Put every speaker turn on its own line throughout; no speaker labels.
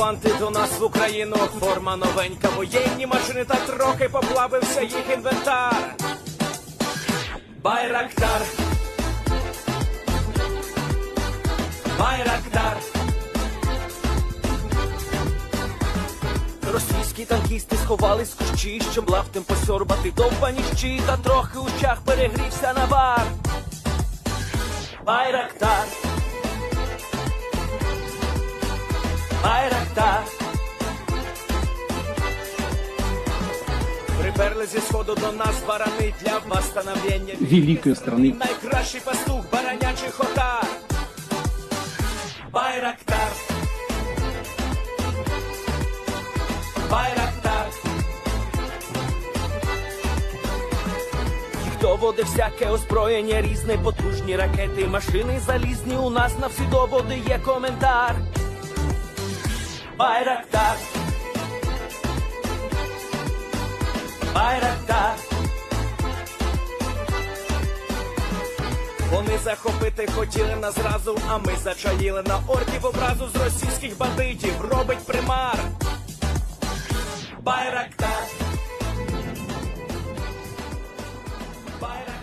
окупанти до нас в Україну. Форма новенька, воєнні машини, та трохи поплавився їх інвентар. Байрактар. Байрактар. Російські танкісти сховались в кущі, щоб лаптем посьорбати довбані щі, та трохи у чах перегрівся навар. Байрактар. Байрактар. Приперли зі сходу до нас барани для восстановлення
великої страни.
Найкращий пастух баранячих отар. Байрактар. Байрактар. Їх доводи всяке озброєння різне, потужні ракети, машини залізні, у нас на всі доводи є коментар. Байрактар. Байрактар. Вони захопити хотіли нас зразу, а ми зачаїли на орків образу з російських бандитів. Робить примар. Байрактар. Байрактар.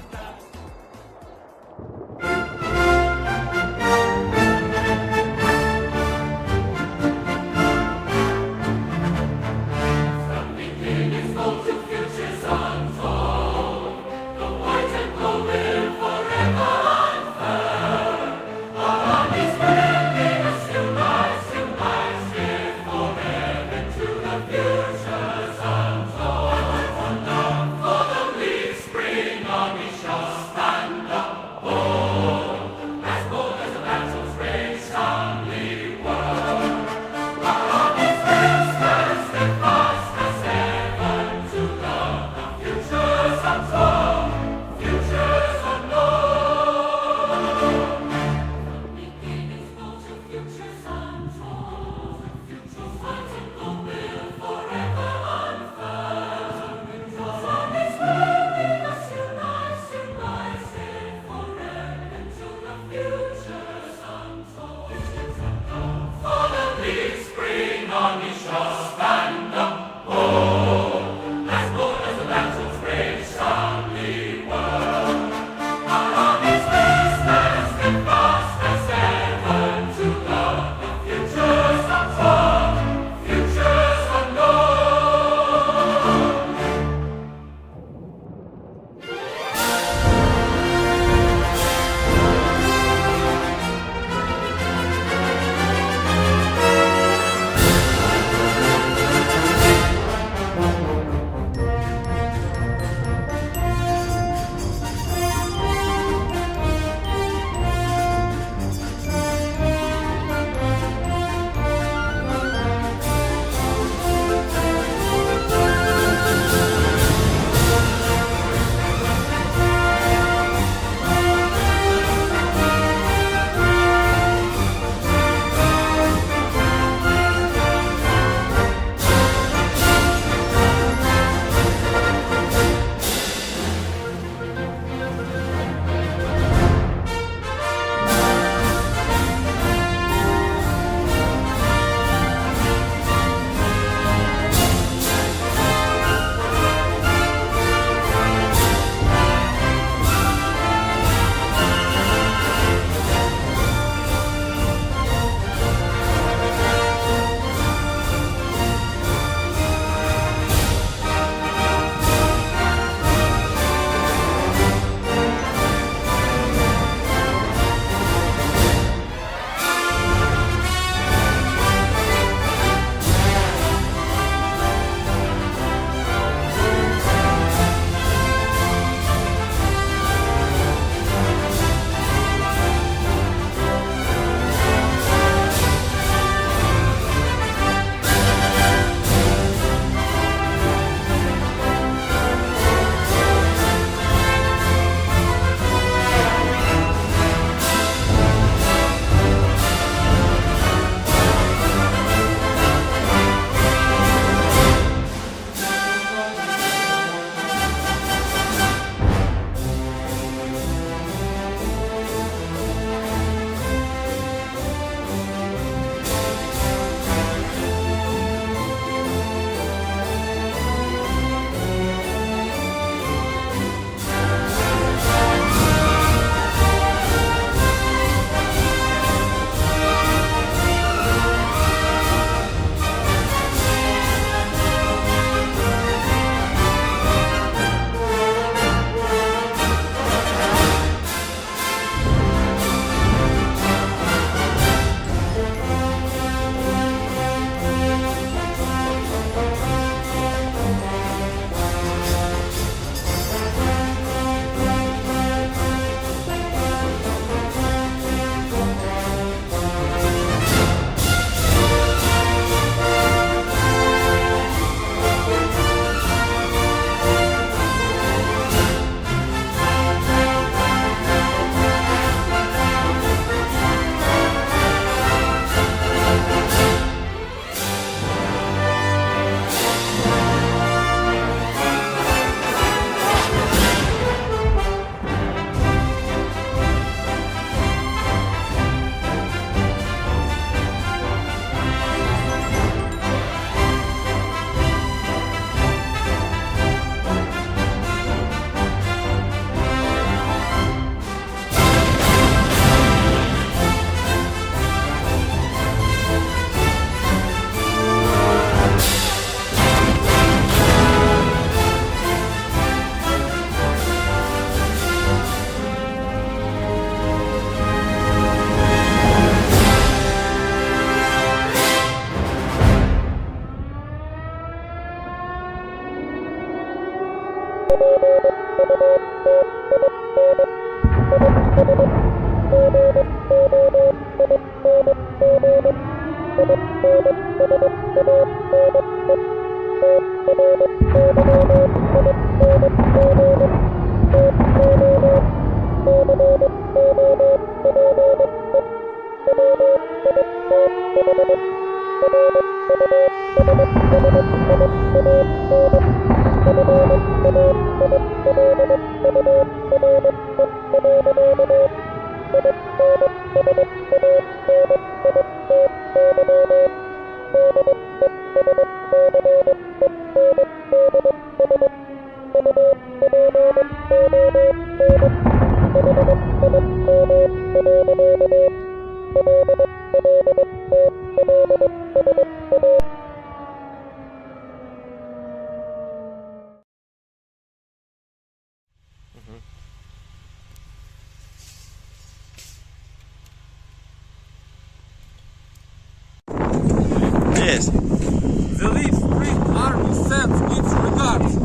Yes.
The Leaf Street Army sends its regards.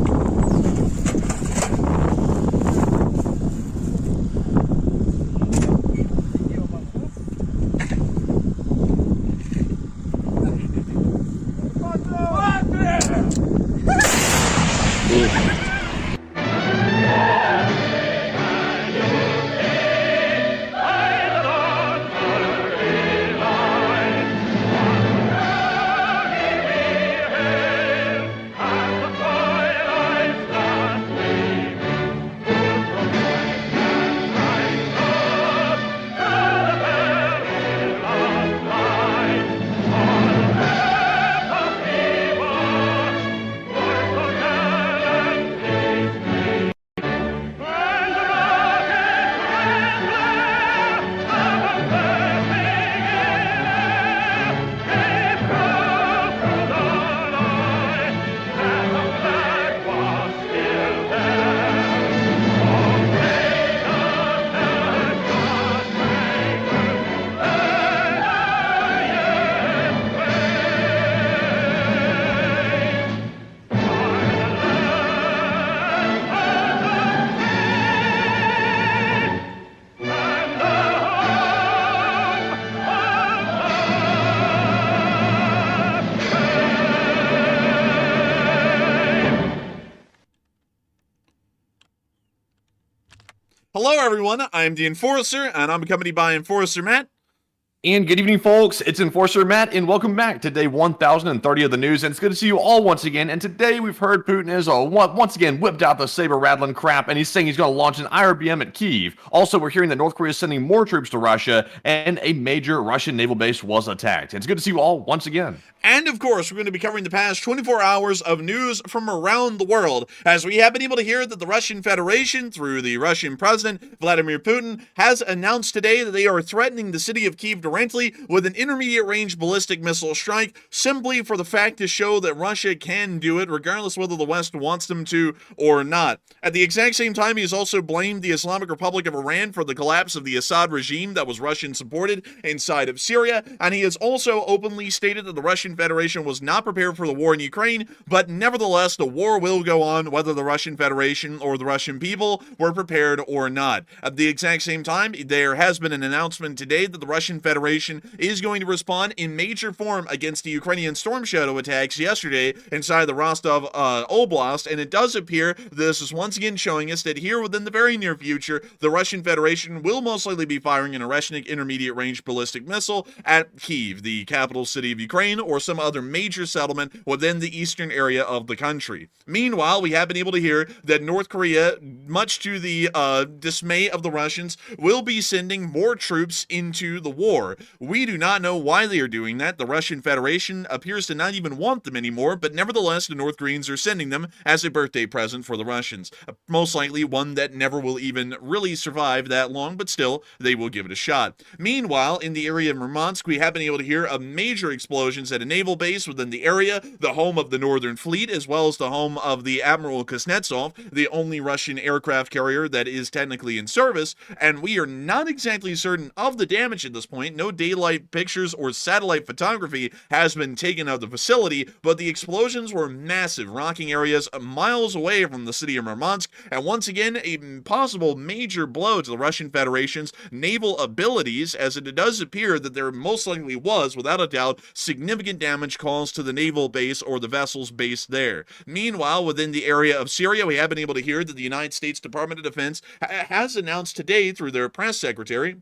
Hello, everyone. I'm the Enforcer, and I'm accompanied by Enforcer Matt.
And good evening, folks. It's Enforcer Matt, and welcome back to day 1030 of the news. And it's good to see you all once again. And today we've heard Putin has once again whipped out the saber-rattling crap, and he's saying he's going to launch an IRBM at Kyiv. Also, we're hearing that North Korea is sending more troops to Russia, and a major Russian naval base was attacked. It's good to see you all once again.
And, of course, we're going to be covering the past 24 hours of news from around the world, as we have been able to hear that the Russian Federation, through the Russian President, Vladimir Putin, has announced today that they are threatening the city of Kyiv directly with an intermediate-range ballistic missile strike, simply for the fact to show that Russia can do it, regardless whether the West wants them to or not. At the exact same time, he has also blamed the Islamic Republic of Iran for the collapse of the Assad regime that was Russian-supported inside of Syria, and he has also openly stated that the Russian Federation was not prepared for the war in Ukraine, but nevertheless, the war will go on whether the Russian Federation or the Russian people were prepared or not. At the exact same time, there has been an announcement today that the Russian Federation is going to respond in major form against the Ukrainian Storm Shadow attacks yesterday inside the Rostov Oblast, and it does appear this is once again showing us that here within the very near future, the Russian Federation will most likely be firing an Oreshnik intermediate-range ballistic missile at Kyiv, the capital city of Ukraine, or some other major settlement within the eastern area of the country. Meanwhile, we have been able to hear that North Korea, much to the dismay of the Russians, will be sending more troops into the war. We do not know why they are doing that. The Russian Federation appears to not even want them anymore, but nevertheless, the North Koreans are sending them as a birthday present for the Russians. Most likely one that never will even really survive that long, but still, they will give it a shot. Meanwhile, in the area of Murmansk, we have been able to hear of major explosions at a naval base within the area, the home of the Northern Fleet, as well as the home of the Admiral Kuznetsov, the only Russian aircraft carrier that is technically in service, and we are not exactly certain of the damage at this point. no daylight pictures or satellite photography has been taken of the facility, but the explosions were massive, rocking areas miles away from the city of Murmansk, and once again, a possible major blow to the Russian Federation's naval abilities, as it does appear that there most likely was, without a doubt, significant damage caused to the naval base or the vessels based there. Meanwhile, within the area of Syria, we have been able to hear that the United States Department of Defense has announced today through their press secretary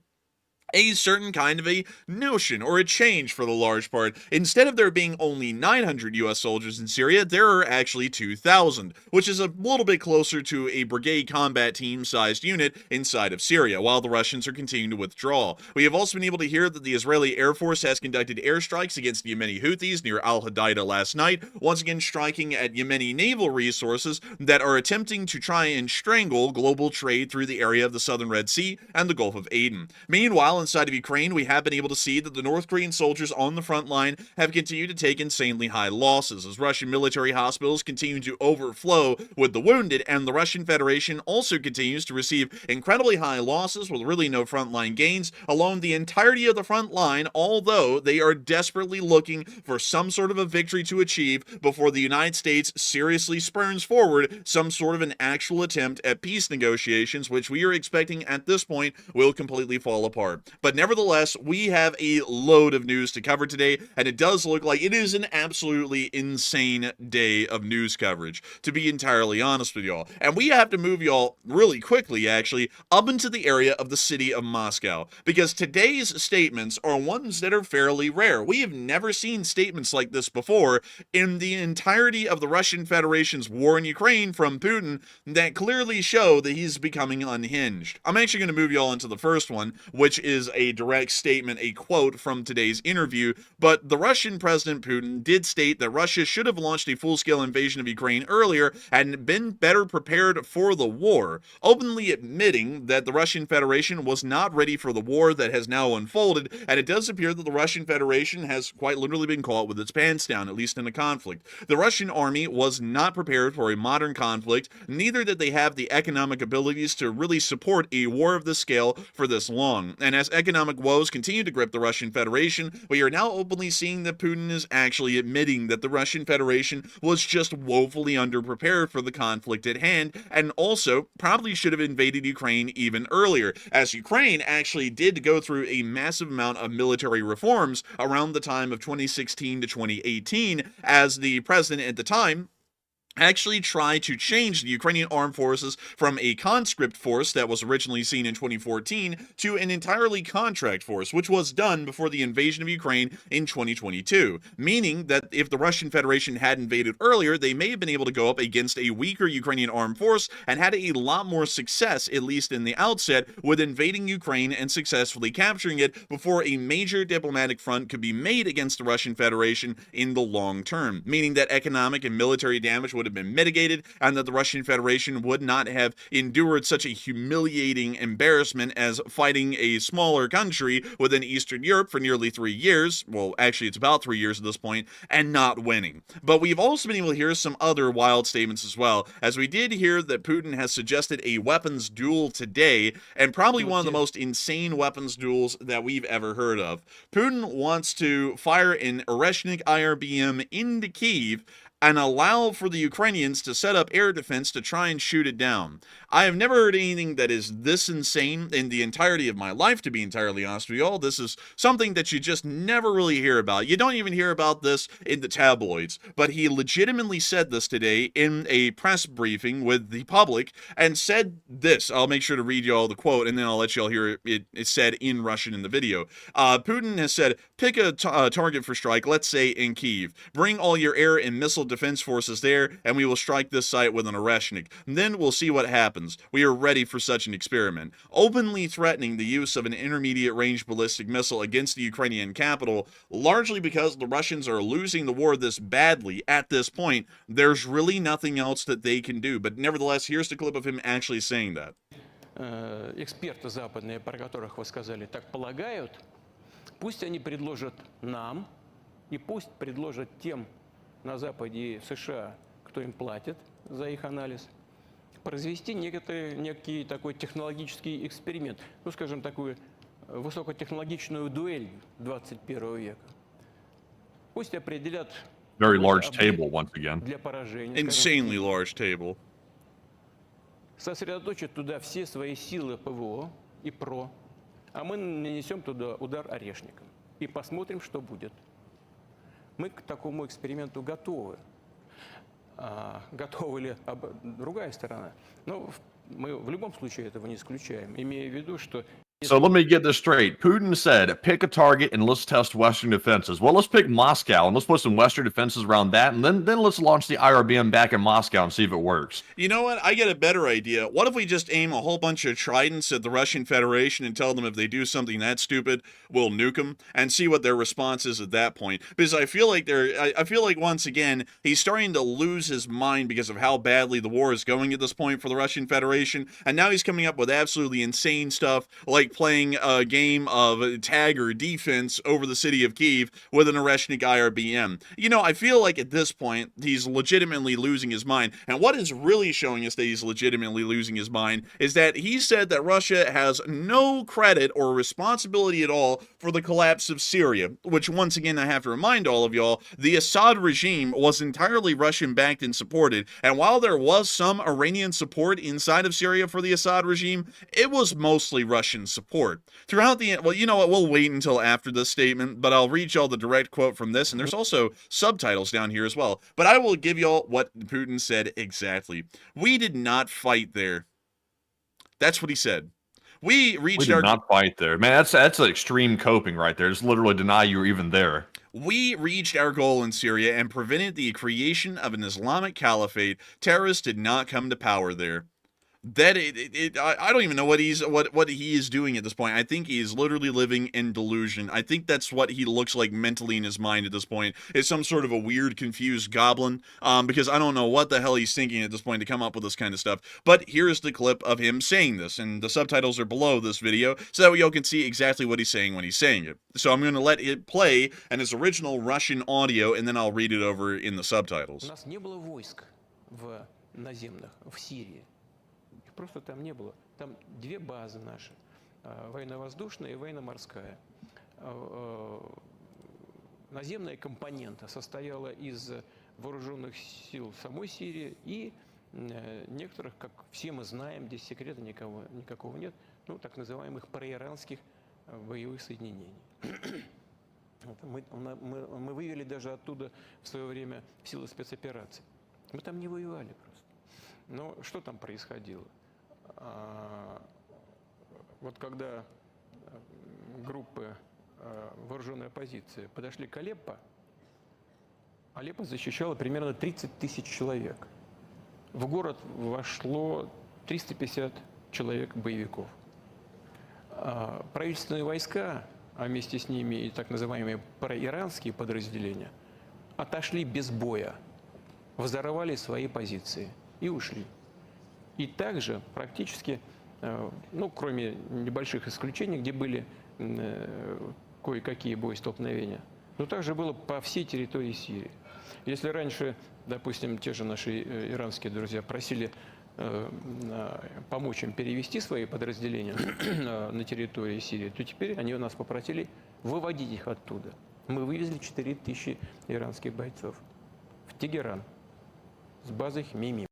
a certain kind of a notion or a change for the large part. Instead of there being only 900 U.S. soldiers in Syria, there are actually 2,000, which is a little bit closer to a brigade combat team-sized unit inside of Syria, while the Russians are continuing to withdraw. We have also been able to hear that the Israeli Air Force has conducted airstrikes against the Yemeni Houthis near Al-Hodeida last night, once again striking at Yemeni naval resources that are attempting to try and strangle global trade through the area of the southern Red Sea and the Gulf of Aden. Meanwhile, inside of Ukraine, we have been able to see that the North Korean soldiers on the front line have continued to take insanely high losses as Russian military hospitals continue to overflow with the wounded, and the Russian Federation also continues to receive incredibly high losses with really no frontline gains along the entirety of the front line, although they are desperately looking for some sort of a victory to achieve before the United States seriously spurns forward some sort of an actual attempt at peace negotiations, which we are expecting at this point will completely fall apart. But nevertheless, we have a load of news to cover today, and it does look like it is an absolutely insane day of news coverage, to be entirely honest with y'all. And we have to move y'all really quickly, actually, up into the area of the city of Moscow, because today's statements are ones that are fairly rare. We have never seen statements like this before in the entirety of the Russian Federation's war in Ukraine from Putin that clearly show that he's becoming unhinged. I'm actually going to move y'all into the first one, which is a direct statement, a quote from today's interview, but the Russian President Putin did state that Russia should have launched a full-scale invasion of Ukraine earlier and been better prepared for the war, openly admitting that the Russian Federation was not ready for the war that has now unfolded, and it does appear that the Russian Federation has quite literally been caught with its pants down, at least in a conflict. The Russian army was not prepared for a modern conflict, neither did they have the economic abilities to really support a war of this scale for this long, and as economic woes continue to grip the Russian Federation, we are now openly seeing that Putin is actually admitting that the Russian Federation was just woefully underprepared for the conflict at hand, and also probably should have invaded Ukraine even earlier, as Ukraine actually did go through a massive amount of military reforms around the time of 2016 to 2018, as the president at the time actually tried to change the Ukrainian armed forces from a conscript force that was originally seen in 2014 to an entirely contract force, which was done before the invasion of Ukraine in 2022, meaning that if the Russian Federation had invaded earlier, they may have been able to go up against a weaker Ukrainian armed force and had a lot more success, at least in the outset, with invading Ukraine and successfully capturing it before a major diplomatic front could be made against the Russian Federation in the long term, meaning that economic and military damage would have been mitigated, and that the Russian Federation would not have endured such a humiliating embarrassment as fighting a smaller country within Eastern Europe for nearly 3 years. Well, actually, it's about 3 years at this point, and not winning. But we've also been able to hear some other wild statements as well, as we did hear that Putin has suggested a weapons duel today, and probably one of the most insane weapons duels that we've ever heard of. Putin wants to fire an Oreshnik IRBM into Kyiv and allow for the Ukrainians to set up air defense to try and shoot it down. I have never heard anything that is this insane in the entirety of my life, to be entirely honest with you all. This is something that you just never really hear about. You don't even hear about this in the tabloids, but he legitimately said this today in a press briefing with the public and said this. I'll make sure to read you all the quote, and then I'll let you all hear it said in Russian in the video. Putin has said, pick a target for strike, let's say in Kyiv. Bring all your air and missile defense forces there, and we will strike this site with an Oreshnik. Then we'll see what happens. We are ready for such an experiment. Openly threatening the use of an intermediate range ballistic missile against the Ukrainian capital, largely because the Russians are losing the war this badly at this point. There's really nothing else that they can do. But nevertheless, here's the clip of him actually saying that.
Эксперты западные, про которых вы сказали, так полагают, пусть они предложат нам, и пусть предложат тем на Западе и в США, кто им платит за их анализ, произвести некий такой технологический эксперимент, ну, скажем, такую высокотехнологичную дуэль 21 века. Пусть определят
Very
какой-то
large
объект
table once again.
для поражения, скажем,
Insanely
Киев.
large table.
Сосредоточат туда все свои силы ПВО и ПРО, а мы нанесем туда удар орешником и посмотрим, что будет. Мы к такому эксперименту готовы. Готова ли другая сторона? Но мы в любом случае этого не исключаем, имея в виду, что...
So let me get this straight. Putin said, pick a target and let's test Western defenses. Well, let's pick Moscow and let's put some Western defenses around that, and then let's launch the IRBM back in Moscow and see if it works.
You know what? I get a better idea. What if we just aim a whole bunch of tridents at the Russian Federation and tell them if they do something that stupid, we'll nuke them, and see what their response is at that point? Because I feel like I feel like once again he's starting to lose his mind because of how badly the war is going at this point for the Russian Federation, and now he's coming up with absolutely insane stuff like playing a game of tag or defense over the city of Kyiv with an Oreshnik IRBM. You know, I feel like at this point he's legitimately losing his mind, and what is really showing us that he's legitimately losing his mind is that he said that Russia has no credit or responsibility at all for the collapse of Syria, which once again I have to remind all of y'all, the Assad regime was entirely Russian-backed and supported, and while there was some Iranian support inside of Syria for the Assad regime, it was mostly Russian support. Throughout the, well, you know what, we'll wait until after this statement, but I'll read y'all the direct quote from this, and there's also subtitles down here as well, but I will give y'all what Putin said exactly. We did not fight there. That's what he said. We reached our...
did not fight there. Man, that's extreme coping right there. Just literally deny you were even there.
We reached our goal in Syria and prevented the creation of an Islamic caliphate. Terrorists did not come to power there. That I don't even know what he is doing at this point. I think he is literally living in delusion. I think that's what he looks like mentally in his mind at this point. Is some sort of a weird, confused goblin. Because I don't know what the hell he's thinking at this point to come up with this kind of stuff. But here's the clip of him saying this, and the subtitles are below this video, so that way y'all can see exactly what he's saying when he's saying it. So I'm going to let it play in its original Russian audio, and then I'll read it over in the subtitles.
У нас не было войск наземных в Сирии. Просто там не было. Там две базы наши, военно-воздушная и военно-морская. Наземная компонента состояла из вооруженных сил самой Сирии и некоторых, как все мы знаем, здесь секрета никакого нет, ну, так называемых проиранских боевых соединений. Мы вывели даже оттуда в свое время силы спецопераций. Мы там не воевали просто. Но что там происходило? Вот когда группы вооруженной оппозиции подошли к Алеппо, Алеппо защищало примерно 30 тысяч человек. В город вошло 350 человек боевиков. Правительственные войска, а вместе с ними и так называемые проиранские подразделения, отошли без боя, взорвали свои позиции и ушли. И также практически, ну, кроме небольших исключений, где были кое-какие боестолкновения, но также было по всей территории Сирии. Если раньше, допустим, те же наши иранские друзья просили помочь им перевести свои подразделения на территории Сирии, то теперь они у нас попросили выводить их оттуда. Мы вывезли 4000 иранских бойцов в Тегеран с базы Хмеймим.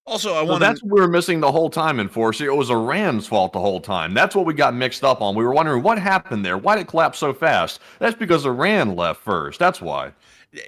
Also, I
So
want
that's what we were missing the whole time, Enforcer. It was Iran's fault the whole time. That's what we got mixed up on. We were wondering what happened there. Why did it collapse so fast? That's because Iran left first. That's why.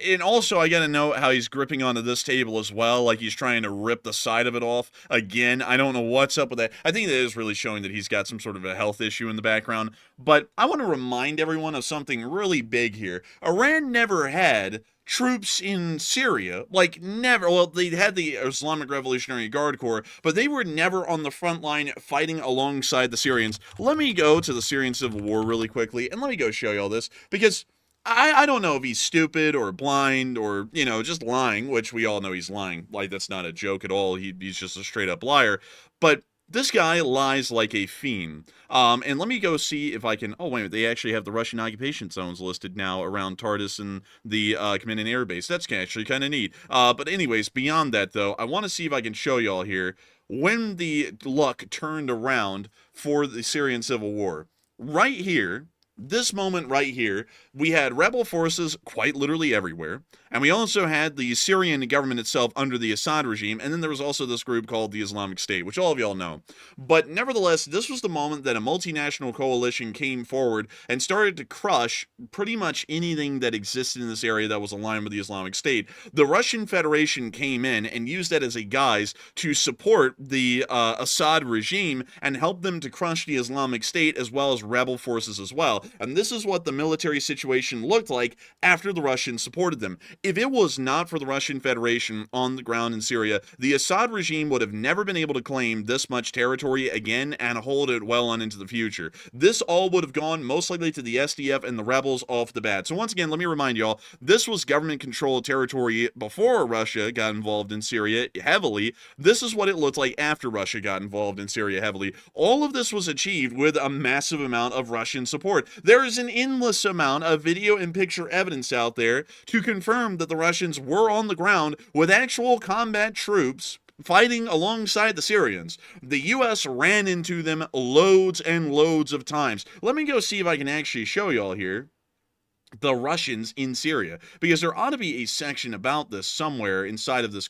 And also, I gotta know how he's gripping onto this table as well, like he's trying to rip the side of it off. Again, I don't know what's up with that. I think that is really showing that he's got some sort of a health issue in the background. But I want to remind everyone of something really big here. Iran never had troops in Syria, like never. Well, they had the Islamic Revolutionary Guard Corps, but they were never on the front line fighting alongside the Syrians. Let me go to the Syrian Civil War really quickly, and let me go show you all this, because I don't know if he's stupid or blind or, you know, just lying, which we all know he's lying. Like, that's not a joke at all. He's just a straight up liar. But this guy lies like a fiend. And let me go see if I can... Oh, wait a minute. They actually have the Russian occupation zones listed now around Tartus and the Command and Air Base. That's actually kind of neat. But anyways, beyond that, though, I want to see if I can show y'all here when the luck turned around for the Syrian Civil War. right here, this moment right here, we had rebel forces quite literally everywhere, and we also had the Syrian government itself under the Assad regime, and then there was also this group called the Islamic State, which all of y'all know. But nevertheless, this was the moment that a multinational coalition came forward and started to crush pretty much anything that existed in this area that was aligned with the Islamic State. The Russian Federation came in and used that as a guise to support the Assad regime and help them to crush the Islamic State as well as rebel forces as well. And this is what the military situation looked like after the Russians supported them. If it was not for the Russian Federation on the ground in Syria, the Assad regime would have never been able to claim this much territory again and hold it well on into the future. This all would have gone most likely to the SDF and the rebels off the bat. So once again, let me remind y'all, this was government-controlled territory before Russia got involved in Syria heavily. This is what it looked like after Russia got involved in Syria heavily. All of this was achieved with a massive amount of Russian support. There is an endless amount of video and picture evidence out there to confirm that the Russians were on the ground with actual combat troops fighting alongside the Syrians. The U.S. ran into them loads and loads of times. Let me go see if I can actually show y'all here the Russians in Syria, because there ought to be a section about this somewhere inside of this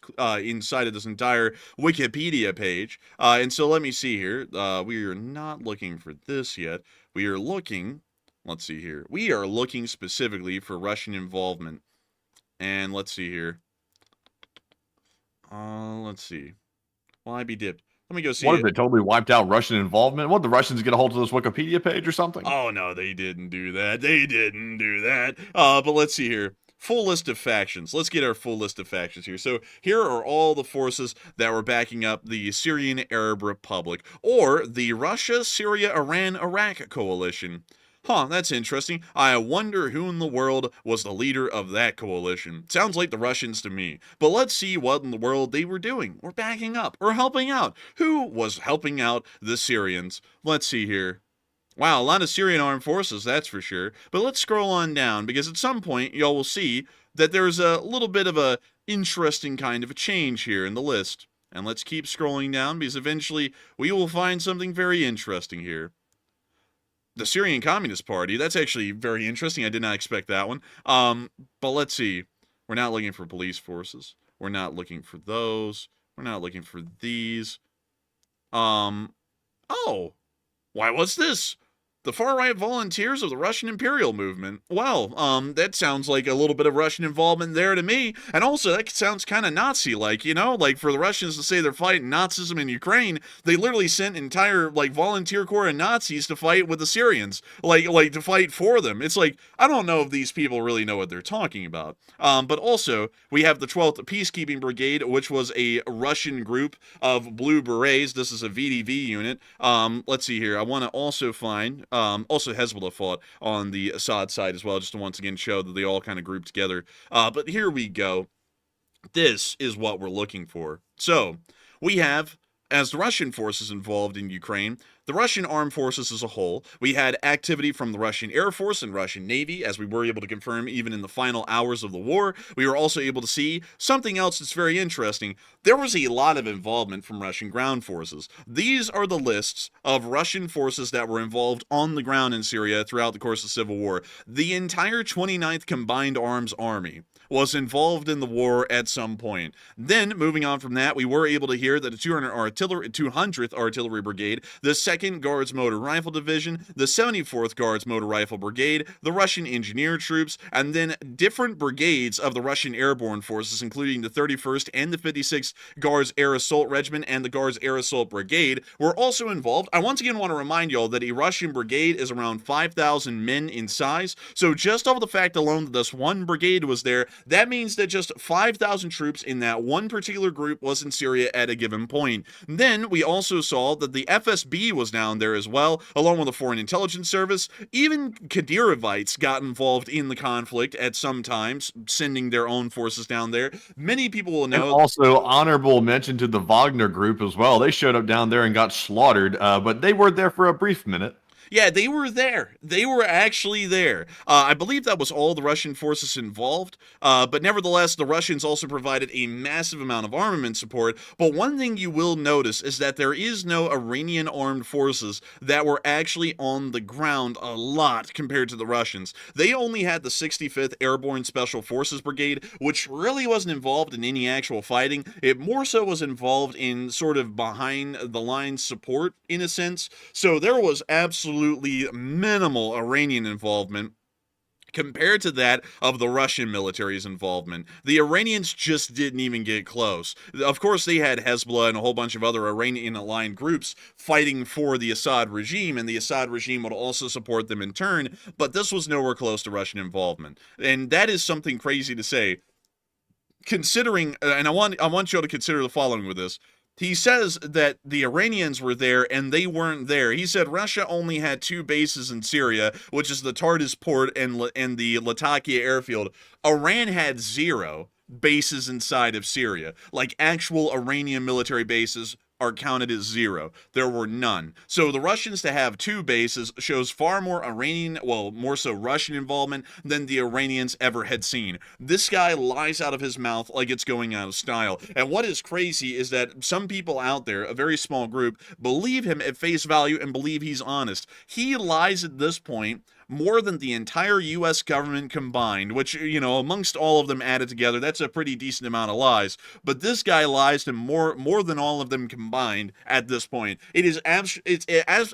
entire Wikipedia page. And so let me see here. We are not looking for this yet. We are looking. Let's see here. We are looking specifically for Russian involvement. And let's see here. Let's see. Well, I be dipped. Let me go see.
What if they totally wiped out Russian involvement? What, the Russians get a hold of this Wikipedia page or something?
Oh, no, they didn't do that. They didn't do that. But let's see here. Full list of factions. Let's get our full list of factions here. So here are all the forces that were backing up the Syrian Arab Republic, or the Russia, Syria, Iran, Iraq coalition. Huh, that's interesting. I wonder who in the world was the leader of that coalition. Sounds like the Russians to me. But let's see what in the world they were doing, or backing up, or helping out. Who was helping out the Syrians? Let's see here. Wow, a lot of Syrian armed forces, that's for sure. But let's scroll on down, because at some point, y'all will see that there's a little bit of a interesting kind of a change here in the list. And let's keep scrolling down, because eventually we will find something very interesting here. The Syrian Communist Party, that's actually very interesting. I did not expect that one. But let's see. We're not looking for police forces. We're not looking for those. We're not looking for these. Oh. Why, what's this? The far-right volunteers of the Russian Imperial Movement. Well, that sounds like a little bit of Russian involvement there to me. And also, that sounds kind of Nazi-like, you know? Like, for the Russians to say they're fighting Nazism in Ukraine, they literally sent entire, like, volunteer corps of Nazis to fight with the Syrians. Like, to fight for them. It's like, I don't know if these people really know what they're talking about. But also, we have the 12th Peacekeeping Brigade, which was a Russian group of Blue Berets. This is a VDV unit. Let's see here. I want to also find... also Hezbollah fought on the Assad side as well, just to once again show that they all kind of grouped together. But here we go. This is what we're looking for. So, we have, as the Russian forces involved in Ukraine, the Russian armed forces as a whole. We had activity from the Russian Air Force and Russian Navy, as we were able to confirm even in the final hours of the war. We were also able to see something else that's very interesting. There was a lot of involvement from Russian ground forces. These are the lists of Russian forces that were involved on the ground in Syria throughout the course of the Civil War. The entire 29th Combined Arms Army was involved in the war at some point. Then, moving on from that, we were able to hear that the 200th Artillery Brigade, the 2nd Guards Motor Rifle Division, the 74th Guards Motor Rifle Brigade, the Russian Engineer Troops, and then different brigades of the Russian Airborne Forces, including the 31st and the 56th Guards Air Assault Regiment and the Guards Air Assault Brigade, were also involved. I once again want to remind y'all that a Russian brigade is around 5,000 men in size, so just off the fact alone that this one brigade was there, that means that just 5,000 troops in that one particular group was in Syria at a given point. Then we also saw that the FSB was down there as well, along with the Foreign Intelligence Service. Even Kadyrovites got involved in the conflict at some times, sending their own forces down there. Many people will know.
And also, honorable mention to the Wagner group as well. They showed up down there and got slaughtered, but they were there for a brief minute.
Yeah, they were there. They were actually there. I believe that was all the Russian forces involved, but nevertheless, the Russians also provided a massive amount of armament support. But one thing you will notice is that there is no Iranian armed forces that were actually on the ground a lot compared to the Russians. They only had the 65th Airborne Special Forces Brigade, which really wasn't involved in any actual fighting. It more so was involved in sort of behind the lines support, in a sense. So there was absolutely minimal Iranian involvement compared to that of the Russian military's involvement. The Iranians just didn't even get close. Of course, they had Hezbollah and a whole bunch of other Iranian-aligned groups fighting for the Assad regime, and the Assad regime would also support them in turn, but this was nowhere close to Russian involvement. And that is something crazy to say, considering, and I want you all to consider the following with this. He says that the Iranians were there and they weren't there. He said Russia only had 2 bases in Syria, which is the Tartus port and the Latakia airfield. Iran had 0 bases inside of Syria, like actual Iranian military bases are counted as 0. There were none. So the Russians to have 2 bases shows far more Iranian, well, more so Russian involvement than the Iranians ever had seen. This guy lies out of his mouth like it's going out of style. And what is crazy is that some people out there, a very small group, believe him at face value and believe he's honest. He lies at this point more than the entire U.S. government combined, which, you know, amongst all of them added together, that's a pretty decent amount of lies. But this guy lies to more than all of them combined at this point. It's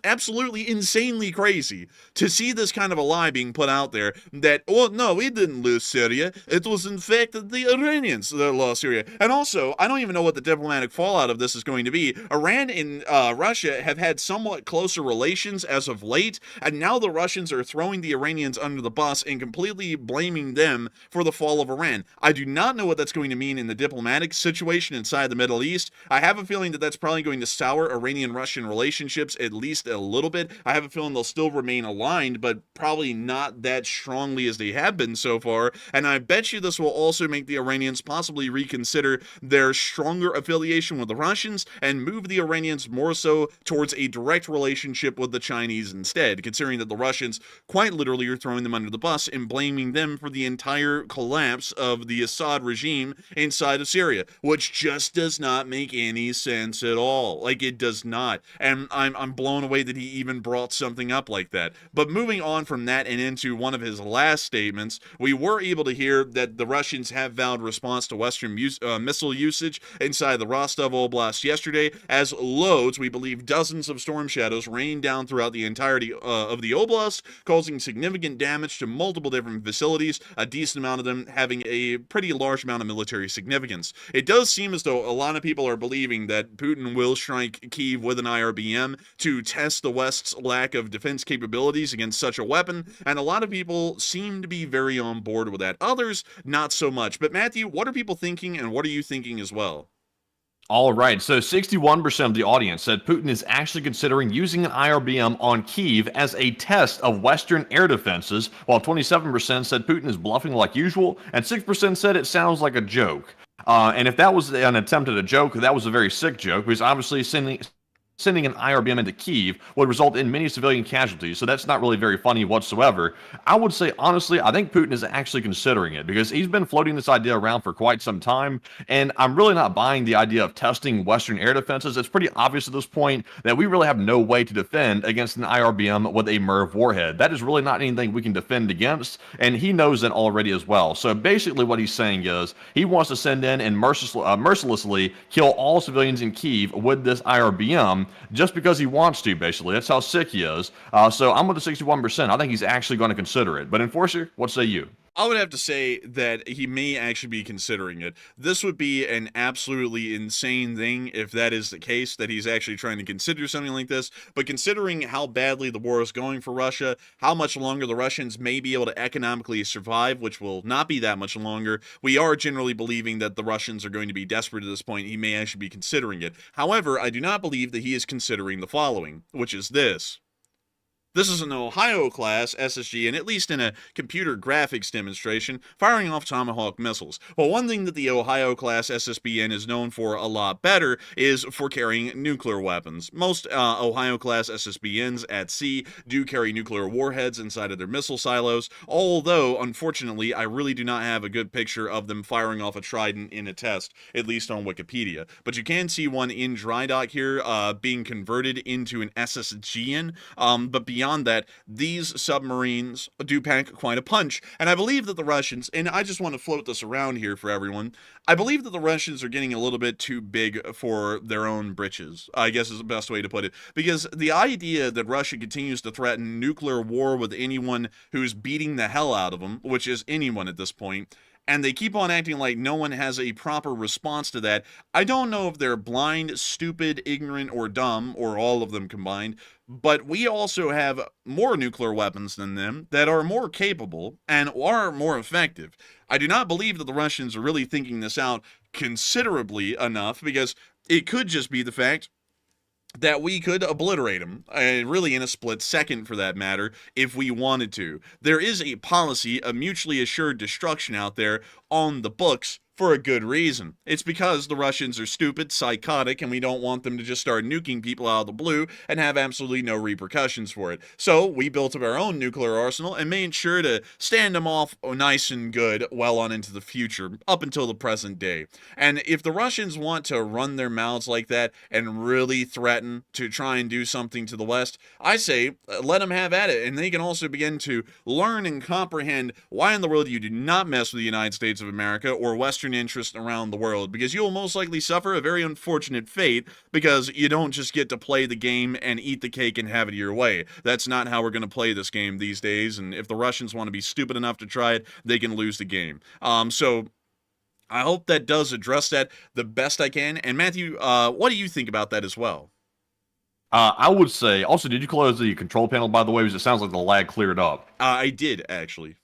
absolutely insanely crazy to see this kind of a lie being put out there that, well, no, we didn't lose Syria. It was, in fact, the Iranians that lost Syria. And also, I don't even know what the diplomatic fallout of this is going to be. Iran and Russia have had somewhat closer relations as of late, and now the Russians are throwing the Iranians under the bus and completely blaming them for the fall of Iran. I do not know what that's going to mean in the diplomatic situation inside the Middle East. I have a feeling that that's probably going to sour Iranian-Russian relationships at least a little bit. I have a feeling they'll still remain aligned, but probably not that strongly as they have been so far. And I bet you this will also make the Iranians possibly reconsider their stronger affiliation with the Russians and move the Iranians more so towards a direct relationship with the Chinese instead, considering that the Russians quite literally are throwing them under the bus and blaming them for the entire collapse of the Assad regime inside of Syria, which just does not make any sense at all. Like, it does not. And I'm blown away that he even brought something up like that. But moving on from that and into one of his last statements, we were able to hear that the Russians have vowed response to Western missile usage inside the Rostov Oblast yesterday, as loads, we believe dozens of storm shadows, rained down throughout the entirety of the oblast, causing significant damage to multiple different facilities, a decent amount of them having a pretty large amount of military significance. It does seem as though a lot of people are believing that Putin will strike Kyiv with an IRBM to test the West's lack of defense capabilities against such a weapon, and a lot of people seem to be very on board with that. Others, not so much. But Matthew, what are people thinking, and what are you thinking as well?
All right, so 61% of the audience said Putin is actually considering using an IRBM on Kyiv as a test of Western air defenses, while 27% said Putin is bluffing like usual, and 6% said it sounds like a joke. And if that was an attempt at a joke, that was a very sick joke, because obviously sending an IRBM into Kyiv would result in many civilian casualties, so that's not really very funny whatsoever. I would say, honestly, I think Putin is actually considering it, because he's been floating this idea around for quite some time, and I'm really not buying the idea of testing Western air defenses. It's pretty obvious at this point that we really have no way to defend against an IRBM with a MIRV warhead. That is really not anything we can defend against, and he knows that already as well. So basically what he's saying is, he wants to send in and mercilessly kill all civilians in Kyiv with this IRBM, just because he wants to, basically. That's how sick he is. So I'm with the 61%. I think he's actually going to consider it. But Enforcer, what say you?
I would have to say that he may actually be considering it. This would be an absolutely insane thing if that is the case, that he's actually trying to consider something like this. But considering how badly the war is going for Russia, how much longer the Russians may be able to economically survive, which will not be that much longer, we are generally believing that the Russians are going to be desperate at this point. He may actually be considering it. However, I do not believe that he is considering the following, which is this. This is an Ohio-class SSG, and at least in a computer graphics demonstration, firing off Tomahawk missiles. Well, one thing that the Ohio-class SSBN is known for a lot better is for carrying nuclear weapons. Most Ohio-class SSBNs at sea do carry nuclear warheads inside of their missile silos, although, unfortunately, I really do not have a good picture of them firing off a Trident in a test, at least on Wikipedia. But you can see one in dry dock here being converted into an SSGN, but beyond that, these submarines do pack quite a punch, and I believe that the Russians, and I just want to float this around here for everyone, I believe that the Russians are getting a little bit too big for their own britches, I guess is the best way to put it, because the idea that Russia continues to threaten nuclear war with anyone who's beating the hell out of them, which is anyone at this point, and they keep on acting like no one has a proper response to that. I don't know if they're blind, stupid, ignorant, or dumb, or all of them combined, but we also have more nuclear weapons than them that are more capable and are more effective. I do not believe that the Russians are really thinking this out considerably enough, because it could just be the fact that we could obliterate them, really in a split second for that matter, if we wanted to. There is a policy of mutually assured destruction out there on the books for a good reason. It's because the Russians are stupid, psychotic, and we don't want them to just start nuking people out of the blue and have absolutely no repercussions for it. So we built up our own nuclear arsenal and made sure to stand them off nice and good well on into the future, up until the present day. And if the Russians want to run their mouths like that and really threaten to try and do something to the West, I say let them have at it, and they can also begin to learn and comprehend why in the world you do not mess with the United States of America or Western interest around the world, because you will most likely suffer a very unfortunate fate, because you don't just get to play the game and eat the cake and have it your way. That's not how we're going to play this game these days, and if the Russians want to be stupid enough to try it, they can lose the game. So I hope that does address that the best I can. And Matthew, what do you think about that as well?
I would say, also, did you close the control panel, by the way? Because it sounds like the lag cleared up.
I did, actually.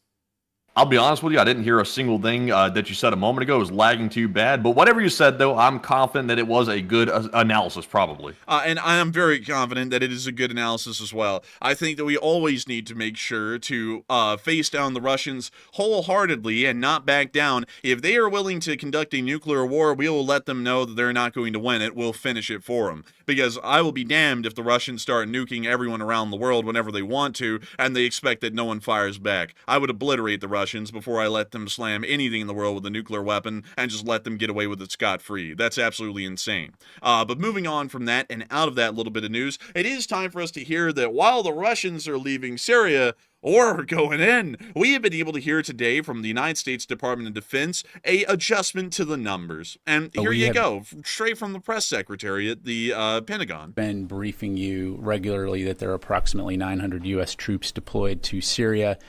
I'll be honest with you, I didn't hear a single thing that you said a moment ago. It was lagging too bad. But whatever you said, though, I'm confident that it was a good analysis, probably.
And I am very confident that it is a good analysis as well. I think that we always need to make sure to face down the Russians wholeheartedly and not back down. If they are willing to conduct a nuclear war, we will let them know that they're not going to win it. We'll finish it for them. Because I will be damned if the Russians start nuking everyone around the world whenever they want to, and they expect that no one fires back. I would obliterate the Russians before I let them slam anything in the world with a nuclear weapon and just let them get away with it scot-free. That's absolutely insane. But moving on from that and out of that little bit of news, it is time for us to hear that while the Russians are leaving Syria, or going in, we have been able to hear today from the United States Department of Defense a adjustment to the numbers. And here you go, straight from the press secretary at the Pentagon.
Been briefing you regularly that there are approximately 900 U.S. troops deployed to Syria.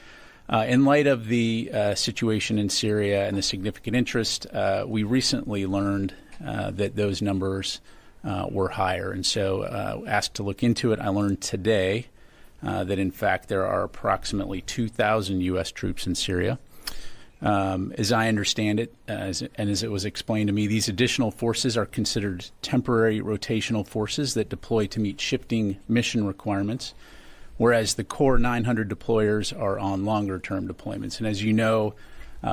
In light of the situation in Syria and the significant interest, we recently learned that those numbers were higher. And so asked to look into it. I learned today that, in fact, there are approximately 2,000 U.S. troops in Syria. As I understand it, and as it was explained to me, these additional forces are considered temporary rotational forces that deploy to meet shifting mission requirements, whereas the core 900 deployers are on longer-term deployments. And as you know,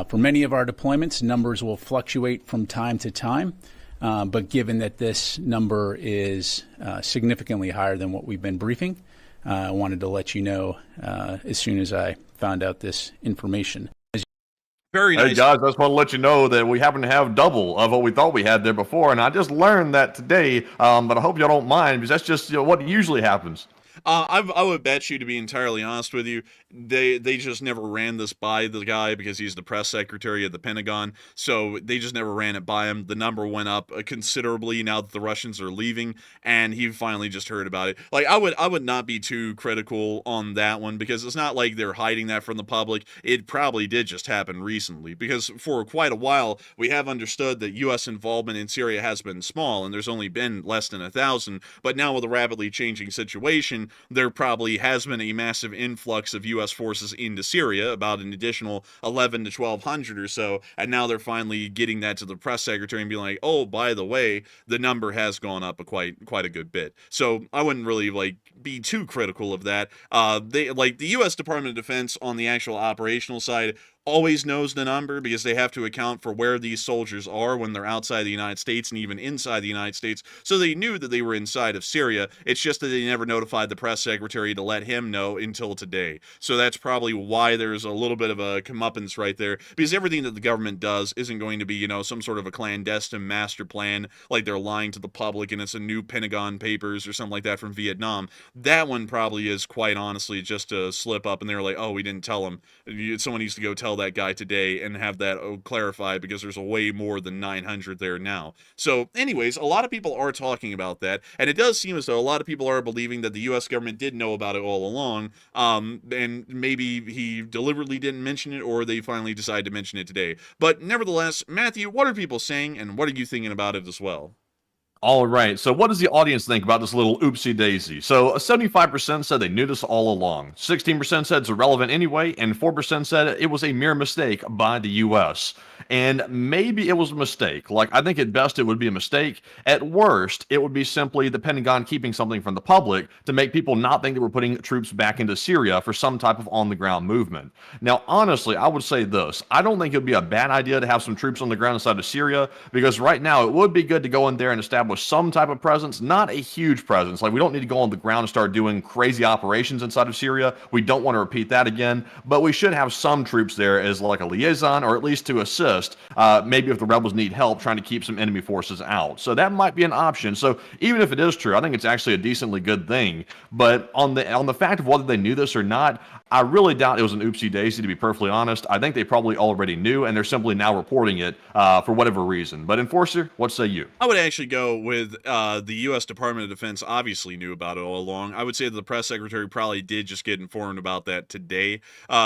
for many of our deployments, numbers will fluctuate from time to time, but given that this number is significantly higher than what we've been briefing, I wanted to let you know as soon as I found out this information.
Very nice.
Hey guys, I just want to let you know that we happen to have double of what we thought we had there before, and I just learned that today, but I hope y'all don't mind, because that's just what usually happens.
I would bet you, to be entirely honest with you, they just never ran this by the guy because he's the press secretary at the Pentagon. So they just never ran it by him. The number went up considerably now that the Russians are leaving, and he finally just heard about it. Like, I would not be too critical on that one, because it's not like they're hiding that from the public. It probably did just happen recently, because for quite a while we have understood that U.S. involvement in Syria has been small, and there's only been less than 1,000. But now with a rapidly changing situation, there probably has been a massive influx of U.S. forces into Syria, about an additional 1,100 to 1,200 or so, and now they're finally getting that to the press secretary and being like, oh, by the way, the number has gone up quite a good bit. So I wouldn't really be too critical of that. They like the U.S. Department of Defense on the actual operational side always knows the number because they have to account for where these soldiers are when they're outside the United States and even inside the United States. So they knew that they were inside of Syria. It's just that they never notified the press secretary to let him know until today. So that's probably why there's a little bit of a comeuppance right there, because everything that the government does isn't going to be, some sort of a clandestine master plan, like they're lying to the public and it's a new Pentagon Papers or something like that from Vietnam. That one probably is quite honestly just a slip up, and they're like, oh, we didn't tell him. Someone needs to go tell that guy today and have that clarified, because there's a way more than 900 there now. So anyways, a lot of people are talking about that, and it does seem as though a lot of people are believing that the U.S. government did know about it all along, and maybe he deliberately didn't mention it, or they finally decided to mention it today. But nevertheless, Matthew, what are people saying, and what are you thinking about it as well?
All right. So what does the audience think about this little oopsie daisy? So 75% said they knew this all along. 16% said it's irrelevant anyway, and 4% said it was a mere mistake by the U.S. And maybe it was a mistake. Like, I think at best it would be a mistake. At worst, it would be simply the Pentagon keeping something from the public to make people not think that we're putting troops back into Syria for some type of on-the-ground movement. Now, honestly, I would say this. I don't think it would be a bad idea to have some troops on the ground inside of Syria, because right now it would be good to go in there and establish some type of presence, not a huge presence. Like, we don't need to go on the ground and start doing crazy operations inside of Syria. We don't want to repeat that again, but we should have some troops there as like a liaison, or at least to assist, maybe if the rebels need help trying to keep some enemy forces out. So that might be an option. So even if it is true, I think it's actually a decently good thing. But on the fact of whether they knew this or not, I really doubt it was an oopsie daisy, to be perfectly honest. I think they probably already knew, and they're simply now reporting it for whatever reason. But Enforcer, what say you?
I would actually go with the U.S. Department of Defense obviously knew about it all along. I would say that the press secretary probably did just get informed about that today,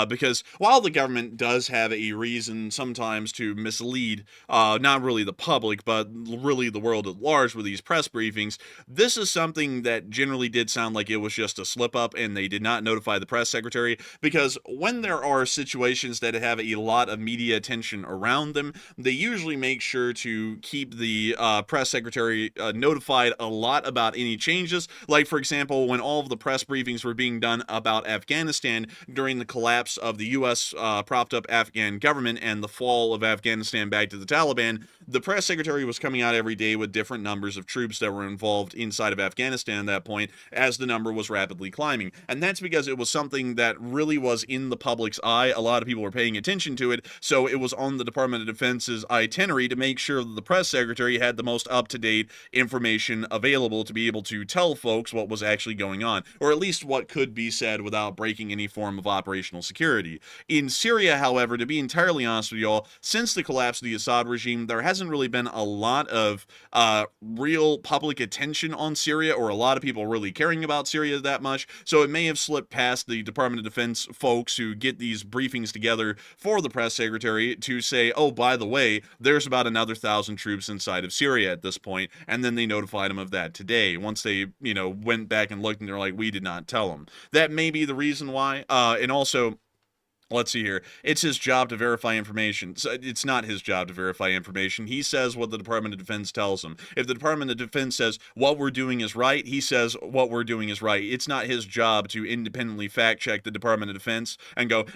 because while the government does have a reason sometimes to mislead not really the public, but really the world at large with these press briefings, this is something that generally did sound like it was just a slip up, and they did not notify the press secretary, because when there are situations that have a lot of media attention around them, they usually make sure to keep the press secretary notified a lot about any changes. Like, for example, when all of the press briefings were being done about Afghanistan during the collapse of the U.S. Propped up Afghan government and the fall of Afghanistan back to the Taliban, the press secretary was coming out every day with different numbers of troops that were involved inside of Afghanistan at that point, as the number was rapidly climbing. And that's because it was something that really was in the public's eye. A lot of people were paying attention to it, so it was on the Department of Defense's itinerary to make sure that the press secretary had the most up-to-date information available to be able to tell folks what was actually going on, or at least what could be said without breaking any form of operational security. In Syria, however, to be entirely honest with y'all, since the collapse of the Assad regime, there hasn't really been a lot of real public attention on Syria, or a lot of people really caring about Syria that much, so it may have slipped past the Department of Defense folks who get these briefings together for the press secretary to say, oh, by the way, there's about another 1,000 troops inside of Syria at this point, and then they notified him of that today, once they, went back and looked, and they're like, we did not tell him. That may be the reason why, and also, let's see here. It's his job to verify information. So it's not his job to verify information. He says what the Department of Defense tells him. If the Department of Defense says what we're doing is right, he says what we're doing is right. It's not his job to independently fact check the Department of Defense and go,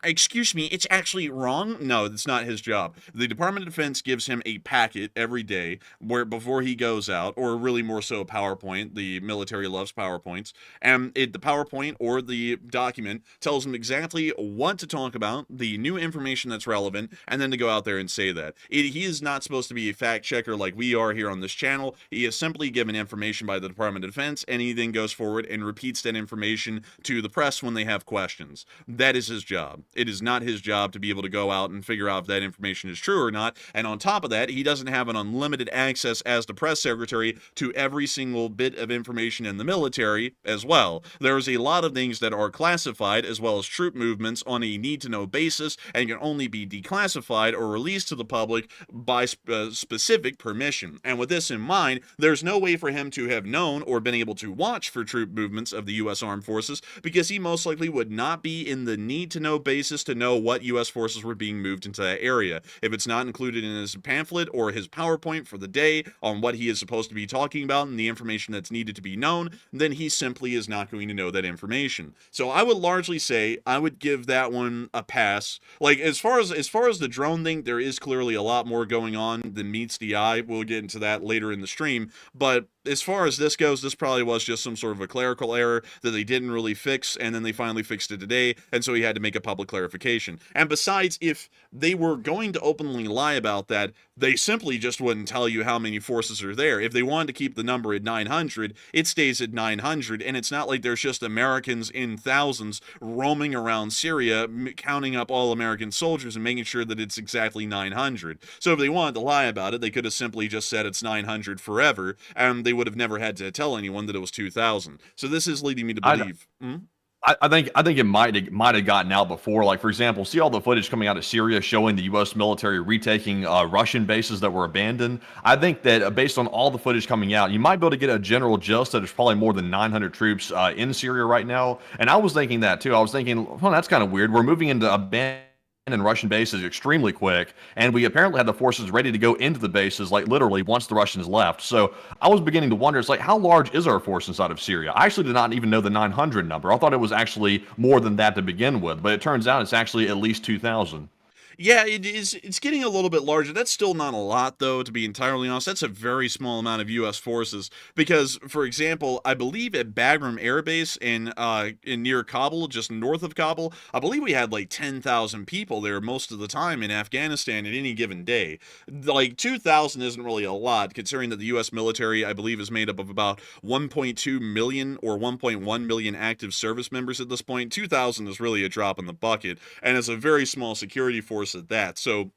excuse me, it's actually wrong. No, it's not his job. The Department of Defense gives him a packet every day where before he goes out, or really more so a PowerPoint. The military loves PowerPoints. And the PowerPoint or the document tells him exactly what to talk about, the new information that's relevant, and then to go out there and say that. He is not supposed to be a fact checker like we are here on this channel. He is simply given information by the Department of Defense, and he then goes forward and repeats that information to the press when they have questions. That is his job. It is not his job to be able to go out and figure out if that information is true or not, and on top of that, he doesn't have an unlimited access as the press secretary to every single bit of information in the military as well. There's a lot of things that are classified, as well as troop movements movements on a need-to-know basis and can only be declassified or released to the public by specific permission. And with this in mind, there's no way for him to have known or been able to watch for troop movements of the U.S. Armed Forces because he most likely would not be in the need-to-know basis to know what U.S. forces were being moved into that area. If it's not included in his pamphlet or his PowerPoint for the day on what he is supposed to be talking about and the information that's needed to be known, then he simply is not going to know that information. So I would largely say I would give that one a pass. Like, as far as the drone thing, there is clearly a lot more going on than meets the eye. We'll get into that later in the stream, but as far as this goes, this probably was just some sort of a clerical error that they didn't really fix, and then they finally fixed it today, and so he had to make a public clarification. And besides, if they were going to openly lie about that, they simply just wouldn't tell you how many forces are there. If they wanted to keep the number at 900, it stays at 900, and it's not like there's just Americans in thousands roaming around Syria, counting up all American soldiers and making sure that it's exactly 900. So if they wanted to lie about it, they could have simply just said it's 900 forever, and they would have never had to tell anyone that it was 2,000. So this is leading me to believe.
I think it might have gotten out before. Like, for example, see all the footage coming out of Syria showing the U.S. military retaking Russian bases that were abandoned. I think that based on all the footage coming out, you might be able to get a general gist that there's probably more than 900 troops in Syria right now. And I was thinking that too. I was thinking, well, that's kind of weird. We're moving into abandoned Russian bases extremely quick, and we apparently had the forces ready to go into the bases, like literally once the Russians left. So I was beginning to wonder, it's like, how large is our force inside of Syria? I actually did not even know the 900 number. I thought it was actually more than that to begin with, but it turns out it's actually at least 2,000.
Yeah, it is. It's getting a little bit larger. That's still not a lot, though, to be entirely honest. That's a very small amount of U.S. forces. Because, for example, I believe at Bagram Air Base in near Kabul, just north of Kabul, I believe we had like 10,000 people there most of the time in Afghanistan at any given day. Like 2,000 isn't really a lot, considering that the U.S. military, I believe, is made up of about 1.2 million or 1.1 million active service members at this point. 2,000 is really a drop in the bucket, and it's a very small security force at that. So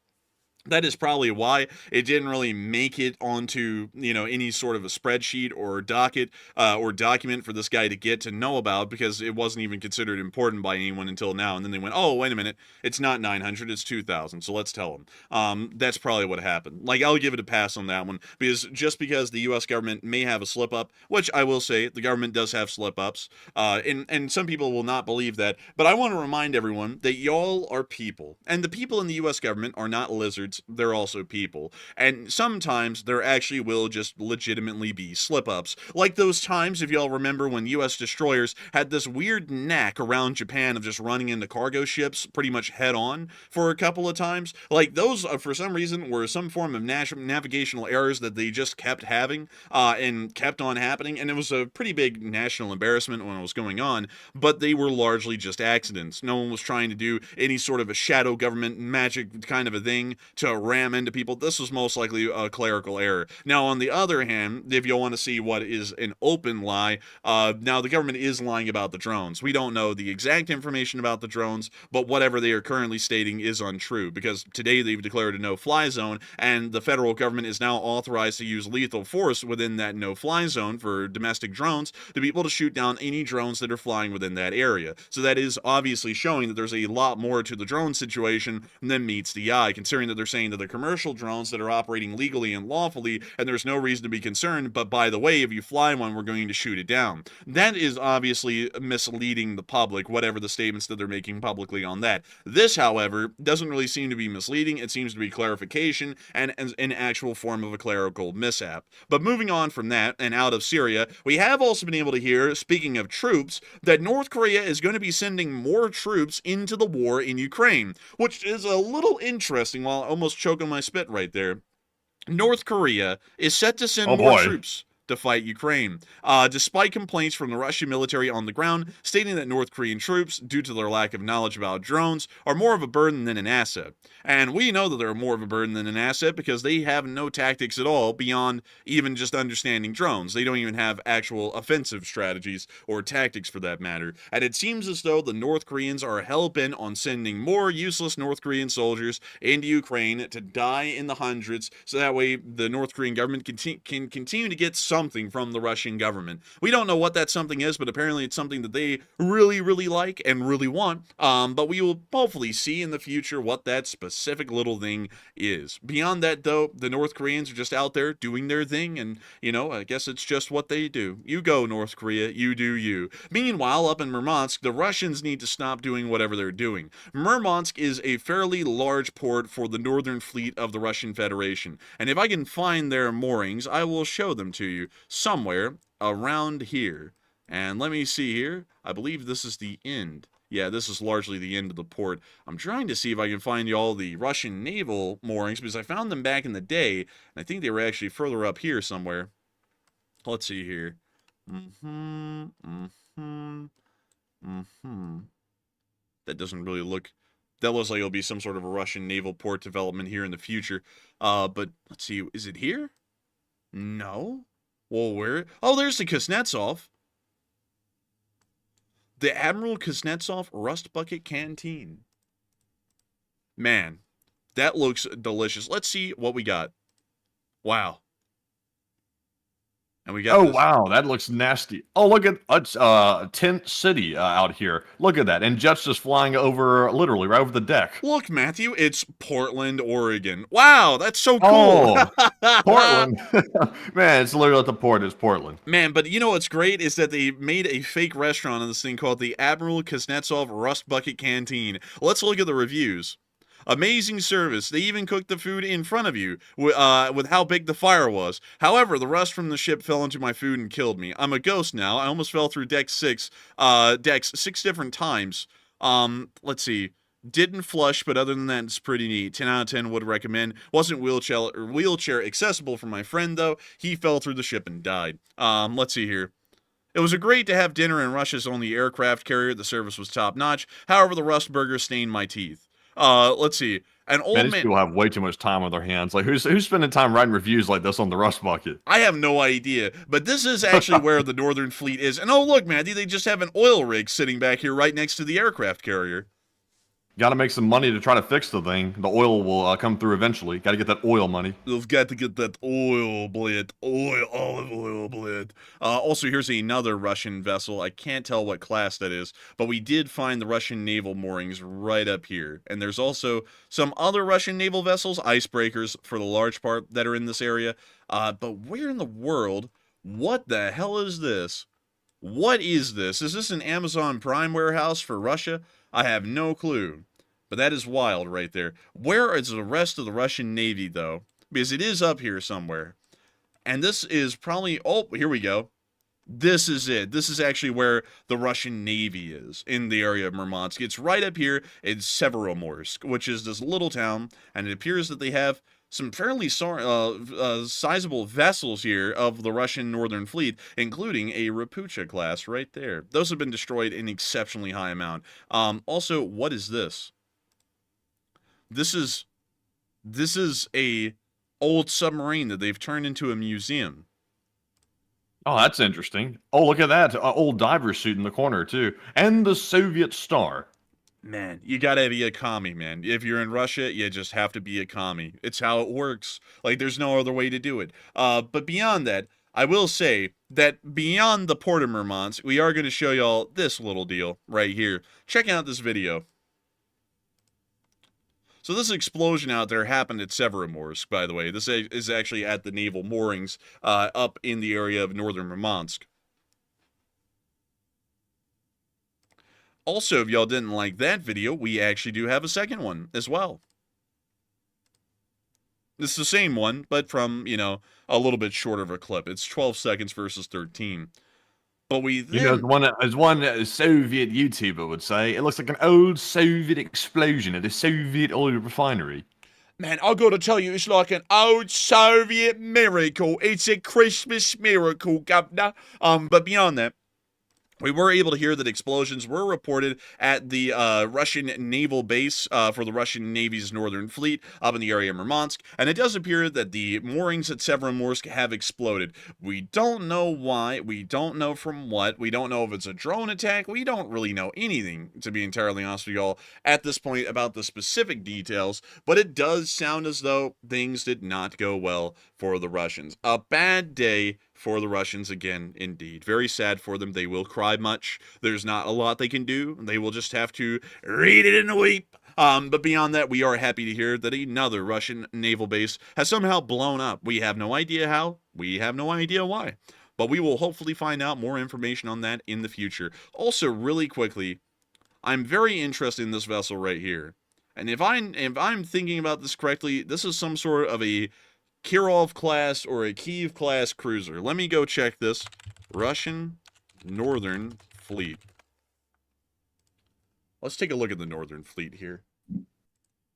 that is probably why it didn't really make it onto, any sort of a spreadsheet or docket or document for this guy to get to know about, because it wasn't even considered important by anyone until now. And then they went, oh, wait a minute, it's not 900, it's 2,000. So let's tell them. That's probably what happened. Like, I'll give it a pass on that one, because just because the U.S. government may have a slip up, which I will say the government does have slip ups, and some people will not believe that. But I want to remind everyone that y'all are people, and the people in the U.S. government are not lizards. They're also people, and sometimes there actually will just legitimately be slip-ups, like those times, if y'all remember, when U.S. destroyers had this weird knack around Japan of just running into cargo ships pretty much head-on for a couple of times. Like, those, for some reason, were some form of navigational errors that they just kept having and kept on happening, and it was a pretty big national embarrassment when it was going on, but they were largely just accidents. No one was trying to do any sort of a shadow government magic kind of a thing to ram into people. This was most likely a clerical error. Now, on the other hand, if you want to see what is an open lie, now the government is lying about the drones. We don't know the exact information about the drones, but whatever they are currently stating is untrue, because today they've declared a no-fly zone, and the federal government is now authorized to use lethal force within that no-fly zone for domestic drones to be able to shoot down any drones that are flying within that area. So that is obviously showing that there's a lot more to the drone situation than meets the eye, considering that they're saying that they're commercial drones that are operating legally and lawfully, and there's no reason to be concerned, but by the way, if you fly one, we're going to shoot it down. That is obviously misleading the public, whatever the statements that they're making publicly on that. This, however, doesn't really seem to be misleading. It seems to be clarification and an actual form of a clerical mishap. But moving on from that and out of Syria, we have also been able to hear, speaking of troops, that North Korea is going to be sending more troops into the war in Ukraine, which is a little interesting. While almost choking my spit right there, North Korea is set to send more troops to fight Ukraine, despite complaints from the Russian military on the ground stating that North Korean troops, due to their lack of knowledge about drones, are more of a burden than an asset. And we know that they're more of a burden than an asset because they have no tactics at all beyond even just understanding drones. They don't even have actual offensive strategies or tactics for that matter. And it seems as though the North Koreans are hell-bent on sending more useless North Korean soldiers into Ukraine to die in the hundreds, so that way the North Korean government can continue to get some something from the Russian government. We don't know what that something is, but apparently it's something that they really, really like and really want. But we will hopefully see in the future what that specific little thing is. Beyond that, though, the North Koreans are just out there doing their thing, and, you know, I guess it's just what they do. You go, North Korea, you do you. Meanwhile, up in Murmansk, the Russians need to stop doing whatever they're doing. Murmansk is a fairly large port for the Northern Fleet of the Russian Federation, and if I can find their moorings, I will show them to you somewhere around here. And let me see here. I believe this is the end. Yeah, this is largely the end of the port. I'm trying to see if I can find you all the Russian naval moorings, because I found them back in the day, and I think they were actually further up here somewhere. Let's see here. That doesn't really look... That looks like it'll be some sort of a Russian naval port development here in the future. But let's see. Is it here? No. Well, where? Oh, there's the Kuznetsov. The Admiral Kuznetsov Rust Bucket Canteen. Man, that looks delicious. Let's see what we got. Wow. And we got this.
Wow, that looks nasty. Oh, look at it's Tent City out here. Look at that, and jets just flying over, literally right over the deck.
Look, Matthew, it's Portland, Oregon. Wow, that's so cool.
Oh, Portland. Man, it's literally at the port. It's Portland.
Man, but you know what's great is that they made a fake restaurant on this thing called the Admiral Kuznetsov Rust Bucket Canteen. Let's look at the reviews. Amazing service. They even cooked the food in front of you with how big the fire was. However, the rust from the ship fell into my food and killed me. I'm a ghost now. I almost fell through decks 6 different times. Let's see. Didn't flush, but other than that, it's pretty neat. 10 out of 10 would recommend. Wasn't wheelchair accessible for my friend, though. He fell through the ship and died. Let's see here. It was great to have dinner in Russia's only aircraft carrier. The service was top-notch. However, the rust burger stained my teeth. Let's see. An old man.
These people have way too much time on their hands. Like, who's spending time writing reviews like this on the Rust Bucket?
I have no idea, but this is actually where the Northern Fleet is. And oh, look, Matty, they just have an oil rig sitting back here right next to the aircraft carrier.
Got to make some money to try to fix the thing. The oil will come through eventually. Got to get that oil money.
You've got to get that oil, bled. Olive oil, bled. Also, here's another Russian vessel. I can't tell what class that is, but we did find the Russian naval moorings right up here. And there's also some other Russian naval vessels, icebreakers for the large part, that are in this area. But where in the world? What the hell is this? What is this? Is this an Amazon Prime warehouse for Russia? I have no clue. But that is wild right there. Where is the rest of the Russian Navy, though? Because it is up here somewhere. And this is probably... Oh, here we go. This is it. This is actually where the Russian Navy is, in the area of Murmansk. It's right up here in Severomorsk, which is this little town. And it appears that they have some fairly sizable vessels here of the Russian Northern Fleet, including a Rapucha class right there. Those have been destroyed in exceptionally high amount. Also, what is this? This is a old submarine that they've turned into a museum.
Oh, that's interesting. Oh, look at that. Old diver suit in the corner, too. And the Soviet star.
Man, you gotta be a commie, man. If you're in Russia, you just have to be a commie. It's how it works. Like, there's no other way to do it. But beyond that, I will say that beyond the port of Murmansk, we are going to show y'all this little deal right here. Check out this video. So this explosion out there happened at Severomorsk, by the way. This is actually at the naval moorings up in the area of northern Murmansk. Also, if y'all didn't like that video, we actually do have a second one as well. It's the same one, but from, you know, a little bit shorter of a clip. It's 12 seconds versus 13. But we then...
You know, as one Soviet YouTuber would say, it looks like an old Soviet explosion at a Soviet oil refinery.
Man, I gotta tell you, it's like an old Soviet miracle. It's a Christmas miracle, governor. But beyond that, we were able to hear that explosions were reported at the Russian naval base for the Russian Navy's Northern Fleet up in the area of Murmansk, and it does appear that the moorings at Severomorsk have exploded. We don't know why, we don't know from what, we don't know if it's a drone attack, we don't really know anything, to be entirely honest with y'all, at this point about the specific details, but it does sound as though things did not go well for the Russians. A bad day for the Russians again, indeed. Very sad for them. They will cry much. There's not a lot they can do. They will just have to read it and weep. But beyond that, we are happy to hear that another Russian naval base has somehow blown up. We have no idea how. We have no idea why. But we will hopefully find out more information on that in the future. Also, really quickly, I'm very interested in this vessel right here. And if I'm thinking about this correctly, this is some sort of a Kirov class or a Kyiv class cruiser. Let me go check this. Russian Northern Fleet. Let's take a look at the Northern Fleet here.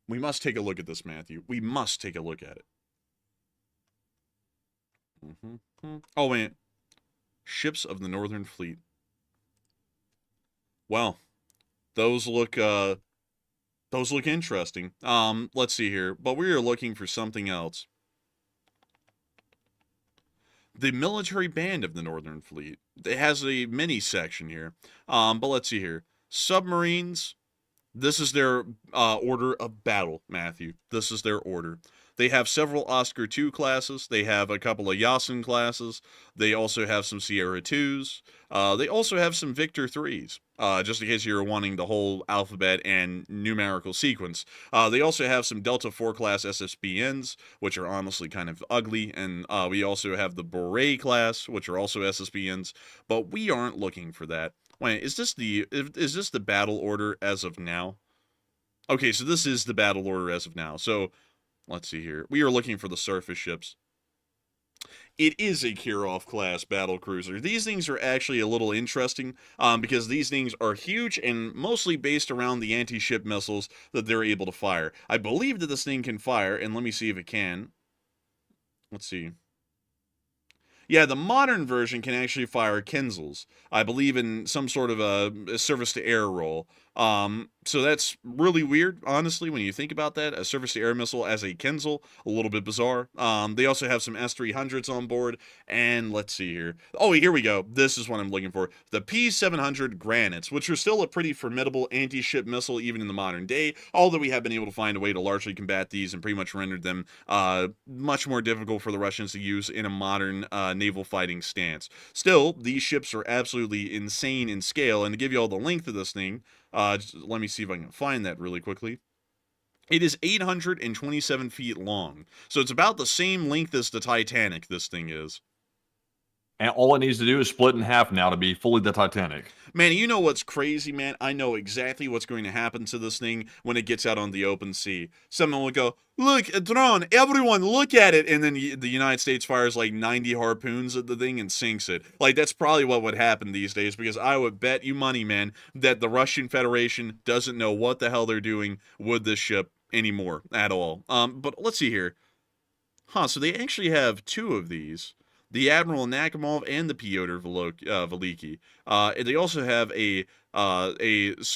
We must take a look at this, Matthew. We must take a look at it. Oh, wait. Ships of the Northern Fleet. Well, those look interesting. Let's see here. But we are looking for something else. The military band of the Northern Fleet. It has a mini section here. But let's see here. Submarines. This is their order of battle, Matthew. This is their order. They have several Oscar II classes. They have a couple of Yasin classes. They also have some Sierra IIs. They also have some Victor IIIs, just in case you're wanting the whole alphabet and numerical sequence. They also have some Delta IV class SSBNs, which are honestly kind of ugly. And we also have the Beret class, which are also SSBNs. But we aren't looking for that. Wait, is this the battle order as of now? Okay, so this is the battle order as of now. So let's see here. We are looking for the surface ships. It is a Kirov class battle cruiser. These things are actually a little interesting because these things are huge and mostly based around the anti-ship missiles that they're able to fire. I believe that this thing can fire, and let me see if it can. Let's see. Yeah, the modern version can actually fire Kinzels. I believe in some sort of a surface-to-air role. So that's really weird, honestly, when you think about that. A surface-to-air missile as a Kinzel, a little bit bizarre. They also have some S-300s on board, and let's see here. Oh, here we go. This is what I'm looking for. The P-700 Granites, which are still a pretty formidable anti-ship missile even in the modern day, although we have been able to find a way to largely combat these and pretty much rendered them much more difficult for the Russians to use in a modern naval fighting stance. Still, these ships are absolutely insane in scale, and to give you all the length of this thing, let me see if I can find that really quickly. It is 827 feet long. So it's about the same length as the Titanic, this thing is.
And all it needs to do is split in half now to be fully the Titanic.
Man, you know what's crazy, man? I know exactly what's going to happen to this thing when it gets out on the open sea. Someone will go, look, a drone, everyone look at it, and then the United States fires like 90 harpoons at the thing and sinks it. Like, that's probably what would happen these days, because I would bet you money, man, that the Russian Federation doesn't know what the hell they're doing with this ship anymore at all. But let's see here. So they actually have two of these. The Admiral Nakhimov and the Pyotr Veliki. They also have a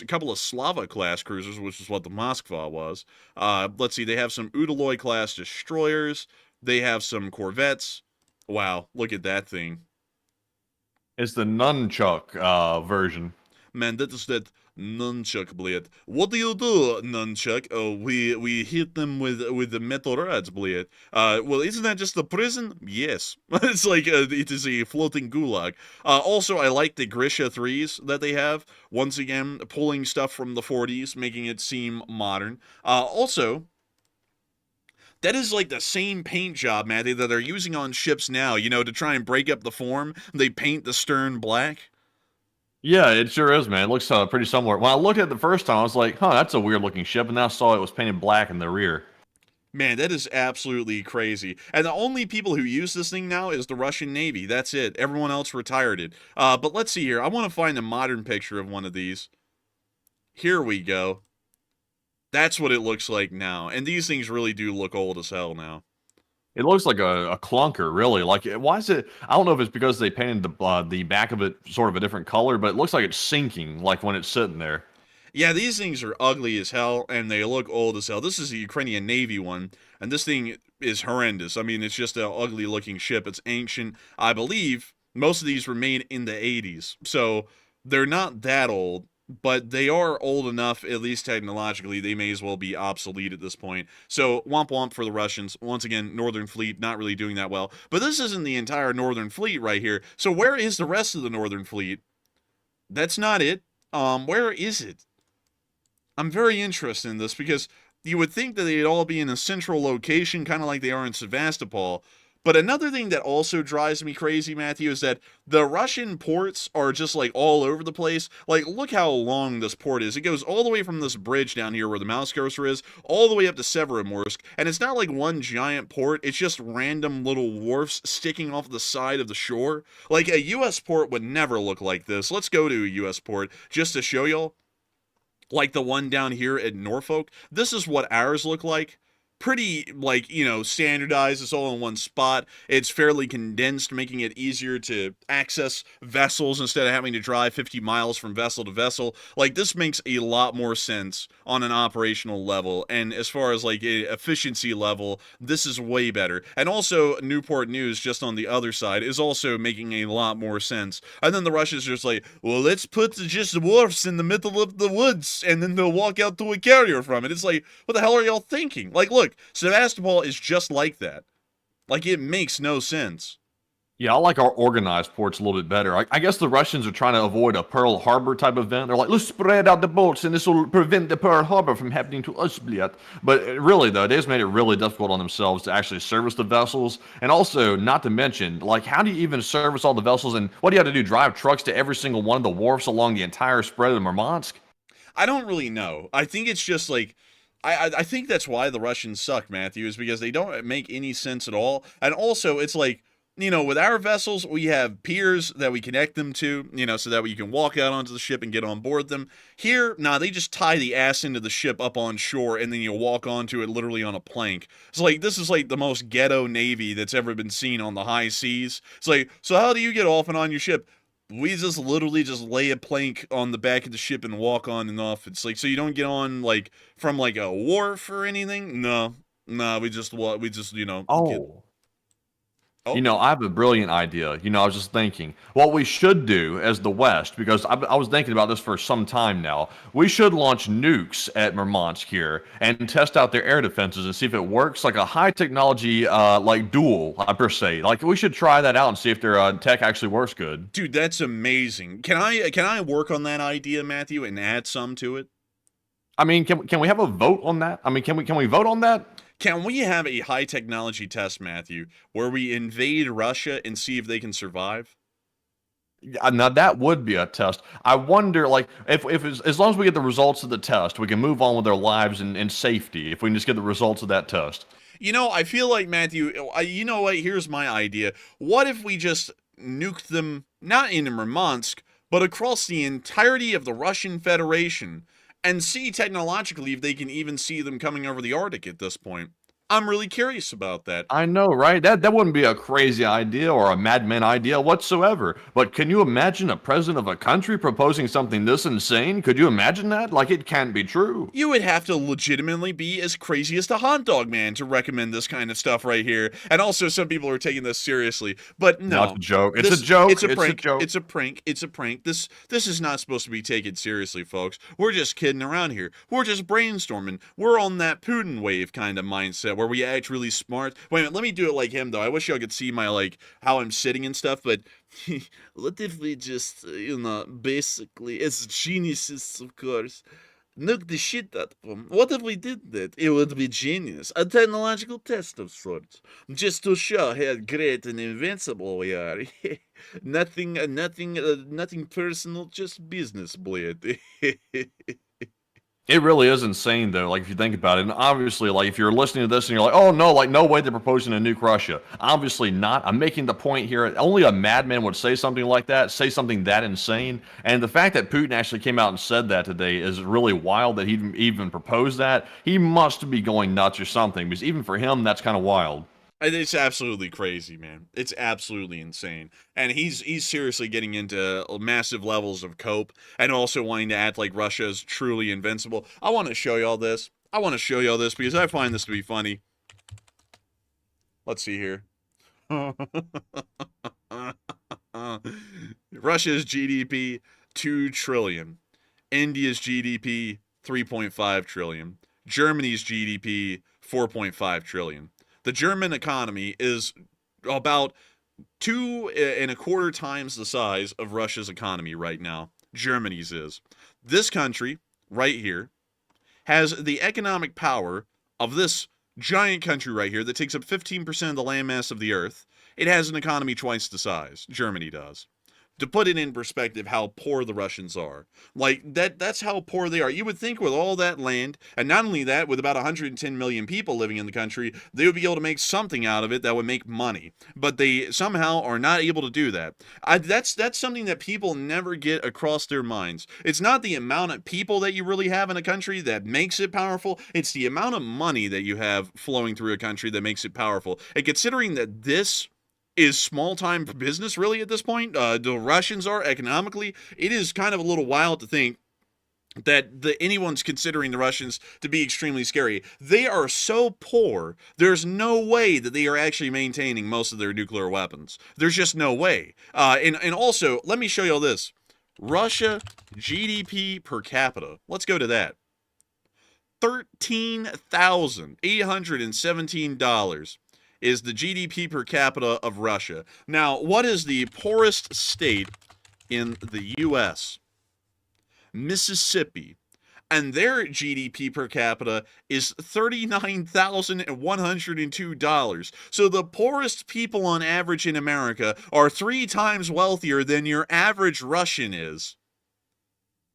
couple of Slava-class cruisers, which is what the Moskva was. Let's see, they have some Udaloy-class destroyers. They have some corvettes. Wow, look at that thing.
It's the nunchuck version.
Man, that is that nunchuck blade. What do you do, nunchuck? Oh, we hit them with the metal rods blade. Well, isn't that just the prison? Yes. It's like it is a floating gulag. Also, I like the Grisha 3s that they have. Once again, pulling stuff from the 40s, making it seem modern. Also, that is like the same paint job, Matty, that they're using on ships now, you know, to try and break up the form. They paint the stern black.
Yeah, it sure is, man. It looks pretty similar. When I looked at it the first time, I was like, that's a weird-looking ship, and then I saw it was painted black in the rear.
Man, that is absolutely crazy. And the only people who use this thing now is the Russian Navy. That's it. Everyone else retired it. But let's see here. I want to find a modern picture of one of these. Here we go. That's what it looks like now. And these things really do look old as hell now.
It looks like a clunker, really. Like, why is it? I don't know if it's because they painted the back of it sort of a different color, but it looks like it's sinking, like when it's sitting there.
Yeah, these things are ugly as hell, and they look old as hell. This is the Ukrainian Navy one, and this thing is horrendous. I mean, it's just an ugly-looking ship. It's ancient. I believe most of these were made in the 80s, so they're not that old. but they are old enough, at least technologically, they may as well be obsolete at this point. So, womp womp for the Russians. Once again, Northern Fleet not really doing that well. But this isn't the entire Northern Fleet right here. So, where is the rest of the Northern Fleet? That's not it. Where is it? I'm very interested in this because you would think that they'd all be in a central location, kind of like they are in Sevastopol. But another thing that also drives me crazy, Matthew, is that the Russian ports are just like all over the place. Like, look how long this port is. It goes all the way from this bridge down here where the mouse cursor is, all the way up to Severomorsk. And it's not like one giant port. It's just random little wharfs sticking off the side of the shore. Like, a U.S. port would never look like this. Let's go to a U.S. port just to show y'all. Like the one down here at Norfolk. This is what ours look like. Pretty, like, you know, standardized. It's all in one spot. It's fairly condensed, making it easier to access vessels instead of having to drive 50 miles from vessel to vessel. Like, this makes a lot more sense on an operational level. And as far as, like, a efficiency level, this is way better. And also, Newport News, just on the other side, is also making a lot more sense. And then the Russians are just like, well, let's put just wharfs in the middle of the woods, and then they'll walk out to a carrier from it. It's like, what the hell are y'all thinking? Like, look, Sevastopol is just like that. Like, it makes no sense.
Yeah, I like our organized ports a little bit better. I guess the Russians are trying to avoid a Pearl Harbor type event. They're like, let's spread out the boats and this will prevent the Pearl Harbor from happening to us. But really, though, they just made it really difficult on themselves to actually service the vessels. And also, not to mention, like, how do you even service all the vessels? And what do you have to do? Drive trucks to every single one of the wharfs along the entire spread of the Murmansk?
I don't really know. I think it's just like, I think that's why the Russians suck, Matthew, is because they don't make any sense at all. And also, it's like, you know, with our vessels, we have piers that we connect them to, you know, so that you can walk out onto the ship and get on board them. Here, nah, they just tie the ass into the ship up on shore, and then you walk onto it literally on a plank. It's like, this is like the most ghetto navy that's ever been seen on the high seas. It's like, so how do you get off and on your ship? We just literally just lay a plank on the back of the ship and walk on and off. It's like, so you don't get on, like, from, like, a wharf or anything? No. No, we just, you know.
You know, I have a brilliant idea. You know, I was just thinking, what we should do as the West, because I was thinking about this for some time now, we should launch nukes at Murmansk here and test out their air defenses and see if it works, like a high technology, like duel, per se. Like, we should try that out and see if their tech actually works good.
Dude, that's amazing. Can I work on that idea, Matthew, and add some to it?
I mean, can we have a vote on that? I mean, can we vote on that?
Can we have a high technology test, Matthew, where we invade Russia and see if they can survive?
Yeah, now that would be a test. I wonder, like, if as long as we get the results of the test, we can move on with our lives in safety. If we can just get the results of that test.
You know, I feel like, Matthew, you know what? Here's my idea. What if we just nuked them, not in Murmansk, but across the entirety of the Russian Federation, and see technologically if they can even see them coming over the Arctic at this point? I'm really curious about that.
I know, right? That wouldn't be a crazy idea or a madman idea whatsoever. But can you imagine a president of a country proposing something this insane? Could you imagine that? Like, it can't be true.
You would have to legitimately be as crazy as the hot dog man to recommend this kind of stuff right here. And also, some people are taking this seriously. But no.
It's a joke. It's a joke.
It's a prank. It's a prank. It's a prank. This is not supposed to be taken seriously, folks. We're just kidding around here. We're just brainstorming. We're on that Putin wave kind of mindset where we act really smart. Wait a minute, let me do it like him, though. I wish y'all could see my, like, how I'm sitting and stuff, but what if we just, you know, basically, as geniuses, of course, nuke the shit out of them? What if we did that? It would be genius. A technological test of sorts. Just to show how great and invincible we are. Nothing personal, just business, blade.
It really is insane, though, like, if you think about it. And obviously, like, if you're listening to this and you're like, oh, no, like, no way they're proposing to nuke Russia. Obviously not. I'm making the point here. Only a madman would say something like that, say something that insane. And the fact that Putin actually came out and said that today is really wild that he even proposed that. He must be going nuts or something, because even for him, that's kind of wild.
It's absolutely crazy, man. It's absolutely insane. And he's seriously getting into massive levels of cope and also wanting to act like Russia is truly invincible. I want to show y'all this. Because I find this to be funny. Let's see here. Russia's GDP, $2 trillion. India's GDP, 3.5 trillion. Germany's GDP, 4.5 trillion. The German economy is about 2.25 times the size of Russia's economy right now. Germany's is. This country, right here, has the economic power of this giant country right here that takes up 15% of the landmass of the earth. It has an economy twice the size. Germany does. To put it in perspective how poor the Russians are. Like, that's how poor they are. You would think with all that land, and not only that, with about 110 million people living in the country, they would be able to make something out of it that would make money. But they somehow are not able to do that. That's something that people never get across their minds. It's not the amount of people that you really have in a country that makes it powerful. It's the amount of money that you have flowing through a country that makes it powerful. And considering that this is small-time business, really, at this point, the Russians are economically, it is kind of a little wild to think that anyone's considering the Russians to be extremely scary. They are so poor, there's no way that they are actually maintaining most of their nuclear weapons. There's just no way. And also, let me show you all this. Russia GDP per capita. Let's go to that. $13,817 is the GDP per capita of Russia. Now, what is the poorest state in the U.S.? Mississippi. And their GDP per capita is $39,102. So the poorest people on average in America are 3 times wealthier than your average Russian is.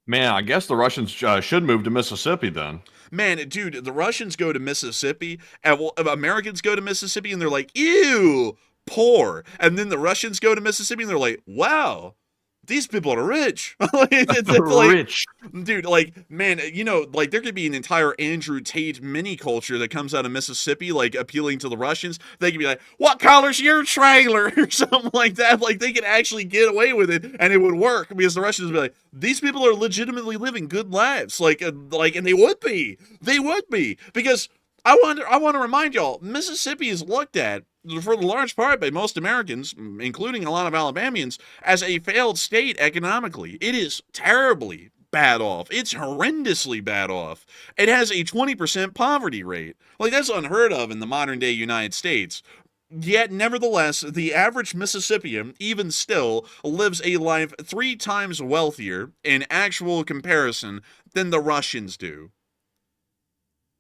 Man, I guess the Russians should move to Mississippi then.
Man, dude, the Russians go to Mississippi, and Americans go to Mississippi, and they're like, ew, poor. And then the Russians go to Mississippi, and they're like, wow, these people are rich. It's like,
Rich.
dude, like, man, you know, like, there could be an entire Andrew Tate mini culture that comes out of Mississippi, like, appealing to the Russians. They could be like, what color's your trailer? Or something like that. Like, they could actually get away with it, and it would work, because the Russians would be like, these people are legitimately living good lives. Like, and they would be. They would be. Because I want to remind y'all, Mississippi is looked at, for the large part by most Americans, including a lot of Alabamians, as a failed state economically. It is terribly bad off. It's horrendously bad off. It has a 20% poverty rate. Like, that's unheard of in the modern day United States. Yet, nevertheless, the average Mississippian, even still, lives a life 3 times wealthier in actual comparison than the Russians do.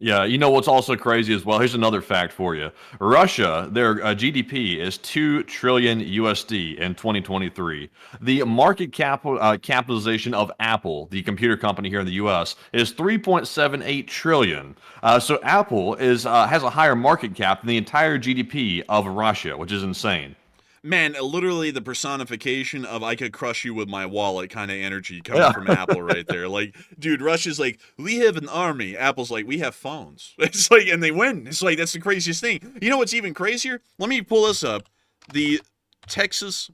Yeah, you know what's also crazy as well? Here's another fact for you. Russia, their GDP is 2 trillion USD in 2023. The market capitalization of Apple, the computer company here in the US, is 3.78 trillion. So Apple has a higher market cap than the entire GDP of Russia, which is insane.
Man, literally the personification of I could crush you with my wallet kind of energy coming from Apple right there. Like, dude, Russia's like, we have an army. Apple's like, we have phones. It's like, and they win. It's like, that's the craziest thing. You know what's even crazier? Let me pull this up. The Texas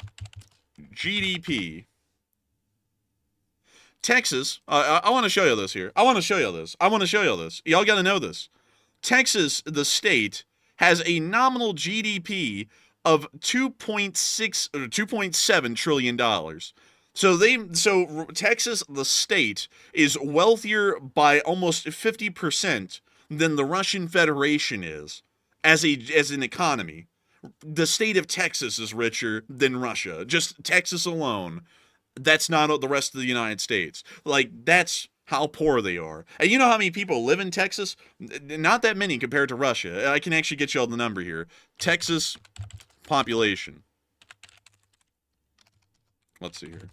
GDP. Texas, I want to show you this here. I want to show you this. Y'all got to know this. Texas, the state, has a nominal GDP of $2.6 or $2.7 trillion. So Texas, the state, is wealthier by almost 50% than the Russian Federation is as an economy. The state of Texas is richer than Russia. Just Texas alone. That's not the rest of the United States. Like, that's how poor they are. And you know how many people live in Texas? Not that many compared to Russia. I can actually get you all the number here. Texas population. Let's see here.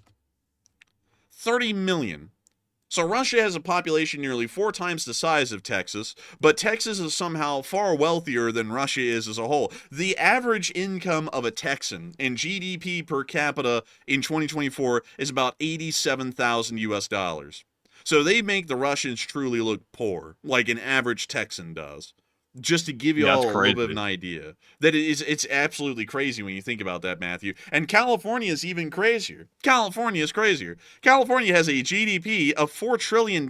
30 million. So Russia has a population nearly 4 times the size of Texas, but Texas is somehow far wealthier than Russia is as a whole. The average income of a Texan in GDP per capita in 2024 is about 87,000 US dollars. So they make the Russians truly look poor, like an average Texan does. Just to give you all a little bit of an idea. It's absolutely crazy when you think about that, Matthew. And California is even crazier. California has a GDP of $4 trillion.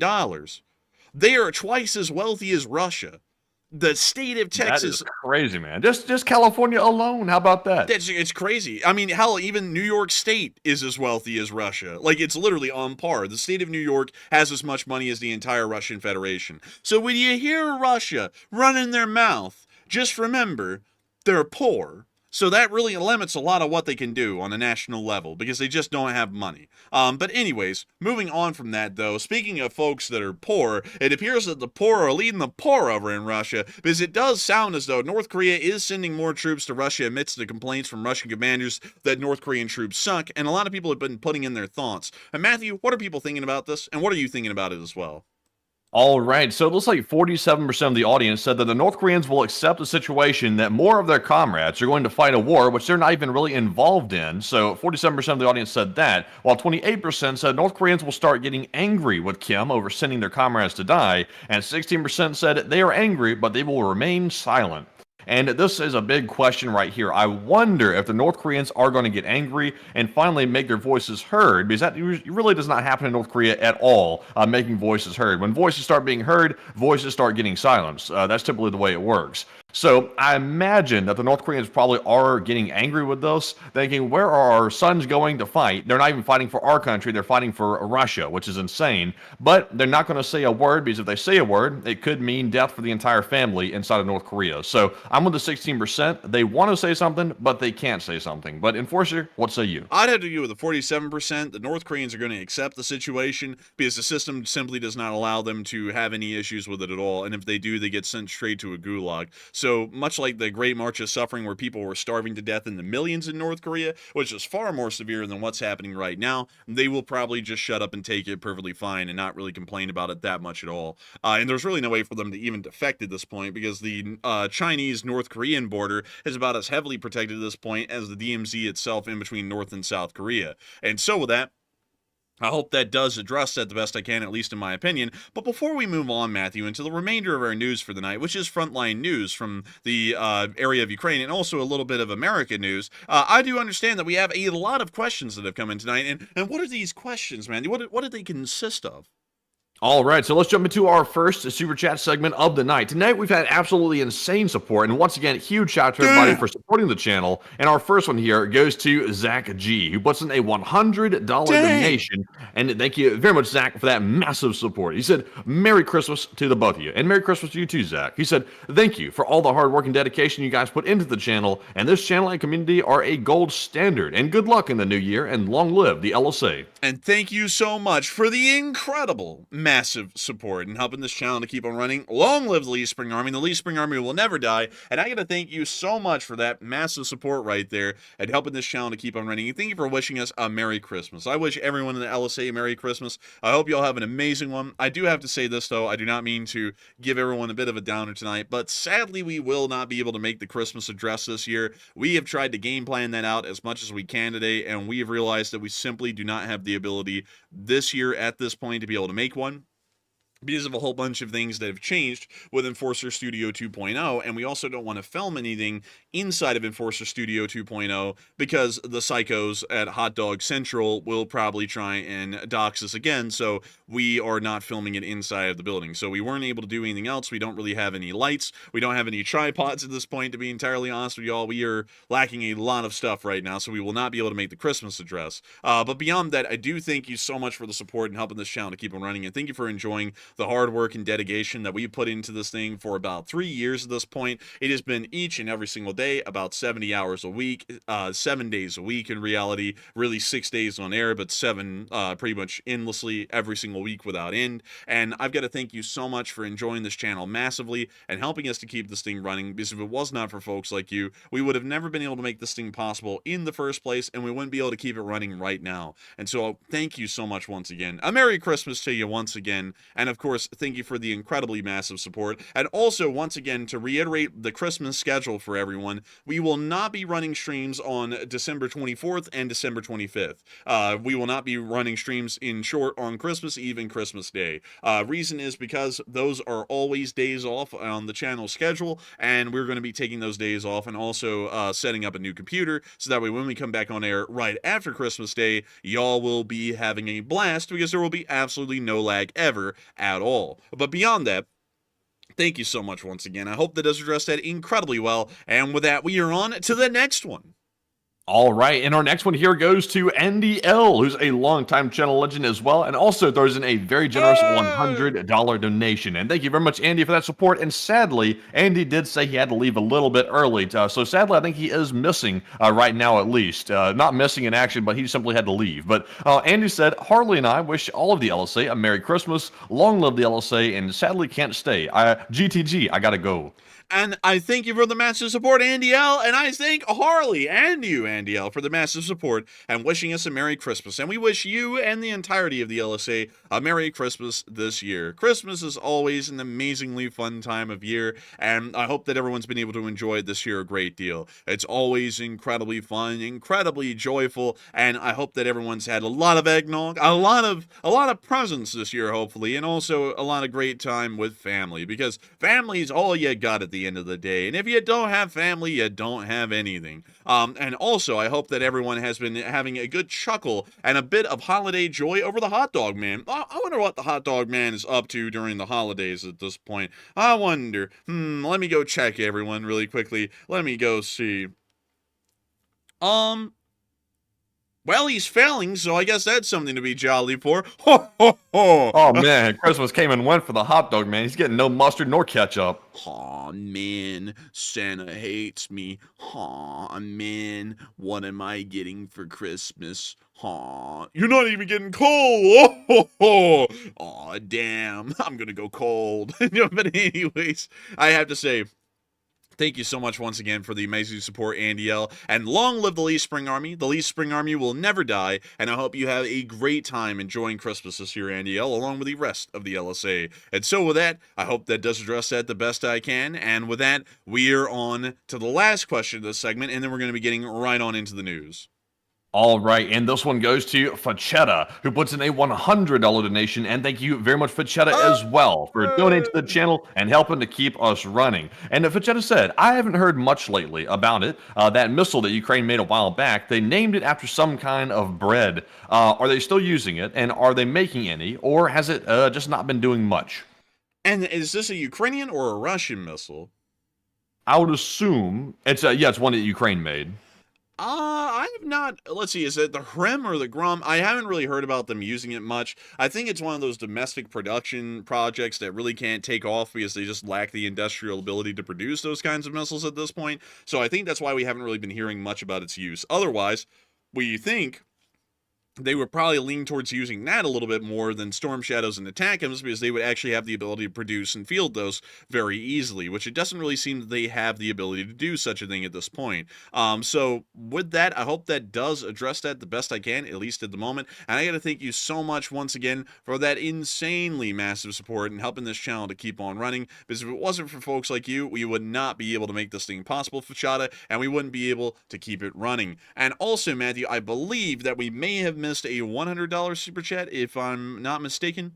They are twice as wealthy as Russia. the state of Texas.
That is crazy, man. Just California alone. How about that?
It's crazy. I mean, hell, even New York State is as wealthy as Russia. Like, it's literally on par. The state of New York has as much money as the entire Russian Federation. So when you hear Russia running their mouth, just remember, they're poor. So that really limits a lot of what they can do on a national level because they just don't have money. But anyways, moving on from that though, speaking of folks that are poor, it appears that the poor are leading the poor over in Russia because it does sound as though North Korea is sending more troops to Russia amidst the complaints from Russian commanders that North Korean troops suck, and a lot of people have been putting in their thoughts. And Matthew, what are people thinking about this, and what are you thinking about it as well?
All right, so it looks like 47% of the audience said that the North Koreans will accept the situation that more of their comrades are going to fight a war which they're not even really involved in. So 47% of the audience said that, while 28% said North Koreans will start getting angry with Kim over sending their comrades to die, and 16% said they are angry but they will remain silent. And this is a big question right here. I wonder if the North Koreans are going to get angry and finally make their voices heard, because that really does not happen in North Korea at all, making voices heard. When voices start being heard, voices start getting silenced. That's typically the way it works. So I imagine that the North Koreans probably are getting angry with this, thinking, where are our sons going to fight? They're not even fighting for our country, they're fighting for Russia, which is insane. But they're not going to say a word, because if they say a word, it could mean death for the entire family inside of North Korea. So I'm with the 16%. They want to say something, but they can't say something. But Enforcer, what say you?
I'd have to agree with the 47%. The North Koreans are going to accept the situation because the system simply does not allow them to have any issues with it at all. And if they do, they get sent straight to a gulag. So much like the Great March of Suffering, where people were starving to death in the millions in North Korea, which is far more severe than what's happening right now, they will probably just shut up and take it perfectly fine and not really complain about it that much at all. And there's really no way for them to even defect at this point, because the Chinese-North Korean border is about as heavily protected at this point as the DMZ itself in between North and South Korea. And so with that, I hope that does address that the best I can, at least in my opinion. But before we move on, Matthew, into the remainder of our news for the night, which is frontline news from the area of Ukraine and also a little bit of American news, I do understand that we have a lot of questions that have come in tonight. And what are these questions, man? What do they consist of?
All right, so let's jump into our first super chat segment of the night. Tonight, we've had absolutely insane support, and once again, huge shout out to everybody for supporting the channel. And our first one here goes to Zach G, who puts in a $100 donation. And thank you very much, Zach, for that massive support. He said, Merry Christmas to the both of you, and Merry Christmas to you too, Zach. He said, thank you for all the hard work and dedication you guys put into the channel, and this channel and community are a gold standard. And good luck in the new year, and long live the LSA.
And thank you so much for the incredible, massive support in helping this channel to keep on running. Long live the Lee Spring Army. The Lee Spring Army will never die. And I got to thank you so much for that massive support right there and helping this channel to keep on running. And thank you for wishing us a Merry Christmas. I wish everyone in the LSA a Merry Christmas. I hope you all have an amazing one. I do have to say this, though. I do not mean to give everyone a bit of a downer tonight, but sadly, we will not be able to make the Christmas address this year. We have tried to game plan that out as much as we can today, and we have realized that we simply do not have the ability this year at this point to be able to make one, because of a whole bunch of things that have changed with Enforcer Studio 2.0, and we also don't want to film anything inside of Enforcer Studio 2.0 because the psychos at Hot Dog Central will probably try and dox us again, so we are not filming it inside of the building. So we weren't able to do anything else. We don't really have any lights. We don't have any tripods at this point, to be entirely honest with y'all. We are lacking a lot of stuff right now, so we will not be able to make the Christmas address. But beyond that, I do thank you so much for the support and helping this channel to keep on running, and thank you for enjoying the hard work and dedication that we put into this thing for about 3 years at this point. It has been each and every single day, about 70 hours a week, 7 days a week in reality, really 6 days on air, but 7 pretty much endlessly every single week without end. And I've got to thank you so much for enjoying this channel massively and helping us to keep this thing running, because if it was not for folks like you, we would have never been able to make this thing possible in the first place, and we wouldn't be able to keep it running right now. And so thank you so much once again. A Merry Christmas to you once again, and of course, thank you for the incredibly massive support. And also, once again, to reiterate the Christmas schedule for everyone, we will not be running streams on December 24th and December 25th. We will not be running streams in short on Christmas Eve and Christmas Day. Reason is because those are always days off on the channel schedule, and we're going to be taking those days off and also setting up a new computer, so that way when we come back on air right after Christmas Day, y'all will be having a blast, because there will be absolutely no lag ever at all. But beyond that, Thank you so much once again. I hope that does address that incredibly well. And with that, we are on to the next one.
All right, and our next one here goes to NDL, who's a longtime channel legend as well, and also throws in a very generous $100 donation. And thank you very much, Andy, for that support. And sadly, Andy did say he had to leave a little bit early, so sadly, I think he is missing right now at least. Not missing in action, but he simply had to leave. But Andy said, Harley and I wish all of the LSA a Merry Christmas, long live the LSA, and sadly can't stay. GTG, I gotta go.
And I thank you for the massive support, Andy L. And I thank Harley and you, Andy L, for the massive support and wishing us a Merry Christmas. And we wish you and the entirety of the LSA a Merry Christmas this year. Christmas is always an amazingly fun time of year, and I hope that everyone's been able to enjoy it this year a great deal. It's always incredibly fun, incredibly joyful, and I hope that everyone's had a lot of eggnog, a lot of presents this year, hopefully, and also a lot of great time with family, because family is all you got at the end of the day. And if you don't have family, you don't have anything. And also, I hope that everyone has been having a good chuckle and a bit of holiday joy over the hot dog man. I wonder what the hot dog man is up to during the holidays at this point. I wonder. Let me go check, everyone, really quickly. Let me go see. Well, he's failing, so I guess that's something to be jolly for. Ho, ho, ho.
Oh, man, Christmas came and went for the hot dog, man. He's getting no mustard nor ketchup.
Aw, man, Santa hates me. Aw, man, what am I getting for Christmas? Aw, you're not even getting cold. Oh, aw, damn, I'm gonna go cold. But anyways, I have to say, thank you so much once again for the amazing support, Andy L. And long live the Lee Spring Army. The Lee Spring Army will never die. And I hope you have a great time enjoying Christmas this year, Andy L., along with the rest of the LSA. And so with that, I hope that does address that the best I can. And with that, we are on to the last question of this segment. And then we're going to be getting right on into the news.
All right, and this one goes to Fachetta, who puts in a $100 donation, and thank you very much, Fachetta, as well, for donating to the channel and helping to keep us running. And Fachetta said, I haven't heard much lately about it. That missile that Ukraine made a while back, they named it after some kind of bread. Are they still using it, and are they making any, or has it just not been doing much?
And is this a Ukrainian or a Russian missile?
I would assume it's one that Ukraine made.
I have not, let's see, is it the Hrem or the Grum? I haven't really heard about them using it much. I think it's one of those domestic production projects that really can't take off because they just lack the industrial ability to produce those kinds of missiles at this point. So I think that's why we haven't really been hearing much about its use. Otherwise, we think they would probably lean towards using that a little bit more than Storm Shadows and Attackums, because they would actually have the ability to produce and field those very easily, which it doesn't really seem that they have the ability to do such a thing at this point. So with that, I hope that does address that the best I can, at least at the moment. And I got to thank you so much once again for that insanely massive support and helping this channel to keep on running, because if it wasn't for folks like you, we would not be able to make this thing possible, Fachada, and we wouldn't be able to keep it running. And also, Matthew, I believe that we may have missed a $100 super chat, if I'm not mistaken.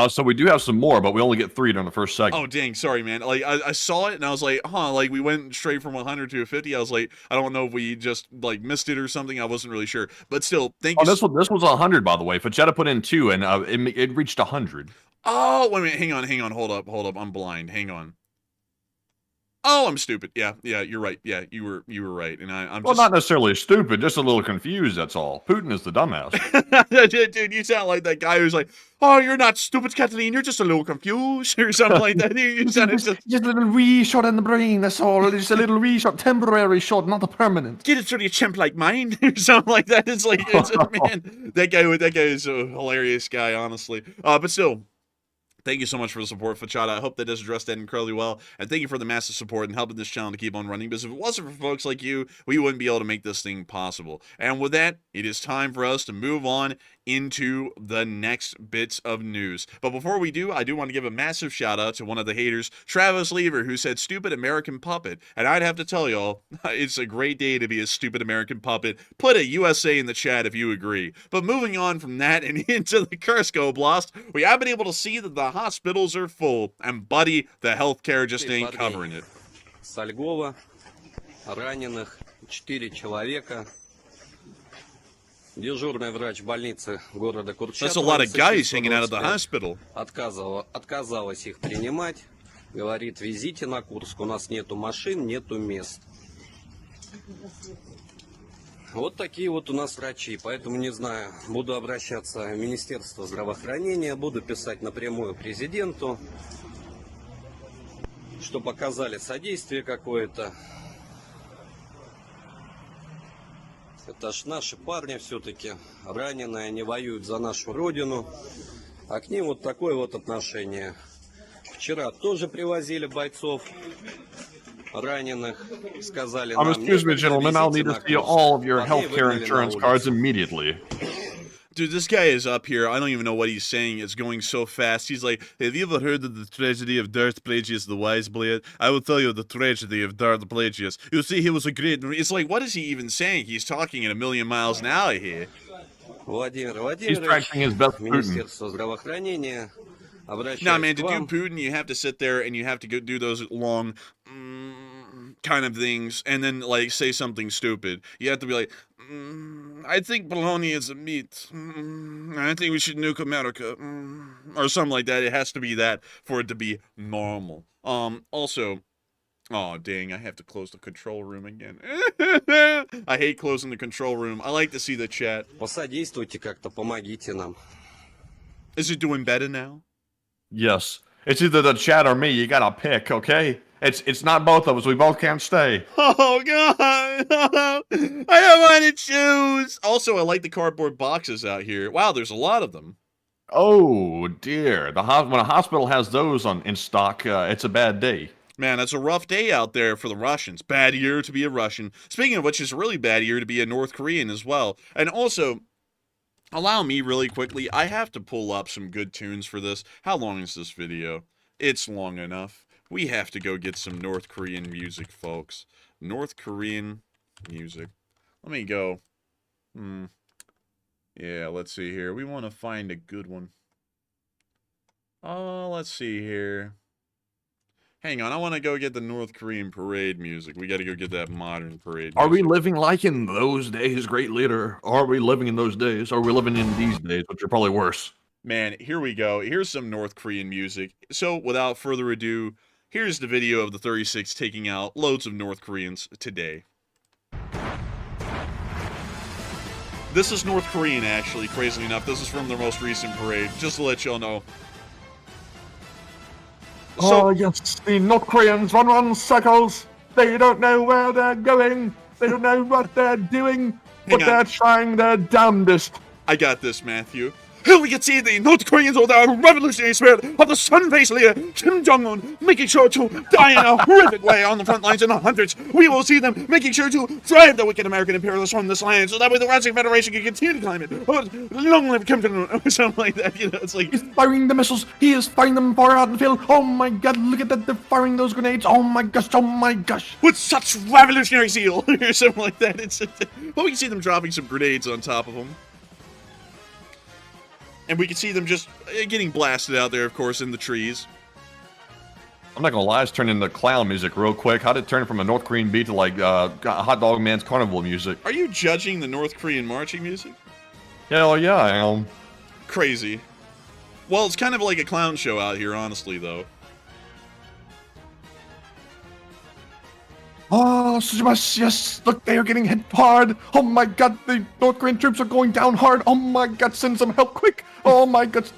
So we do have some more, but we only get 3 during the first segment.
Oh, dang, sorry, man. Like, I saw it, and I was like, like, we went straight from 100 to a 50. I was like, I don't know if we just, like, missed it or something. I wasn't really sure. But still, thank you.
This was 100, by the way. Fachetta put in 2, and it reached 100.
Oh, wait a minute. Hang on. Hold up. I'm blind. Hang on. Oh, I'm stupid. Yeah, you're right. Yeah, you were right. And I'm
well, not necessarily stupid, just a little confused, that's all. Putin is the dumbass.
Dude, you sound like that guy who's like, oh, you're not stupid, Kathleen, you're just a little confused, or something like that. You sound just
a little wee shot in the brain, that's all. Just a little wee shot, temporary shot, not a permanent.
Get it through your chimp like mine, or something like that. It's like, man, that guy is a hilarious guy, honestly. But still, thank you so much for the support, Fachada. I hope that does address that incredibly well. And thank you for the massive support and helping this channel to keep on running. Because if it wasn't for folks like you, we wouldn't be able to make this thing possible. And with that, it is time for us to move on into the next bits of news. But before we do, I do want to give a massive shout out to one of the haters, Travis Lever, who said stupid American puppet. And I'd have to tell y'all, it's a great day to be a stupid American puppet. Put a USA in the chat if you agree. But moving on from that and into the Kursk Oblast, we have been able to see that the hospitals are full, and buddy, the healthcare just ain't covering it.
Со Львова раненых 4 человека. Дежурный врач больницы города Курчатова.
That's a lot of guys hanging out at the hospital.
Отказалась их принимать. Говорит, везите на Курск, у нас нету машин, нету мест. Вот такие вот у нас врачи, поэтому не знаю, буду обращаться в Министерство здравоохранения, буду писать напрямую президенту, что показали содействие какое-то. Это ж наши парни все-таки, раненые, они воюют за нашу родину, а к ним вот такое вот отношение. Вчера тоже привозили бойцов раненых, сказали нам...
Excuse me, gentlemen, I'll need to see all of your healthcare insurance cards immediately.
Dude, this guy is up here. I don't even know what he's saying. It's going so fast. He's like, have you ever heard of the tragedy of Darth Plagueis the Wise Blade? I will tell you the tragedy of Darth Plagueis. You see, he was a great... It's like, what is he even saying? He's talking at a million miles an hour here.
Владимир
He's
Владимирович,
practicing his best Putin.
Министерство здравоохранения, обращаюсь
Nah, man,
к
to do
вам.
Putin, you have to sit there and you have to go do those long kind of things and then, like, say something stupid. You have to be like, I think bologna is a meat. I think we should nuke America. Or something like that. It has to be that for it to be normal. Also, oh, dang, I have to close the control room again. I hate closing the control room. I like to see the chat.
Посодействуйте как-то, помогите нам.
Is it doing better now?
Yes. It's either the chat or me. You gotta pick, okay? It's not both of us. We both can't stay.
Oh, God. I don't want to choose. Also, I like the cardboard boxes out here. Wow, there's a lot of them.
Oh, dear. When a hospital has those in stock, it's a bad day.
Man, that's a rough day out there for the Russians. Bad year to be a Russian. Speaking of which, it's a really bad year to be a North Korean as well. And also, allow me really quickly, I have to pull up some good tunes for this. How long is this video? It's long enough. We have to go get some North Korean music, folks. North Korean music. Let me go. Yeah, let's see here. We want to find a good one. Let's see here. Hang on, I want to go get the North Korean parade music. We got to go get that modern parade music.
Are we living like in those days, great leader? Are we living in those days? Or are we living in these days, which are probably worse?
Man, here we go. Here's some North Korean music. So, without further ado, here's the video of the 36 taking out loads of North Koreans today. This is North Korean, actually, crazily enough. This is from their most recent parade, just to let y'all know.
So, yes, the North Koreans run circles. They don't know where they're going. They don't know what they're doing. But they're trying their damnedest.
I got this, Matthew. Here we can see the North Koreans with the revolutionary spirit of the sun-faced leader, Kim Jong-un, making sure to die in a horrific way on the front lines in the hundreds. We will see them making sure to drive the wicked American imperialists from this land so that way the Russian Federation can continue to climb it. Long live Kim Jong-un, or something like that. You know, it's like...
He's firing the missiles. He is firing them far out in the field. Oh my god, look at that. They're firing those grenades. Oh my gosh, oh my gosh.
With such revolutionary zeal, or something like that. Well, we can see them dropping some grenades on top of them. And we can see them just getting blasted out there, of course, in the trees.
I'm not gonna lie, it's turned into clown music real quick. How did it turn from a North Korean beat to like Hot Dog Man's carnival music?
Are you judging the North Korean marching music?
Hell yeah, I am.
Crazy. Well, it's kind of like a clown show out here, honestly, though.
Oh, yes, look, they are getting hit hard. Oh my god, the North Korean troops are going down hard. Oh my god, send some help quick. Oh my god.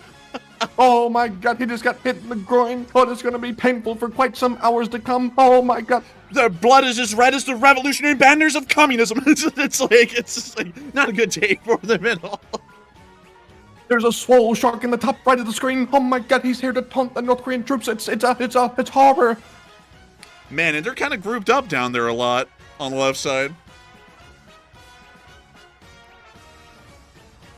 Oh my god, he just got hit in the groin. Oh, it's gonna be painful for quite some hours to come. Oh my god.
Their blood is as red as the revolutionary banners of communism. It's just like not a good day for them at all.
There's a swole shark in the top right of the screen. Oh my god, he's here to taunt the North Korean troops. It's horror.
Man, and they're kind of grouped up down there a lot on the left side.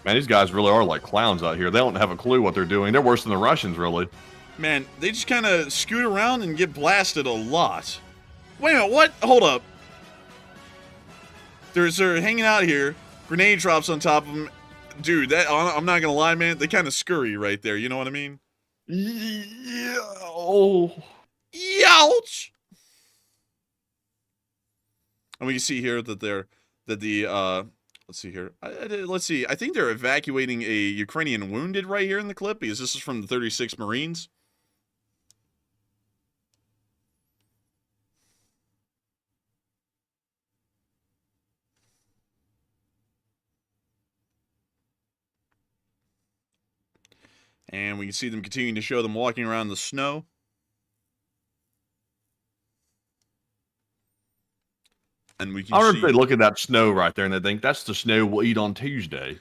Man, these guys really are like clowns out here. They don't have a clue what they're doing. They're worse than the Russians, really.
Man, they just kind of scoot around and get blasted a lot. Wait a minute, what? Hold up. They're hanging out here. Grenade drops on top of them. Dude, I'm not gonna lie, man. They kind of scurry right there. You know what I mean?
Yeah. Oh.
Youch! And we can see here that the Let's see here. Let's see. I think they're evacuating a Ukrainian wounded right here in the clip because this is from the 36th Marines. And we can see them continuing to show them walking around the snow. And we can
I wonder
see
if they look at that snow right there and they think that's the snow we'll eat on Tuesday.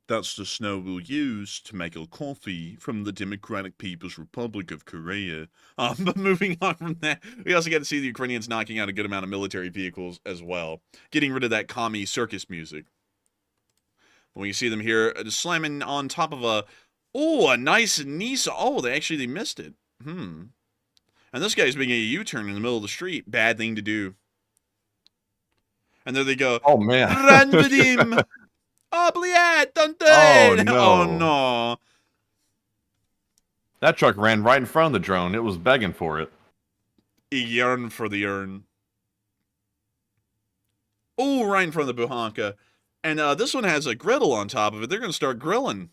that's the snow we'll use to make a coffee from the Democratic People's Republic of Korea. But moving on from that, we also get to see the Ukrainians knocking out a good amount of military vehicles as well, getting rid of that commie circus music. When you see them here slamming on top of a nice Nisa. Oh, they missed it. And this guy's making a U-turn in the middle of the street. Bad thing to do. And there they go.
Oh, man.
Run with him. Oh, bliat, don't do
Oh,
it.
no.
Oh, no.
That truck ran right in front of the drone. It was begging for it.
He yearned for the urn. Oh, right in front of the Buhanka. And this one has a griddle on top of it. They're going to start grilling.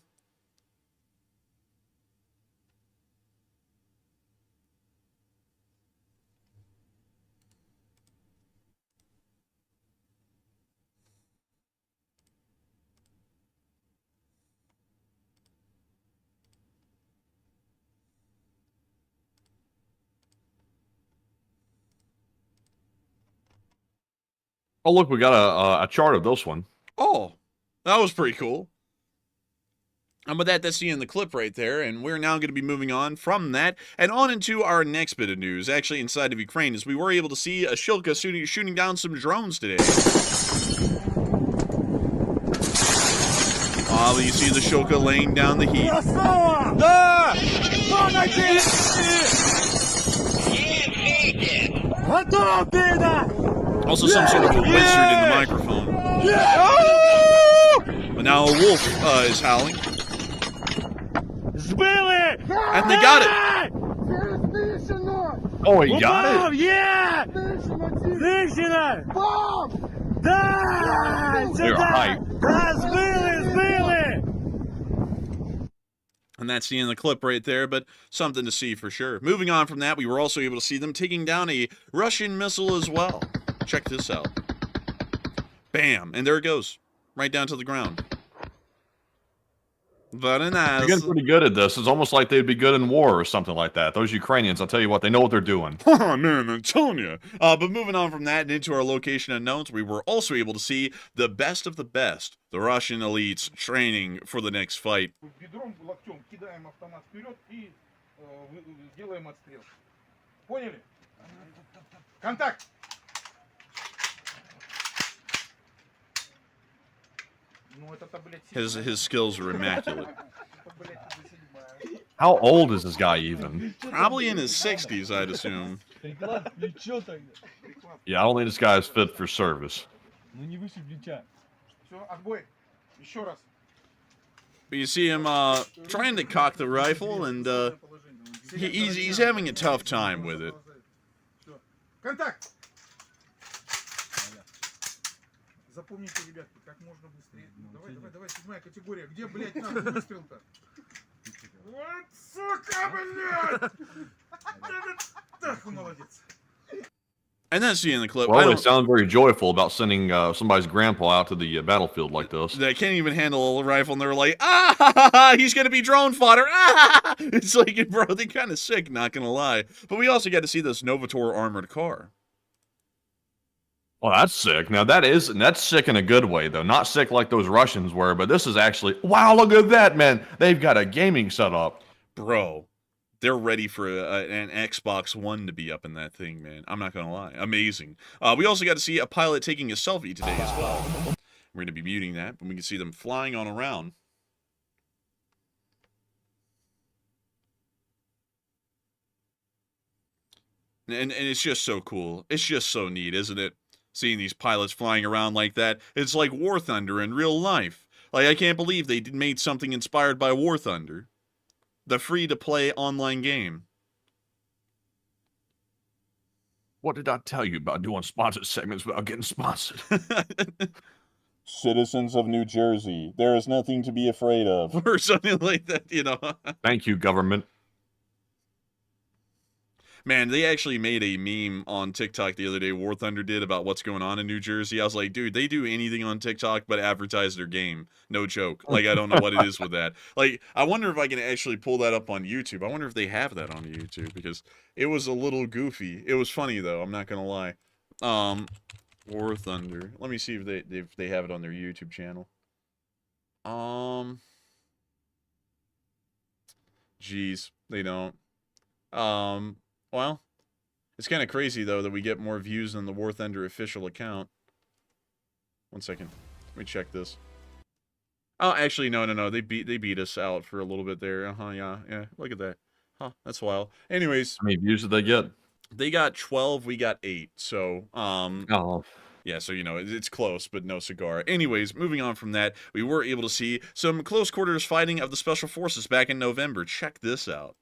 Oh, look, we got a chart of this one.
Oh, that was pretty cool. And with that, that's the end of the clip right there, and we're now going to be moving on from that and on into our next bit of news, actually inside of Ukraine, as we were able to see a Shilka shooting down some drones today. You see the Shilka laying down the heat. Also some sort of a wizard in the microphone. But now a wolf is howling. And they got it!
Oh, he got it?
Yeah!
They're hype.
And that's the end of the clip right there, but something to see for sure. Moving on from that, we were also able to see them taking down a Russian missile as well. Check this out. Bam! And there it goes. Right down to the ground. Very nice.
They're getting pretty good at this. It's almost like they'd be good in war or something like that. Those Ukrainians, I'll tell you what, they know what they're doing.
Oh, man, I'm telling you. But moving on from that and into our location unknowns, we were also able to see the best of the best. The Russian elites training for the next fight. His skills are immaculate.
How old is this guy even?
Probably in his 60s, I'd assume.
Yeah, I don't think this guy is fit for service.
But you see him trying to cock the rifle, and he's having a tough time with it.
Запомните, ребятки, как можно быстрее. Давай, 7-я категория. Где, блядь, нахуй выстрел-то? Вот, сука, блядь! Так, молодец.
And that's the end of the clip.
Well, they sound very joyful about sending somebody's grandpa out to the battlefield like this.
They can't even handle a rifle, and they're like, ah, he's going to be drone fodder. Ah! It's like, bro, they're kind of sick, not going to lie. But we also got to see this Novator armored car.
Well, that's sick. Now, that's sick in a good way, though. Not sick like those Russians were, but this is actually, wow, look at that, man. They've got a gaming setup.
Bro, they're ready for an Xbox One to be up in that thing, man. I'm not going to lie. Amazing. We also got to see a pilot taking a selfie today as well. We're going to be muting that, but we can see them flying on around. And it's just so cool. It's just so neat, isn't it? Seeing these pilots flying around like that. It's like War Thunder in real life. Like, I can't believe they made something inspired by War Thunder. The free-to-play online game.
What did I tell you about doing sponsored segments without getting sponsored?
Citizens of New Jersey, there is nothing to be afraid of. Or something like that, you know.
Thank you, government.
Man, they actually made a meme on TikTok the other day, War Thunder did, about what's going on in New Jersey. I was like, dude, they do anything on TikTok but advertise their game. No joke. Like, I don't know what it is with that. Like, I wonder if I can actually pull that up on YouTube. I wonder if they have that on YouTube, because it was a little goofy. It was funny, though. I'm not going to lie. War Thunder. Let me see if they have it on their YouTube channel. Geez, they don't. Well, it's kind of crazy, though, that we get more views than the War Thunder official account. One second. Let me check this. Oh, actually, no. They beat us out for a little bit there. Yeah. Look at that. Huh, that's wild. Anyways.
How many views did they get?
They got 12, we got 8. So,
Oh.
yeah, so, you know, it's close, but no cigar. Anyways, moving on from that, we were able to see some close quarters fighting of the Special Forces back in November. Check this out.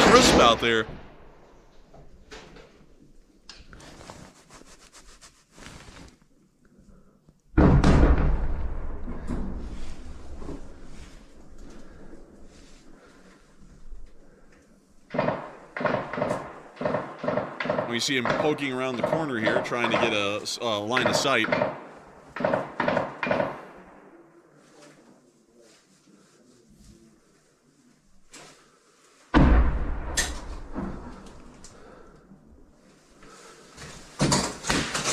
Crisp out there. We see him poking around the corner here, trying to get a line of sight.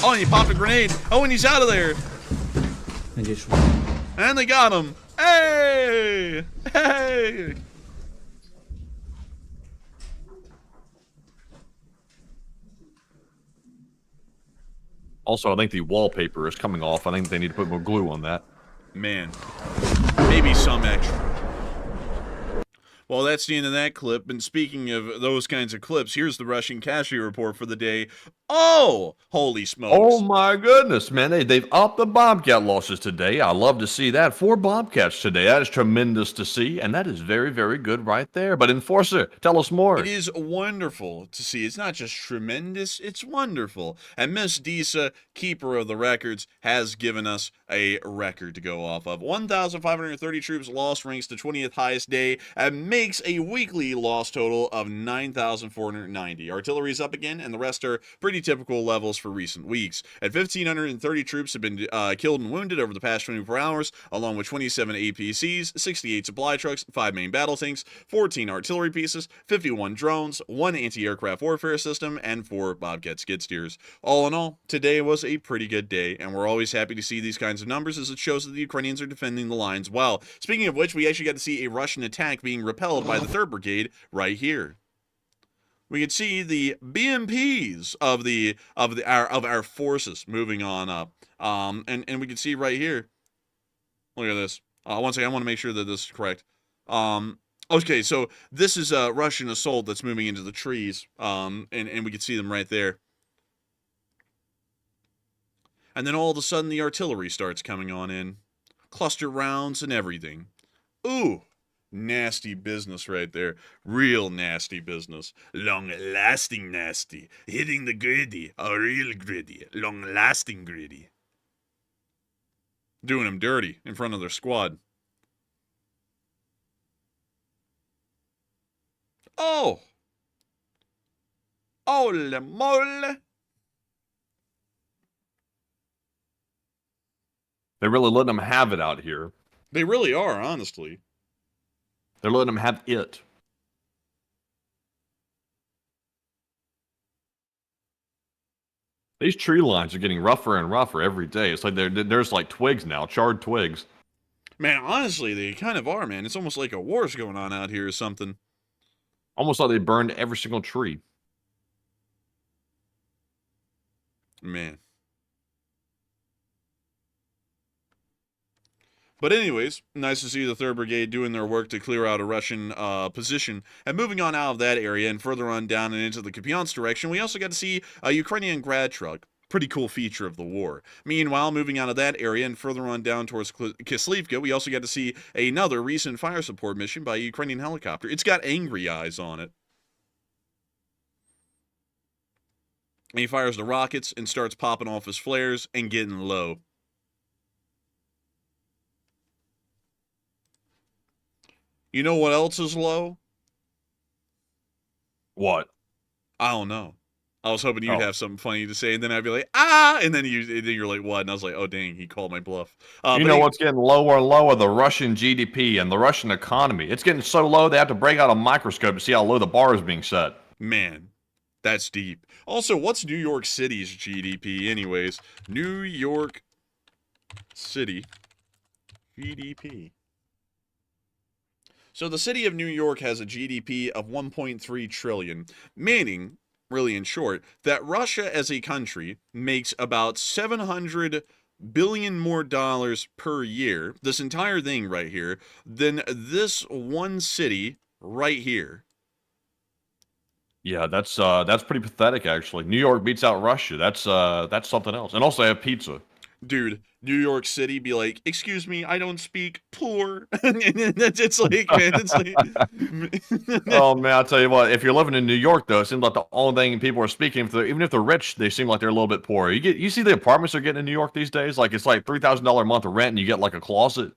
Oh, and he popped a grenade. Oh, and he's out of there. And they got him. Hey! Hey!
Also, I think the wallpaper is coming off. I think they need to put more glue on that.
Man. Maybe some extra. Well, that's the end of that clip. And speaking of those kinds of clips, here's the Russian casualty report for the day. Oh, holy smokes.
Oh my goodness, man. They've upped the Bobcat losses today. I love to see that. 4 Bobcats today. That is tremendous to see, and that is very, very good right there. But Enforcer, tell us more.
It is wonderful to see. It's not just tremendous, it's wonderful. And Miss Disa, keeper of the records, has given us a record to go off of. 1,530 troops lost, ranks the 20th highest day, and makes a weekly loss total of 9,490. Artillery's up again, and the rest are pretty typical levels for recent weeks. At 1,530 troops have been killed and wounded over the past 24 hours, along with 27 APCs, 68 supply trucks, 5 main battle tanks, 14 artillery pieces, 51 drones, 1 anti-aircraft warfare system, and 4 Bobcat skid steers. All in all, today was a pretty good day, and we're always happy to see these kinds of numbers, as it shows that the Ukrainians are defending the lines well. Speaking of which, we actually got to see a Russian attack being repelled by the 3rd Brigade right here. We can see the BMPs of our forces moving on up, and we can see right here. Look at this. One second, I want to make sure that this is correct. Okay, so this is a Russian assault that's moving into the trees, and we can see them right there. And then all of a sudden, the artillery starts coming on in, cluster rounds and everything. Ooh. Nasty business right there. Real nasty business. Long-lasting nasty. Hitting the gritty. A real gritty. Long-lasting gritty. Doing them dirty in front of their squad. Oh! Ole mole!
They're really letting them have it out here.
They really are, honestly.
They're letting them have it. These tree lines are getting rougher and rougher every day. It's like there's like twigs now, charred twigs.
Man, honestly, they kind of are, man. It's almost like a war's going on out here or something.
Almost like they burned every single tree.
Man. But anyways, nice to see the 3rd Brigade doing their work to clear out a Russian position. And moving on out of that area and further on down and into the Kupiansk direction, we also got to see a Ukrainian grad truck Pretty cool feature of the war. Meanwhile, moving out of that area and further on down towards Kislivka, we also got to see another recent fire support mission by a Ukrainian helicopter. It's got angry eyes on it. And he fires the rockets and starts popping off his flares and getting low. You know what else is low?
What?
I don't know. I was hoping you'd have something funny to say, and then I'd be like, ah, and then you're like, what? And I was like, oh, dang, he called my bluff.
You know what's getting lower and lower? The Russian GDP and the Russian economy. It's getting so low they have to break out a microscope to see how low the bar is being set.
Man, that's deep. Also, what's New York City's GDP anyways? New York City GDP. So the city of New York has a GDP of 1.3 trillion, meaning, really in short, that Russia as a country makes about 700 billion more dollars per year, this entire thing right here, than this one city right here.
Yeah, that's pretty pathetic actually. New York beats out Russia. That's something else. And also they have pizza.
Dude, New York City be like, excuse me, I don't speak poor. It's like, man, it's like...
Oh, man, I'll tell you what. If you're living in New York, though, it seems like the only thing people are speaking, even if they're rich, they seem like they're a little bit poor. You see the apartments they're getting in New York these days? Like, it's like $3,000 a month of rent, and you get, like, a closet.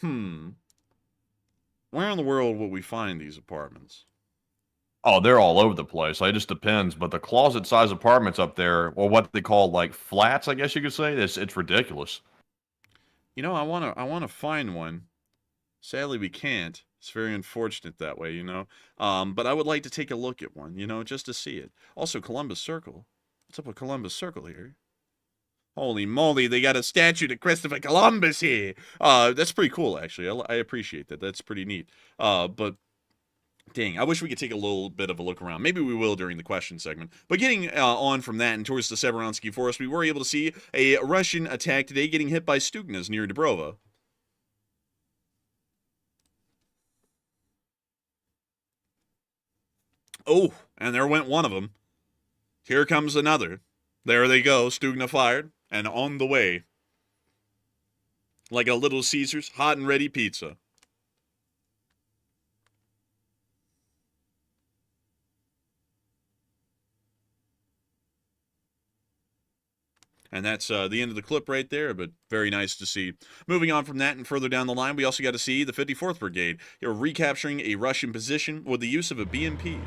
Where in the world would we find these apartments?
Oh, they're all over the place. It just depends. But the closet-size apartments up there, or what they call, like, flats, I guess you could say, it's ridiculous.
You know, I wanna find one. Sadly, we can't. It's very unfortunate that way, you know. But I would like to take a look at one, you know, just to see it. Also, Columbus Circle. What's up with Columbus Circle here? Holy moly, they got a statue to Christopher Columbus here. That's pretty cool, actually. I appreciate that. That's pretty neat. But dang, I wish we could take a little bit of a look around. Maybe we will during the question segment. But getting on from that and towards the Severonsky Forest, we were able to see a Russian attack today getting hit by Stugnas near Dubrova. Oh, and there went one of them. Here comes another. There they go, Stugna fired, and on the way. Like a Little Caesars hot and ready pizza. And that's the end of the clip right there, but very nice to see. Moving on from that and further down the line, we also got to see the 54th Brigade. They're recapturing a Russian position with the use of a BMP.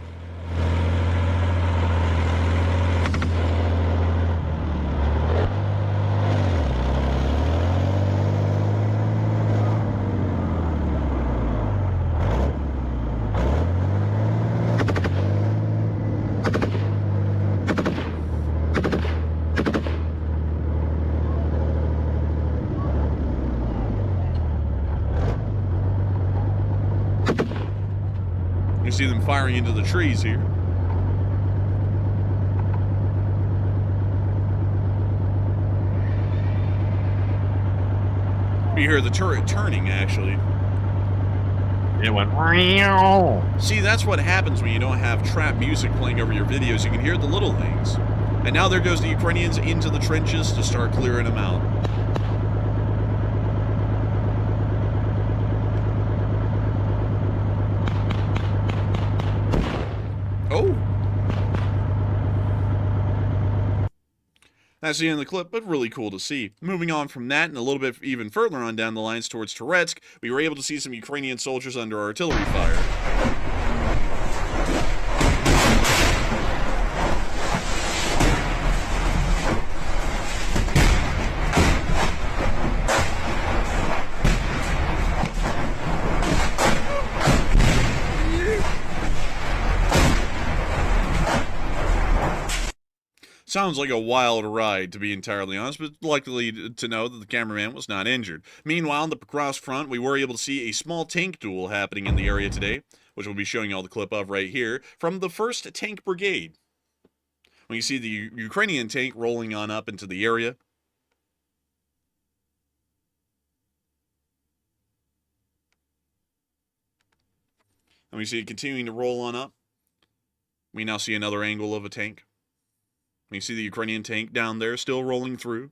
You see them firing into the trees here. You hear the turret turning, actually.
It went...
See, that's what happens when you don't have trap music playing over your videos. You can hear the little things. And now there goes the Ukrainians into the trenches to start clearing them out. Oh! That's the end of the clip, but really cool to see. Moving on from that and a little bit even further on down the lines towards Toretsk, we were able to see some Ukrainian soldiers under artillery fire. Sounds like a wild ride, to be entirely honest, but luckily to know that the cameraman was not injured. Meanwhile, on the cross front, we were able to see a small tank duel happening in the area today, which we'll be showing you all the clip of right here, from the 1st Tank Brigade. When you see the Ukrainian tank rolling on up into the area. And we see it continuing to roll on up. We now see another angle of a tank. You see the Ukrainian tank down there still rolling through.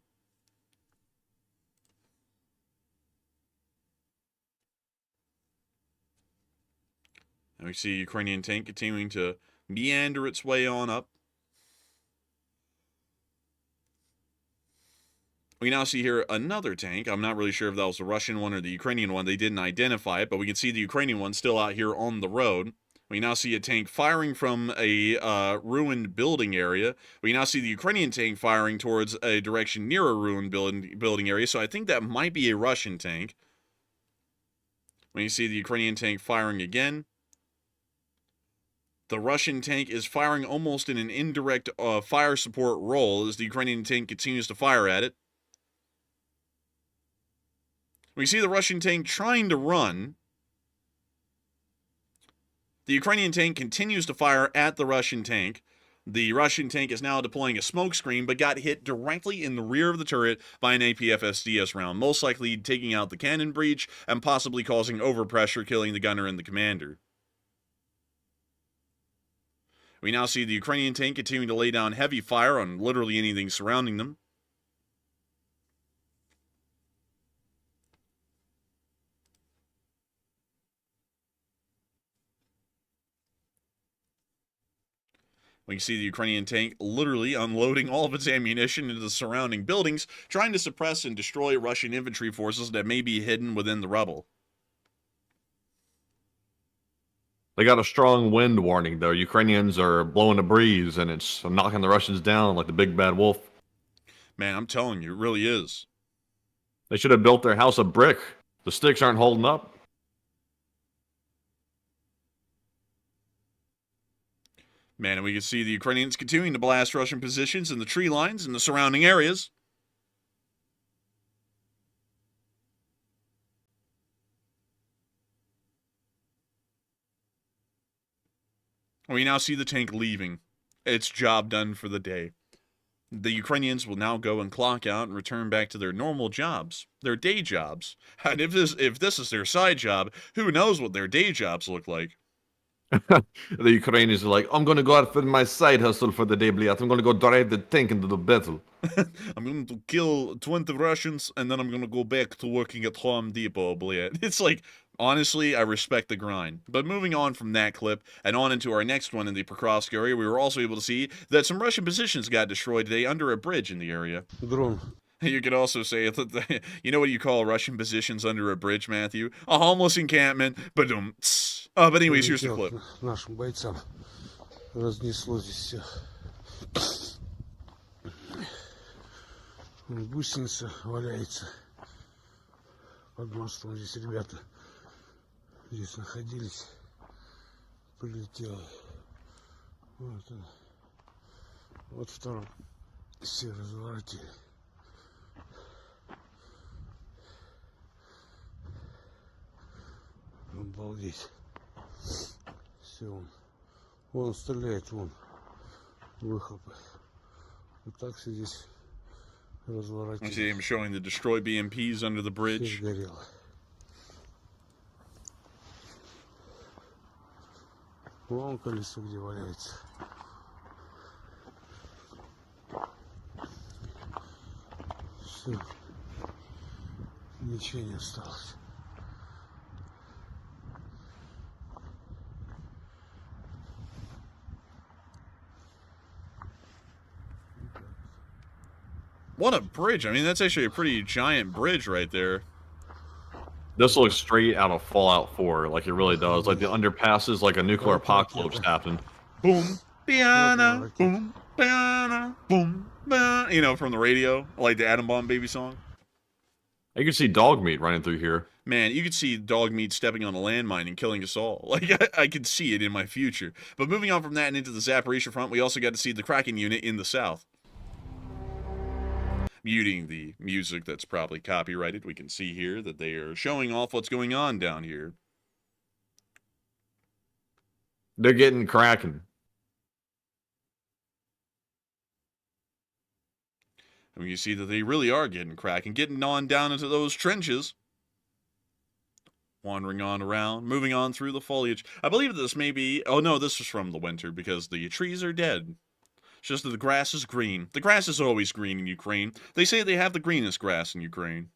And we see a Ukrainian tank continuing to meander its way on up. We now see here another tank. I'm not really sure if that was the Russian one or the Ukrainian one. They didn't identify it, but we can see the Ukrainian one still out here on the road. We now see a tank firing from a ruined building area. We now see the Ukrainian tank firing towards a direction near a ruined building area, so I think that might be a Russian tank. When you see the Ukrainian tank firing again, the Russian tank is firing almost in an indirect fire support role as the Ukrainian tank continues to fire at it. We see the Russian tank trying to run. The Ukrainian tank continues to fire at the Russian tank. The Russian tank is now deploying a smoke screen, but got hit directly in the rear of the turret by an APFSDS round, most likely taking out the cannon breech and possibly causing overpressure, killing the gunner and the commander. We now see the Ukrainian tank continuing to lay down heavy fire on literally anything surrounding them. We can see the Ukrainian tank literally unloading all of its ammunition into the surrounding buildings, trying to suppress and destroy Russian infantry forces that may be hidden within the rubble.
They got a strong wind warning, though. Ukrainians are blowing a breeze, and it's knocking the Russians down like the big bad wolf.
Man, I'm telling you, it really is.
They should have built their house of brick. The sticks aren't holding up.
Man, and we can see the Ukrainians continuing to blast Russian positions in the tree lines in the surrounding areas. We now see the tank leaving. Its job done for the day. The Ukrainians will now go and clock out and return back to their normal jobs, their day jobs. And if this is their side job, who knows what their day jobs look like?
The Ukrainians are like, I'm going to go out for my side hustle for the day, Bliat. I'm going to go drive the tank into the battle.
I'm going to kill 20 Russians, and then I'm going to go back to working at Home Depot, Bliat. It's like, honestly, I respect the grind. But moving on from that clip and on into our next one in the Pokrovsk area, we were also able to see that some Russian positions got destroyed today under a bridge in the area.
Дрон.
You could also say that you know what you call Russian positions under a bridge, Matthew? A homeless encampment. Ba-dum. But anyways, here's the clip.
Нашим бойцам разнесло здесь все. Гусеница валяется под мостом. Здесь ребята здесь находились. Полетело. Вот он. Вот второй. Все разворотили. Обалдеть. Все, он стреляет, вон, выхлопы. Вот так все здесь разворотили.
I see him showing the destroyed BMPs under the
Все
bridge.
сгорело. Вон колесо где валяется. Все. Ничего не осталось.
What a bridge. I mean, that's actually a pretty giant bridge right there.
This looks straight out of Fallout 4, like it really does. Like the underpasses, like a nuclear apocalypse happened.
Boom, piano, boom, piano, boom, piano. You know, from the radio, like the Atom Bomb Baby song.
You can see dog meat running through here.
Man, you could see dog meat stepping on a landmine and killing us all. Like, I could see it in my future. But moving on from that and into the Zaporizhia front, we also got to see the Kraken unit in the south. Muting the music that's probably copyrighted, we can see here that they are showing off what's going on down here.
They're getting cracking.
And you see that they really are getting cracking, getting on down into those trenches. Wandering on around, moving on through the foliage. I believe this may be... Oh, no, this is from the winter because the trees are dead. It's just that the grass is green. The grass is always green in Ukraine. They say they have the greenest grass in Ukraine.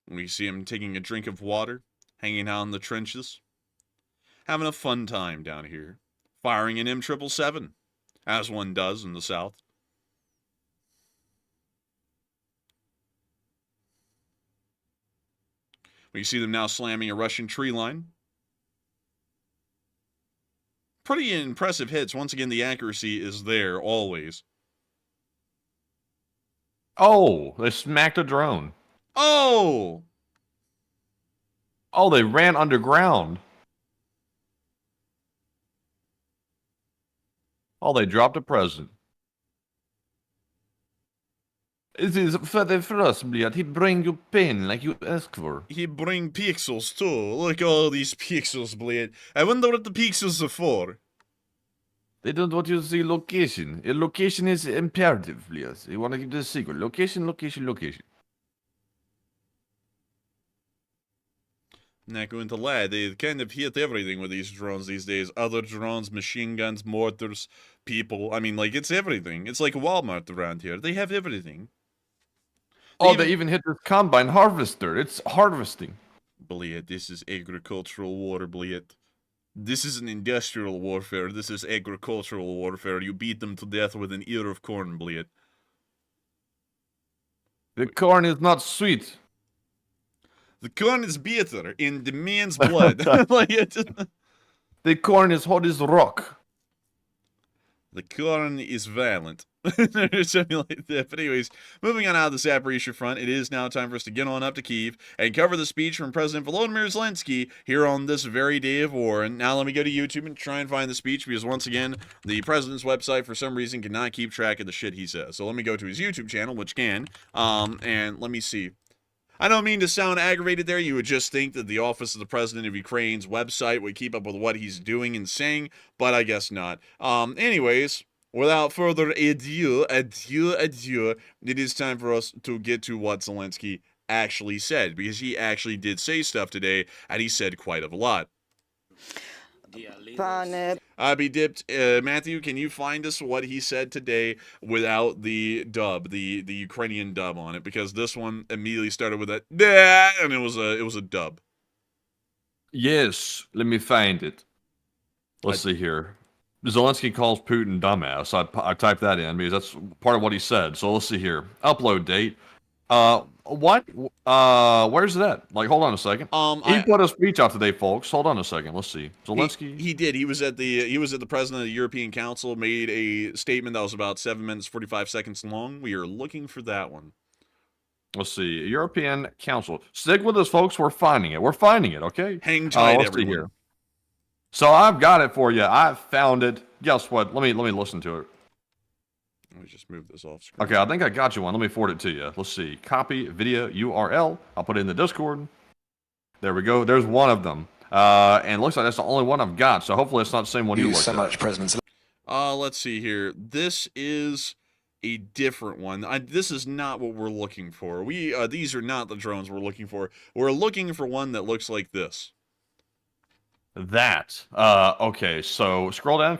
We see him taking a drink of water, hanging out in the trenches, having a fun time down here, firing an M777, as one does in the south. We see them now slamming a Russian tree line. Pretty impressive hits. Once again, the accuracy is there, always.
Oh, they smacked a drone.
Oh!
Oh, they ran underground. Oh, they dropped a president. It is for the first blood. He bring you pain like you asked for.
He bring pixels too. Look at all these pixels, blade. I wonder what the pixels are for.
They don't want you to see location. A location is imperative, please. You want to keep this secret. Location, location, location.
Not going to lie, they kind of hit everything with these drones these days. Other drones, machine guns, mortars, people. I mean, like, it's everything. It's like Walmart around here. They have everything.
They even hit this combine harvester. It's harvesting.
Bliet, this is agricultural war, Bliet. This isn't industrial warfare. This is agricultural warfare. You beat them to death with an ear of corn, Bliet.
The corn is not sweet.
The corn is bitter in the man's blood. Like
the corn is hot as rock.
The corn is violent. Something like that. But anyways, moving on out of the Zaporizhzhia front, it is now time for us to get on up to Kyiv and cover the speech from President Volodymyr Zelensky here on this very day of war. And now let me go to YouTube and try and find the speech, because once again, the president's website for some reason cannot keep track of the shit he says. So let me go to his YouTube channel, which can, and let me see. I don't mean to sound aggravated there. You would just think that the Office of the President of Ukraine's website would keep up with what he's doing and saying, but I guess not. Anyways, without further ado, it is time for us to get to what Zelensky actually said, because he actually did say stuff today, and he said quite a lot. Be dipped. Matthew, can you find us what he said today without the dub, the Ukrainian dub on it? Because this one immediately started with that, and it was a dub.
Yes, let me find it. Let's see here. Zelensky calls Putin dumbass. I typed that in because that's part of what he said. So let's see here. Upload date. What? Where's that? Like, hold on a second. He put a speech out today, folks. Hold on a second. Let's see. Zelensky.
He did. He was at the president of the European Council, made a statement that was about 7 minutes 45 seconds long. We are looking for that one.
Let's see. European Council. Stick with us, folks. We're finding it. We're finding it. Okay.
Hang tight,
let's
everyone.
See here. So I've got it for you. I found it. Guess what? Let me listen to it.
Let me just move this off screen.
Okay, I think I got you one. Let me forward it to you. Let's see. Copy video URL. I'll put it in the Discord. There we go. There's one of them. And it looks like that's the only one I've got. So hopefully it's not the same one you looked
so
at.
much, President.
Let's see here. This is a different one. This is not what we're looking for. These are not the drones we're looking for. We're looking for one that looks like this.
Okay, so scroll down.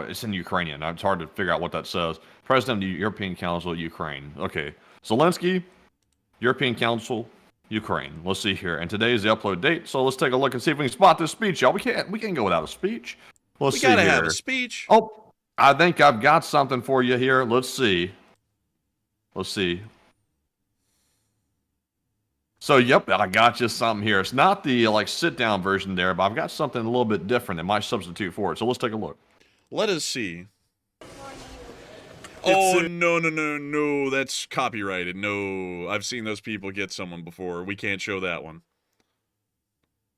It's in Ukrainian. It's hard to figure out what that says. President of the European Council, Ukraine. Okay, Zelensky, European Council, Ukraine. Let's see here. And today is the upload date. So let's take a look and see if we can spot this speech, y'all. We can't go without a speech. Let's see here.
We gotta have a speech.
Oh, I think I've got something for you here. Let's see. So, yep, I got you something here. It's not the, sit-down version there, but I've got something a little bit different that might substitute for it. So, let's take a look.
Let us see. Oh, no. That's copyrighted. No. I've seen those people get someone before. We can't show that one.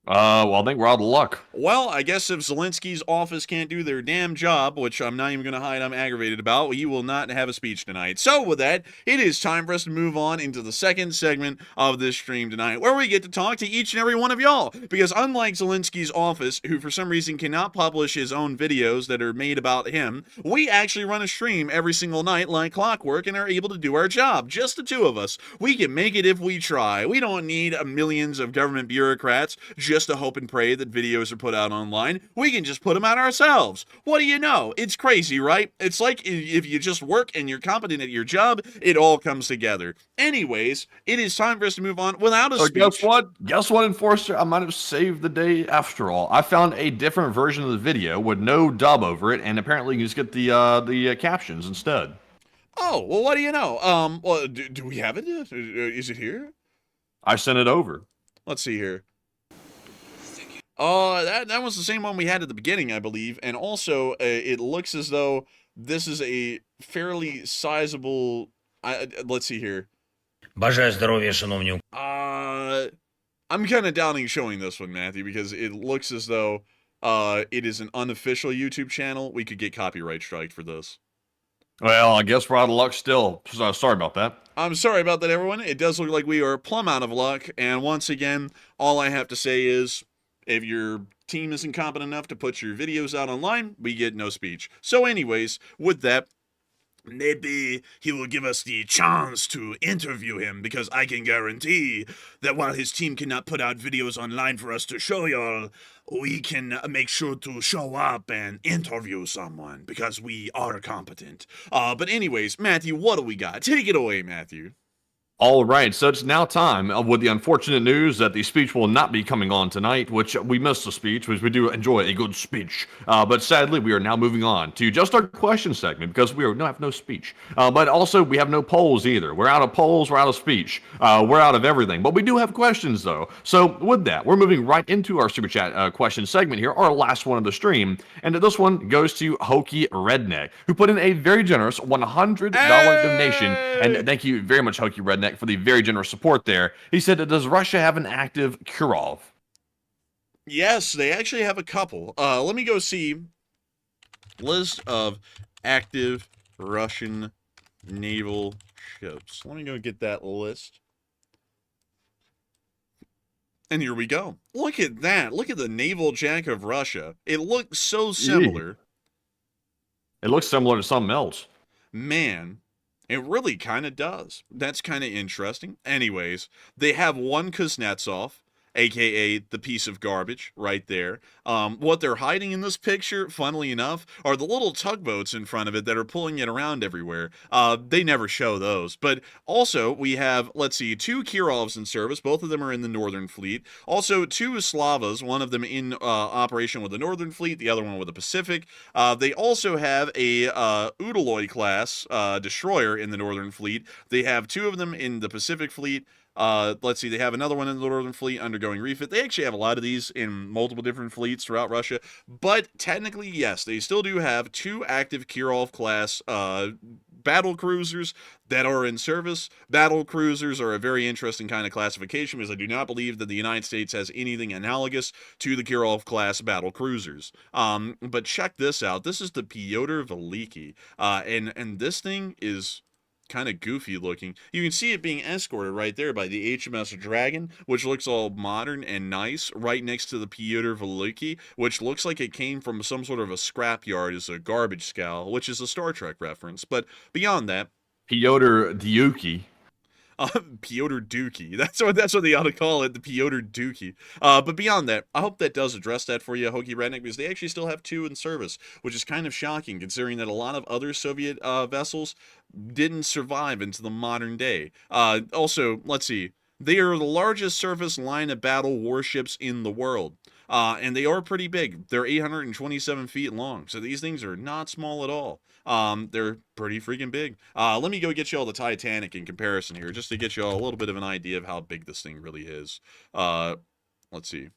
Well, I think we're out of luck.
Well, I guess if Zelensky's office can't do their damn job, which I'm not even going to hide I'm aggravated about, he will not have a speech tonight. So with that, it is time for us to move on into the second segment of this stream tonight, where we get to talk to each and every one of y'all. Because unlike Zelensky's office, who for some reason cannot publish his own videos that are made about him, we actually run a stream every single night like clockwork and are able to do our job. Just the two of us. We can make it if we try. We don't need millions of government bureaucrats just to hope and pray that videos are put out online. We can just put them out ourselves. What do you know? It's crazy, right? It's like if you just work and you're competent at your job, it all comes together. Anyways, it is time for us to move on without a speech.
Guess what? Guess what, Enforcer? I might have saved the day after all. I found a different version of the video with no dub over it, and apparently you just get the captions instead.
Oh, well, what do you know? Well, do we have it? Is it here?
I sent it over.
Let's see here. That was the same one we had at the beginning, I believe. And also, it looks as though this is a fairly sizable... let's see here.
Бажаю здоров'я, шановні.
I'm kind of doubting showing this one, Matthew, because it looks as though it is an unofficial YouTube channel. We could get copyright striked for this.
Well, I guess we're out of luck still. Sorry about that.
I'm sorry about that, everyone. It does look like we are plumb out of luck. And once again, all I have to say is, if your team isn't competent enough to put your videos out online, we get no speech. So anyways, with that, maybe he will give us the chance to interview him, because I can guarantee that while his team cannot put out videos online for us to show y'all, we can make sure to show up and interview someone, because we are competent. But anyways, Matthew, what do we got? Take it away, Matthew.
All right, so it's now time with the unfortunate news that the speech will not be coming on tonight, which we missed the speech, which we do enjoy a good speech. But sadly, we are now moving on to just our question segment because we have no speech. But also, we have no polls either. We're out of polls, we're out of speech, we're out of everything. But we do have questions, though. So with that, we're moving right into our Super Chat question segment here, our last one of the stream. And this one goes to Hokey Redneck, who put in a very generous $100 donation. And thank you very much, Hokey Redneck, for the very generous support there. He said, does Russia have an active Kirov?
Yes, they actually have a couple. Let me go see list of active Russian naval ships. Let me go get that list. And here we go. Look at that. Look at the naval jack of Russia. It looks so similar.
It looks similar to something else.
Man. It really kind of does. That's kind of interesting. Anyways, they have one Kuznetsov, aka the piece of garbage, right there. What they're hiding in this picture, funnily enough, are the little tugboats in front of it that are pulling it around everywhere. They never show those. But also, we have, let's see, 2 Kirovs in service. Both of them are in the Northern Fleet. Also, 2 Slavas, one of them in operation with the Northern Fleet, the other one with the Pacific. They also have a Udaloy class destroyer in the Northern Fleet. They have 2 of them in the Pacific Fleet. Let's see, they have another one in the Northern Fleet undergoing refit. They actually have a lot of these in multiple different fleets throughout Russia, but technically, yes, they still do have 2 active Kirov class battle cruisers that are in service. Battle cruisers are a very interesting kind of classification because I do not believe that the United States has anything analogous to the Kirov class battle cruisers. But check this out. This is the Pyotr Veliki, and this thing is kind of goofy looking. You can see it being escorted right there by the HMS Dragon, which looks all modern and nice, right next to the Pyotr Veliki, which looks like it came from some sort of a scrapyard as a garbage scow, which is a Star Trek reference. But beyond that,
Pyotr Dukey.
Pyotr Dukey. That's what they ought to call it, the Pyotr Dukey. But beyond that, I hope that does address that for you, Hokey Redneck, because they actually still have 2 in service, which is kind of shocking considering that a lot of other Soviet vessels didn't survive into the modern day. Also, let's see. They are the largest surface line of battle warships in the world. And they are pretty big. They're 827 feet long. So these things are not small at all. They're pretty freaking big. Let me go get you all the Titanic in comparison here, just to get you all a little bit of an idea of how big this thing really is. Let's see.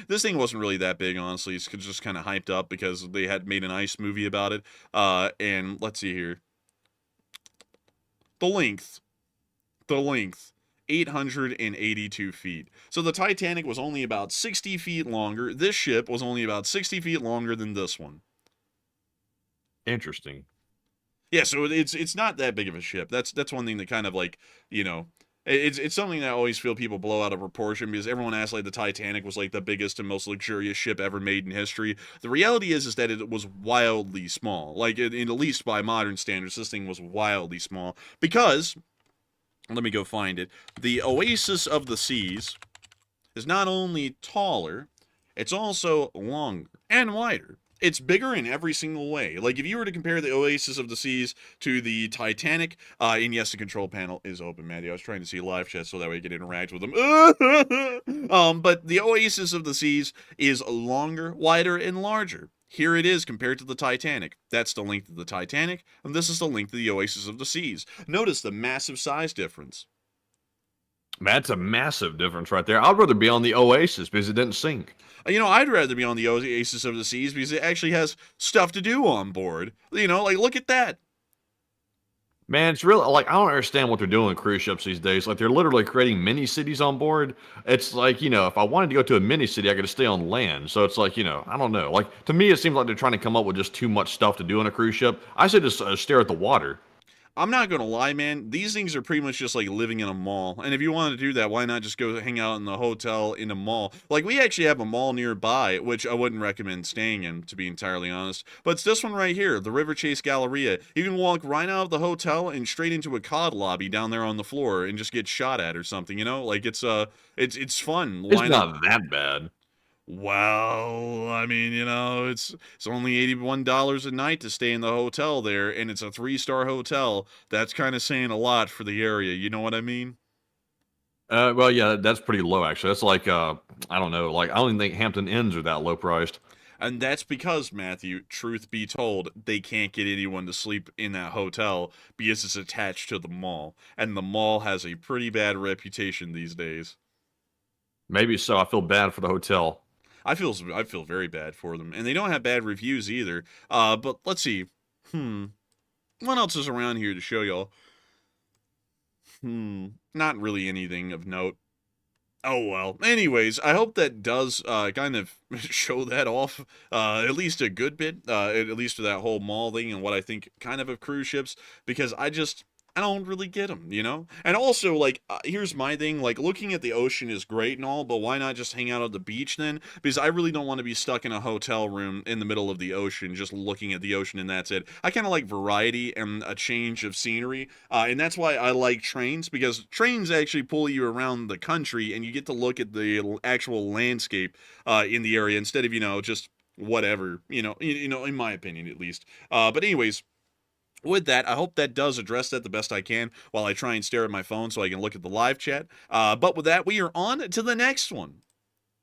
This thing wasn't really that big, honestly. It's just kind of hyped up because they had made an ice movie about it. And let's see here. The length 882 feet. So the Titanic was only about 60 feet longer. This ship was only about 60 feet longer than this one.
Interesting.
Yeah, so it's not that big of a ship. That's one thing that kind of like, it's something that I always feel people blow out of proportion because everyone acts like the Titanic was like the biggest and most luxurious ship ever made in history. The reality is that it was wildly small. Like, at least by modern standards, this thing was wildly small because, let me go find it, the Oasis of the Seas is not only taller, it's also longer and wider. It's bigger in every single way. Like, if you were to compare the Oasis of the Seas to the Titanic, and yes, the control panel is open, Matty. I was trying to see live chat so that way I could interact with them. But the Oasis of the Seas is longer, wider, and larger. Here it is compared to the Titanic. That's the length of the Titanic, and this is the length of the Oasis of the Seas. Notice the massive size difference.
That's a massive difference right there. I'd rather be on the Oasis because it didn't sink.
I'd rather be on the Oasis of the Seas because it actually has stuff to do on board. Like, look at that.
Man, it's really, like, I don't understand what they're doing with cruise ships these days. Like, they're literally creating mini cities on board. It's like, if I wanted to go to a mini city, I got to stay on land. So it's like, I don't know. Like, to me, it seems like they're trying to come up with just too much stuff to do on a cruise ship. I say just stare at the water.
I'm not going to lie, man. These things are pretty much just like living in a mall. And if you wanted to do that, why not just go hang out in the hotel in a mall? Like, we actually have a mall nearby, which I wouldn't recommend staying in, to be entirely honest. But it's this one right here, the River Chase Galleria. You can walk right out of the hotel and straight into a COD lobby down there on the floor and just get shot at or something, Like, it's fun.
It's not that bad.
Well, I mean, it's only $81 a night to stay in the hotel there, and it's a 3-star hotel. That's kind of saying a lot for the area. You know what I mean?
Well, yeah, that's pretty low, actually. That's like, I don't know. Like, I don't even think Hampton Inns are that low priced.
And that's because, Matthew, truth be told, they can't get anyone to sleep in that hotel because it's attached to the mall. And the mall has a pretty bad reputation these days.
Maybe so. I feel bad for the hotel.
I feel very bad for them, and they don't have bad reviews either. But let's see. What else is around here to show y'all? Not really anything of note. Oh well. Anyways, I hope that does kind of show that off at least a good bit, at least to that whole mall thing and what I think kind of cruise ships, because I don't really get them, And also, like, here's my thing. Like, looking at the ocean is great and all, but why not just hang out at the beach then? Because I really don't want to be stuck in a hotel room in the middle of the ocean just looking at the ocean and that's it. I kind of like variety and a change of scenery, and that's why I like trains, because trains actually pull you around the country and you get to look at the actual landscape in the area instead of, just whatever, in my opinion at least. But anyways, with that, I hope that does address that the best I can while I try and stare at my phone so I can look at the live chat. But with that, we are on to the next one.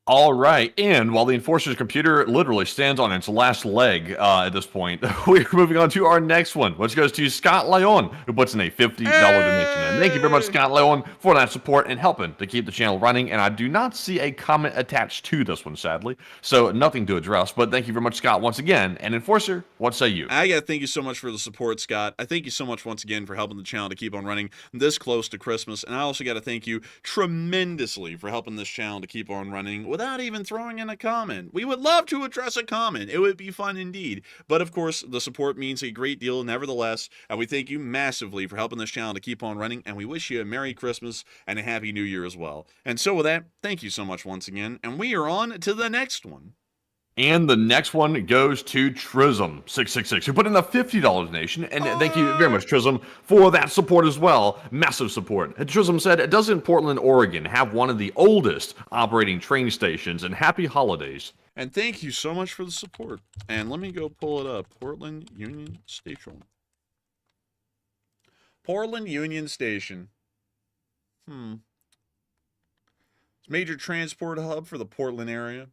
All right, and while the Enforcer's computer literally stands on its last leg at this point, we're moving on to our next one, which goes to Scott Leon, who puts in a $50 donation. And thank you very much, Scott Leon, for that support and helping to keep the channel running. And I do not see a comment attached to this one, sadly, so nothing to address. But thank you very much, Scott, once again. And Enforcer, what say you?
I gotta thank you so much for the support, Scott. I thank you so much once again for helping the channel to keep on running this close to Christmas. And I also gotta thank you tremendously for helping this channel to keep on running without even throwing in a comment. We would love to address a comment. It would be fun indeed. But of course, the support means a great deal nevertheless, and we thank you massively for helping this channel to keep on running, and we wish you a Merry Christmas and a Happy New Year as well. And so with that, thank you so much once again, and we are on to the next one.
And the next one goes to Trism666, who put in a $50 donation. And thank you very much, Trism, for that support as well. Massive support. Trism said, doesn't Portland, Oregon have one of the oldest operating train stations? And happy holidays.
And thank you so much for the support. And let me go pull it up. Portland Union Station. Portland Union Station. It's a major transport hub for the Portland area.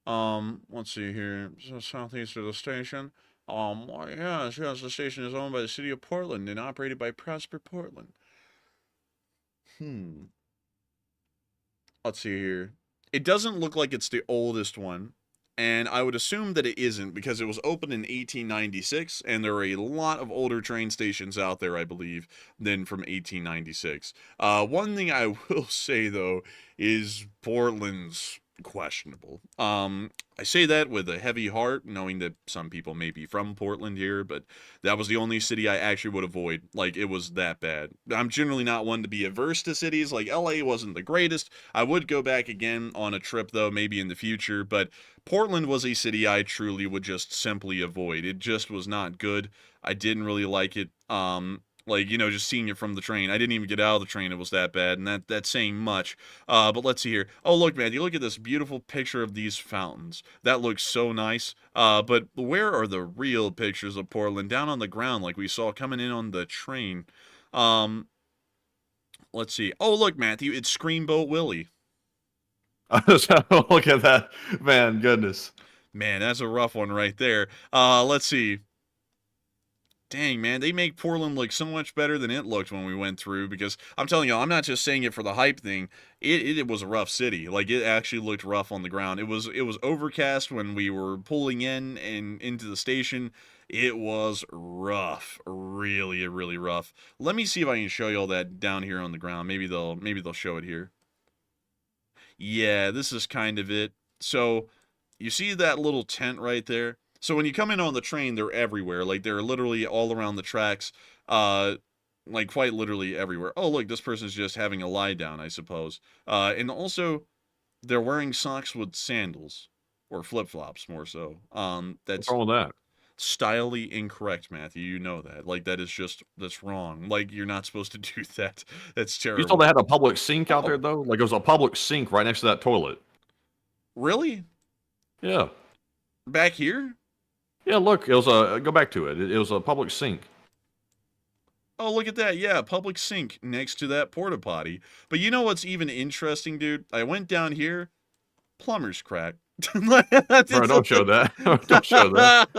Let's see here. Southeast of the station. Yes, the station is owned by the city of Portland and operated by Prosper Portland. Let's see here. It doesn't look like it's the oldest one. And I would assume that it isn't because it was opened in 1896, and there are a lot of older train stations out there, I believe, than from 1896. One thing I will say, though, is Portland's questionable. I say that with a heavy heart, knowing that some people may be from Portland here, but that was the only city I actually would avoid. Like, it was that bad. I'm generally not one to be averse to cities. Like, LA wasn't the greatest. I would go back again on a trip, though, maybe in the future, but Portland was a city I truly would just simply avoid. It just was not good. I didn't really like it. Like, you know, just seeing it from the train. I didn't even get out of the train. It was that bad, and that's saying much. But let's see here. Oh, look, man, you look at this beautiful picture of these fountains. That looks so nice. But where are the real pictures of Portland? Down on the ground, like we saw coming in on the train. Let's see. Oh, look, Matthew, it's Screamboat Willie.
Look at that, man. Goodness.
Man, that's a rough one right there. Let's see. Dang, man, they make Portland look so much better than it looked when we went through, because I'm telling you, I'm not just saying it for the hype thing. It was a rough city. Like, it actually looked rough on the ground. It was overcast when we were pulling in and into the station. It was rough. Really, really rough. Let me see if I can show you all that down here on the ground. Maybe they'll show it here. Yeah, this is kind of it. So, you see that little tent right there? So when you come in on the train, they're everywhere. Like, they're literally all around the tracks. Like, quite literally everywhere. Oh, look, this person's just having a lie down, I suppose. And also, they're wearing socks with sandals. Or flip-flops, more so. That's
What's wrong with that?
stylely incorrect, Matthew. You know that. Like, that's wrong. Like, you're not supposed to do that. That's terrible.
You saw they had a public sink out there, though? Like, it was a public sink right next to that toilet.
Really?
Yeah.
Back here?
Yeah, look, it was go back to it. It was a public sink.
Oh, look at that. Yeah, public sink next to that porta potty. But you know what's even interesting, dude? I went down here, plumber's crack.
Bro, don't show that. Don't show that.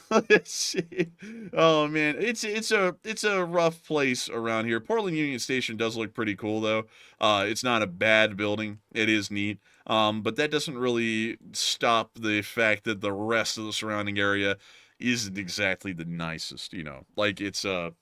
Let's see. Oh man, it's a rough place around here. Portland Union Station does look pretty cool though. It's not a bad building. It is neat. But that doesn't really stop the fact that the rest of the surrounding area isn't exactly the nicest, you know. Like, it's a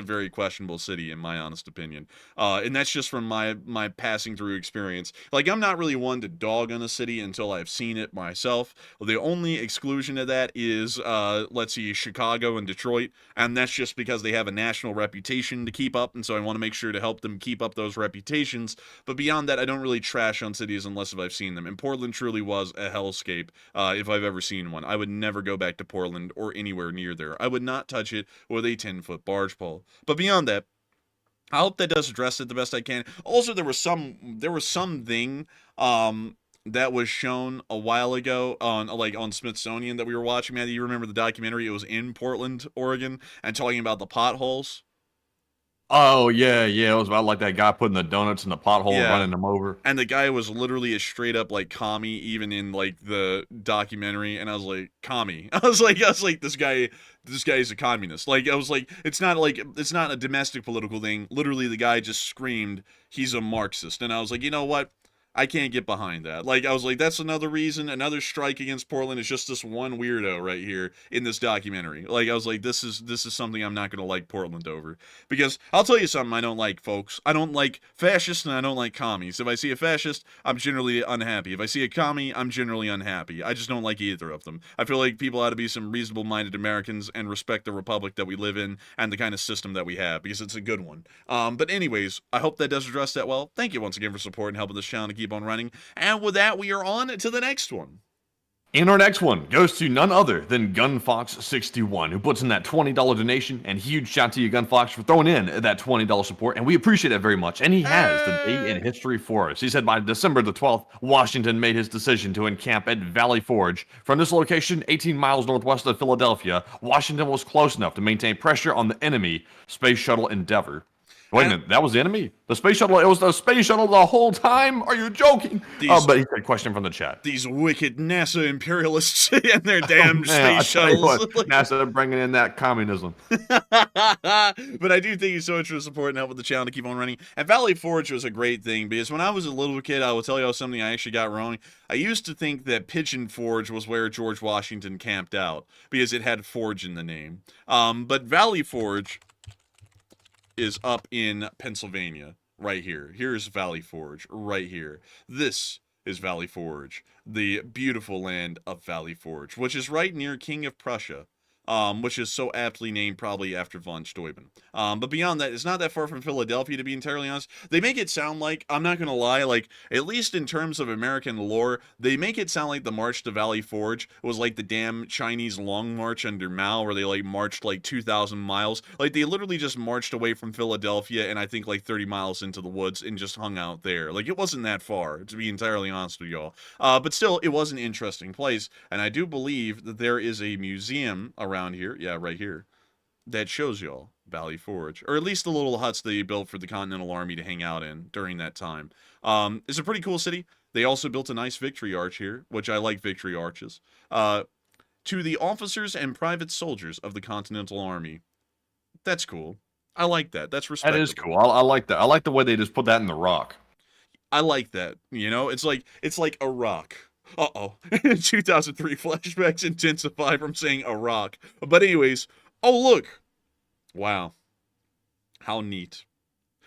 very questionable city in my honest opinion. And that's just from my passing through experience. Like, I'm not really one to dog on a city until I've seen it myself. The only exclusion to that is, let's see, Chicago and Detroit. And that's just because they have a national reputation to keep up. And so I want to make sure to help them keep up those reputations. But beyond that, I don't really trash on cities unless if I've seen them. And Portland truly was a hellscape, if I've ever seen one. I would never go back to Portland or anywhere near there. I would not touch it with a 10-foot barge pole. But beyond that, I hope that does address it the best I can. Also, there was something that was shown a while ago on Smithsonian that we were watching. Man, you remember the documentary? It was in Portland, Oregon, and talking about the potholes.
Oh, yeah. It was about, like, that guy putting the donuts in the pothole and running them over.
And the guy was literally a straight up, like, commie, even in, like, the documentary. And I was like, commie. I was like, this guy is a communist. Like, I was like, it's not a domestic political thing. Literally, the guy just screamed, he's a Marxist. And I was like, you know what? I can't get behind that. Like, I was like, that's another reason, another strike against Portland is just this one weirdo right here in this documentary. Like, I was like, this is something I'm not going to like Portland over. Because I'll tell you something I don't like, folks. I don't like fascists and I don't like commies. If I see a fascist, I'm generally unhappy. If I see a commie, I'm generally unhappy. I just don't like either of them. I feel like people ought to be some reasonable-minded Americans and respect the republic that we live in and the kind of system that we have, because it's a good one. But anyways, I hope that does address that well. Thank you once again for supporting and helping this channel to keep on running. And with that, we are on to the next one.
And our next one goes to none other than GunFox61, who puts in that $20 donation. And huge shout to you, GunFox, for throwing in that $20 support. And we appreciate it very much. And he has the day in history for us. He said by December the 12th, Washington made his decision to encamp at Valley Forge. From this location, 18 miles northwest of Philadelphia, Washington was close enough to maintain pressure on the enemy Space Shuttle Endeavour. Wait a minute, that was the enemy? The space shuttle? It was the space shuttle the whole time? Are you joking? But he said, question from the chat.
These wicked NASA imperialists and their damn
Man, I
space
tell you
shuttles.
what, NASA bringing in that communism.
But I do thank you so much for the support and help with the channel to keep on running. And Valley Forge was a great thing because when I was a little kid, I will tell you something I actually got wrong. I used to think that Pigeon Forge was where George Washington camped out because it had Forge in the name. But Valley Forge is up in Pennsylvania, right here. Here's Valley Forge, right here. This is Valley Forge, the beautiful land of Valley Forge, which is right near King of Prussia, which is so aptly named probably after von Steuben. But beyond that, it's not that far from Philadelphia, to be entirely honest. They make it sound like, I'm not going to lie, like, at least in terms of American lore, they make it sound like the March to Valley Forge was like the damn Chinese Long March under Mao, where they, like, marched, like, 2,000 miles. Like, they literally just marched away from Philadelphia and I think, like, 30 miles into the woods and just hung out there. Like, it wasn't that far, to be entirely honest with y'all. But still, it was an interesting place, and I do believe that there is a museum around here, yeah, right here, that shows y'all Valley Forge, or at least the little huts that he built for the Continental Army to hang out in during that time. It's a pretty cool city. They also built a nice victory arch here, which I like victory arches. To the officers and private soldiers of the Continental Army. That's cool. I like that. That's respectable.
That is cool. I like that. I like the way they just put that in the rock.
I like that. You know, it's like a rock. Uh-oh. 2003 flashbacks intensify from saying a rock. But anyways, oh look. Wow. How neat.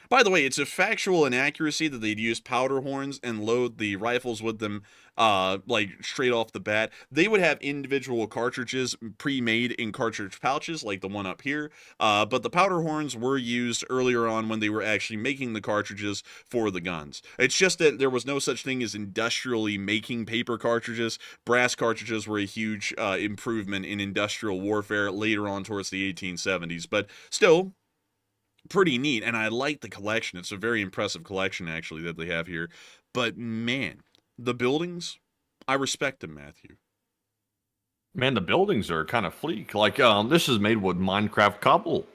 By the way, it's a factual inaccuracy that they'd use powder horns and load the rifles with them, like, straight off the bat. They would have individual cartridges pre-made in cartridge pouches, like the one up here, but the powder horns were used earlier on when they were actually making the cartridges for the guns. It's just that there was no such thing as industrially making paper cartridges. Brass cartridges were a huge improvement in industrial warfare later on towards the 1870s, but still, pretty neat, and I like the collection. It's a very impressive collection, actually, that they have here. But, man, the buildings, I respect them, Matthew.
Man, the buildings are kind of fleek. Like, this is made with Minecraft cobble.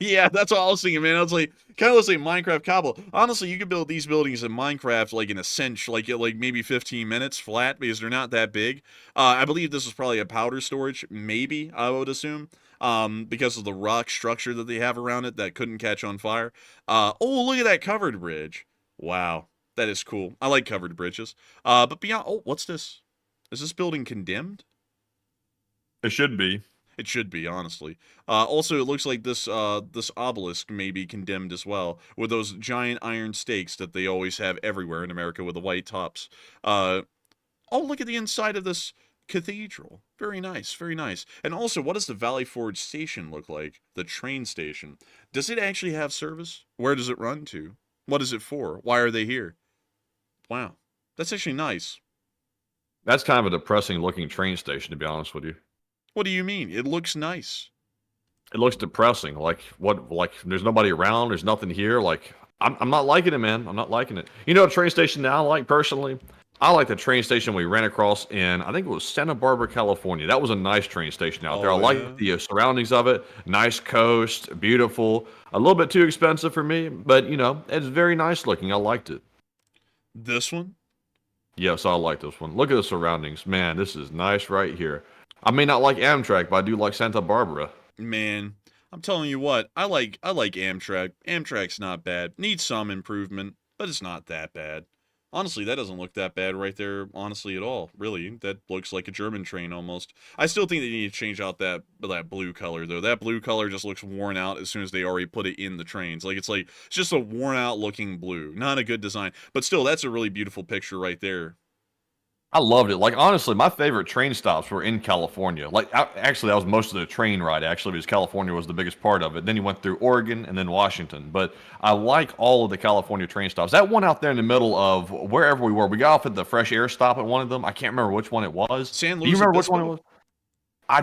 Yeah, that's what I was thinking, man. I was like, kind of looks like Minecraft cobble. Honestly, you could build these buildings in Minecraft, like, in a cinch, like maybe 15 minutes flat, because they're not that big. I believe this is probably a powder storage, maybe, I would assume. Because of the rock structure that they have around it that couldn't catch on fire. Oh, look at that covered bridge. Wow, that is cool. I like covered bridges. But beyond, oh, what's this? Is this building condemned?
It should be.
It should be, honestly. Also, it looks like this obelisk may be condemned as well, with those giant iron stakes that they always have everywhere in America with the white tops. Oh, look at the inside of this cathedral. Very nice, very nice. And also, what does the Valley Forge station look like? The train station. Does it actually have service? Where does it run to? What is it for? Why are they here? Wow. That's actually nice.
That's kind of a depressing looking train station, to be honest with you.
What do you mean? It looks nice.
It looks depressing. Like, what, like, there's nobody around, there's nothing here. Like, I'm not liking it, man. I'm not liking it. You know, a train station that I like personally? I like the train station we ran across in, I think it was Santa Barbara, California. That was a nice train station out there. I like the surroundings of it. Nice coast, beautiful. A little bit too expensive for me, but, you know, it's very nice looking. I liked it.
This one?
Yes, I like this one. Look at the surroundings. Man, this is nice right here. I may not like Amtrak, but I do like Santa Barbara.
Man, I'm telling you what, I like Amtrak. Amtrak's not bad. Needs some improvement, but it's not that bad. Honestly, that doesn't look that bad right there, honestly, at all. Really, that looks like a German train almost. I still think they need to change out that blue color, though. That blue color just looks worn out as soon as they already put it in the trains. It's just a worn out looking blue. Not a good design. But still, that's a really beautiful picture right there.
I loved it. Like, honestly, my favorite train stops were in California. Like, actually, that was most of the train ride, actually, because California was the biggest part of it. Then you went through Oregon and then Washington. But I like all of the California train stops. That one out there in the middle of wherever we were, we got off at the fresh air stop at one of them. I can't remember which one it was.
San Luis
Do you remember
Obispo?
which one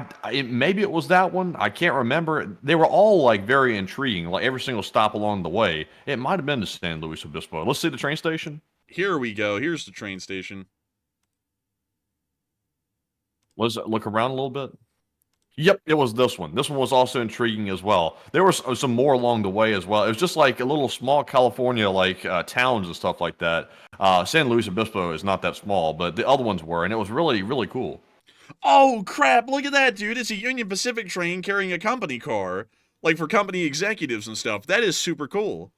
it was? Maybe it was that one. I can't remember. They were all, like, very intriguing, like, every single stop along the way. It might have been to San Luis Obispo. Let's see the train station.
Here we go. Here's the train station.
Let's look around a little bit. Yep, it was this one. This one was also intriguing as well. There was some more along the way as well. It was just like a little small California like towns and stuff like that. San Luis Obispo is not that small, but the other ones were, and it was really, really cool.
Oh, crap. Look at that, dude. It's a Union Pacific train carrying a company car. Like, for company executives and stuff. That is super cool.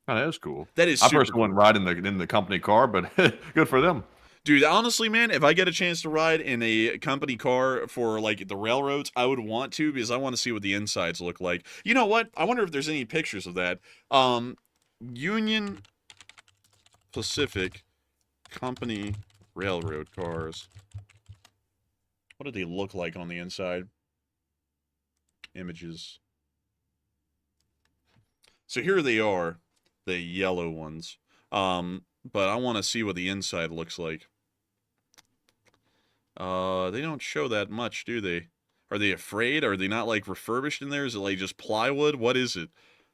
Oh, that is cool.
That is
I
super
personally wouldn't ride in the company car, but good for them.
Dude, honestly, man, if I get a chance to ride in a company car for, like, the railroads, I would want to, because I want to see what the insides look like. You know what? I wonder if there's any pictures of that. Union Pacific company railroad cars. What do they look like on the inside? Images. So here they are, the yellow ones. But I want to see what the inside looks like. They don't show that much, do they? Are they afraid? Are they not, like, refurbished in there? Is it, like, just plywood? What is it?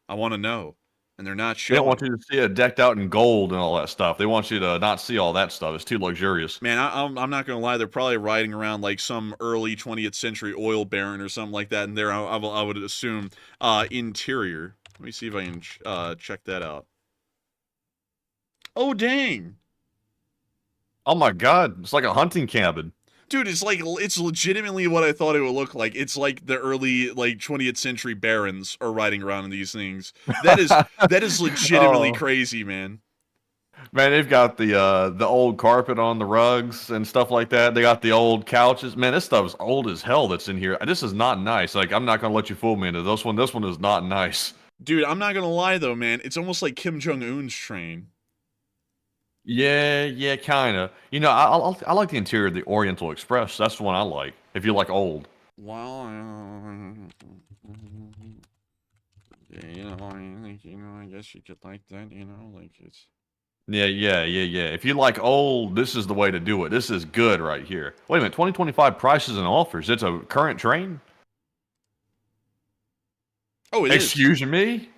I want to know. And they're not
They
showing.
don't want you to see it decked out in gold and all that stuff. They want you to not see all that stuff. It's too luxurious.
Man, I'm not going to lie. They're probably riding around like some early 20th century oil baron or something like that. And there, I would assume, interior. Let me see if I can check that out. Oh, dang.
Oh my God. It's like a hunting cabin.
Dude, it's like, it's legitimately what I thought it would look like. It's like the early, like, 20th century barons are riding around in these things. That is legitimately crazy, man.
Man, they've got the old carpet on the rugs and stuff like that. They got the old couches. Man, this stuff's old as hell that's in here. This is not nice. Like, I'm not gonna let you fool me into this one. This one is not nice.
Dude, I'm not gonna lie though, man. It's almost like Kim Jong-un's train.
Yeah, kind of. You know, I like the interior of the Oriental Express. That's the one I like. If you like old.
Well, I guess you could like that. Like it's.
Yeah. If you like old, this is the way to do it. This is good right here. Wait a minute, 2025 prices and offers. It's a current train?
Oh, it
Excuse me?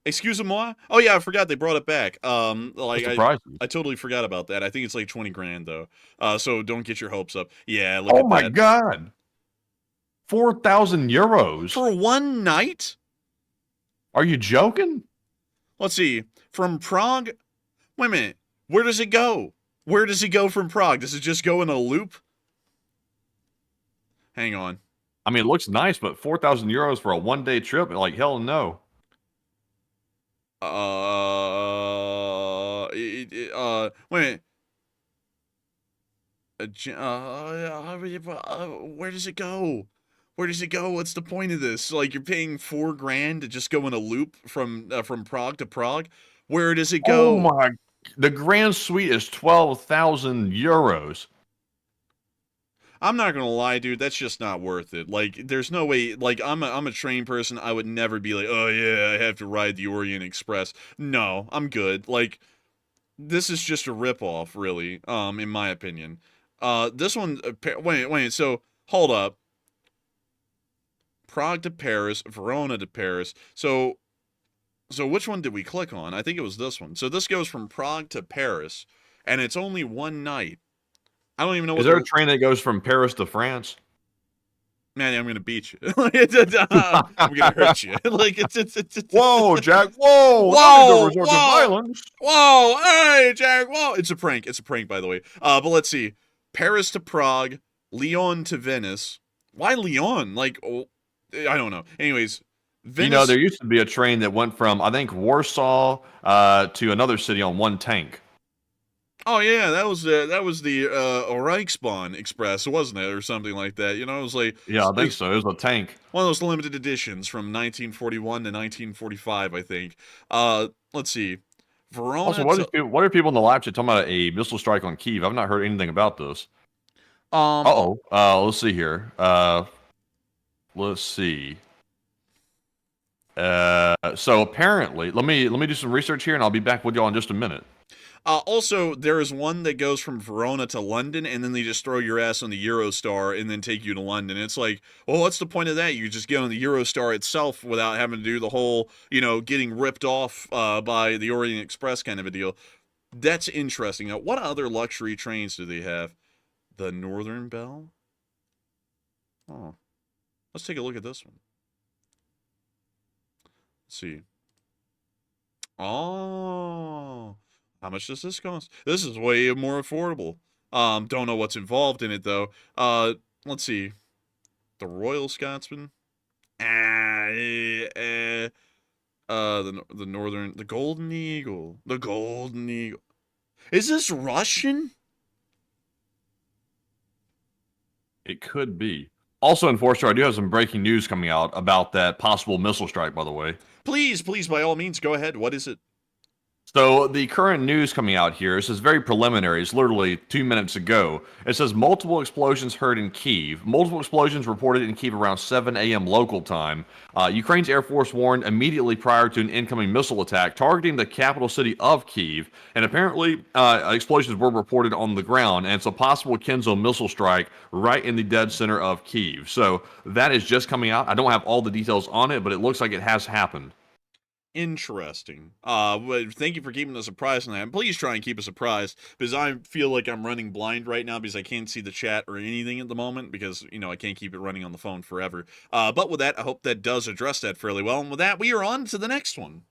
Excuse-moi? Oh yeah, I forgot they brought it back. Like I totally forgot about that. I think it's like 20 grand though. So don't get your hopes up. Yeah, look at that.
Oh my God. 4,000 euros
for one night?
Are you joking?
Let's see. From Prague. Wait a minute. Where does it go? Where does it go from Prague? Does it just go in a loop? Hang on.
I mean, it looks nice, but 4,000 euros for a one-day trip? Like, hell no.
Wait a minute. Where does it go? Where does it go? What's the point of this? Like, you're paying $4 grand to just go in a loop from Prague to Prague? Where does it go?
Oh my! The Grand Suite is 12,000 euros.
I'm not gonna lie, dude. That's just not worth it. Like, there's no way. Like, I'm a train person. I would never be like, oh yeah, I have to ride the Orient Express. No, I'm good. Like, this is just a ripoff, really. In my opinion. This one. Wait. So hold up. Prague to Paris, Verona to Paris. So which one did we click on? I think it was this one. So this goes from Prague to Paris, and it's only one night. I don't even know.
Is there a train that goes from Paris to France?
Man, I'm gonna beat you. I'm gonna hurt you. Like it's.
Whoa, Jack! Whoa!
Whoa! Hey, Jack! Whoa! It's a prank. It's a prank, by the way. But let's see. Paris to Prague, Lyon to Venice. Why Lyon? Like, oh, I don't know. Anyways, Venice.
You know, there used to be a train that went from, I think, Warsaw to another city on one tank.
Oh yeah, that was the Reichsbahn Express, wasn't it, or something like that? You know, it was like
yeah, I think so. It was a tank,
one of those limited editions from 1941 to 1945, I think. Let's see, Verona.
Also, what are people in the live chat talking about a missile strike on Kyiv? I've not heard anything about this. Let's see here. Let's see. So apparently, let me do some research here, and I'll be back with y'all in just a minute.
Also, there is one that goes from Verona to London, and then they just throw your ass on the Eurostar and then take you to London. It's like, well, what's the point of that? You just get on the Eurostar itself without having to do the whole, getting ripped off by the Orient Express kind of a deal. That's interesting. Now, what other luxury trains do they have? The Northern Belle? Oh. Let's take a look at this one. Let's see. Oh, how much does this cost? This is way more affordable. Don't know what's involved in it though. Let's see. The Royal Scotsman. The Northern, the Golden Eagle. The Golden Eagle. Is this Russian?
It could be. Also, Enforcer, I do have some breaking news coming out about that possible missile strike, by the way.
Please, by all means, go ahead. What is it?
So the current news coming out here, this is very preliminary. It's literally 2 minutes ago. It says multiple explosions heard in Kyiv. Multiple explosions reported in Kyiv around 7 a.m. local time. Ukraine's Air Force warned immediately prior to an incoming missile attack targeting the capital city of Kyiv. And apparently explosions were reported on the ground, and it's a possible Kenzo missile strike right in the dead center of Kyiv. So that is just coming out. I don't have all the details on it, but it looks like it has happened.
Interesting. Thank you for keeping us apprised on that. And please try and keep us apprised, because I feel like I'm running blind right now because I can't see the chat or anything at the moment because, you know, I can't keep it running on the phone forever. But with that, I hope that does address that fairly well. And with that, we are on to the next one.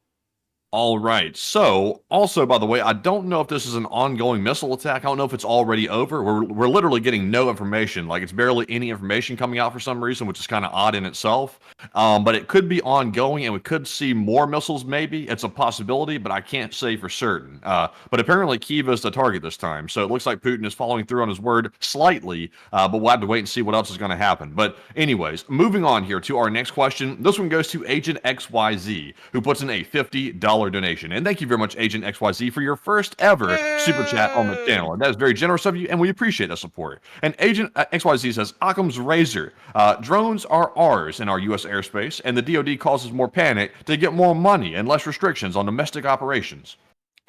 All right. So, also, by the way, I don't know if this is an ongoing missile attack. I don't know if it's already over. We're literally getting no information. Like, it's barely any information coming out for some reason, which is kind of odd in itself. But it could be ongoing, and we could see more missiles, maybe. It's a possibility, but I can't say for certain. But apparently, Kyiv is the target this time. So, it looks like Putin is following through on his word slightly, but we'll have to wait and see what else is going to happen. But anyways, moving on here to our next question. This one goes to Agent XYZ, who puts in a $50 donation. And thank you very much, Agent XYZ, for your first ever super chat on the channel. And that is very generous of you, and we appreciate that support. And Agent XYZ says, Occam's razor. Drones are ours in our U.S. airspace, and the DoD causes more panic to get more money and less restrictions on domestic operations.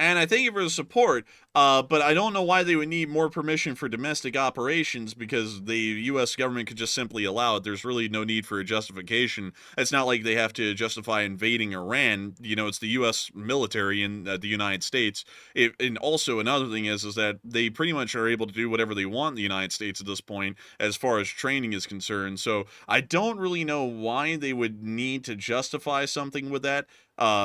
And I thank you for the support, but I don't know why they would need more permission for domestic operations, because the U.S. government could just simply allow it. There's really no need for a justification. It's not like they have to justify invading Iran. You know, it's the U.S. military in the United States. And also another thing is that they pretty much are able to do whatever they want in the United States at this point as far as training is concerned. So I don't really know why they would need to justify something with that.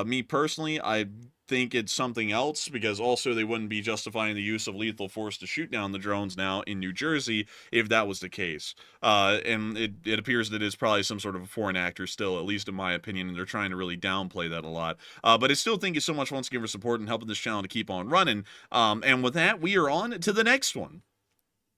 Me personally, I think it's something else, because also they wouldn't be justifying the use of lethal force to shoot down the drones now in New Jersey if that was the case. And it appears that it's probably some sort of a foreign actor still, at least in my opinion, and they're trying to really downplay that a lot. But I still thank you so much once again for support and helping this channel to keep on running. And with that, we are on to the next one.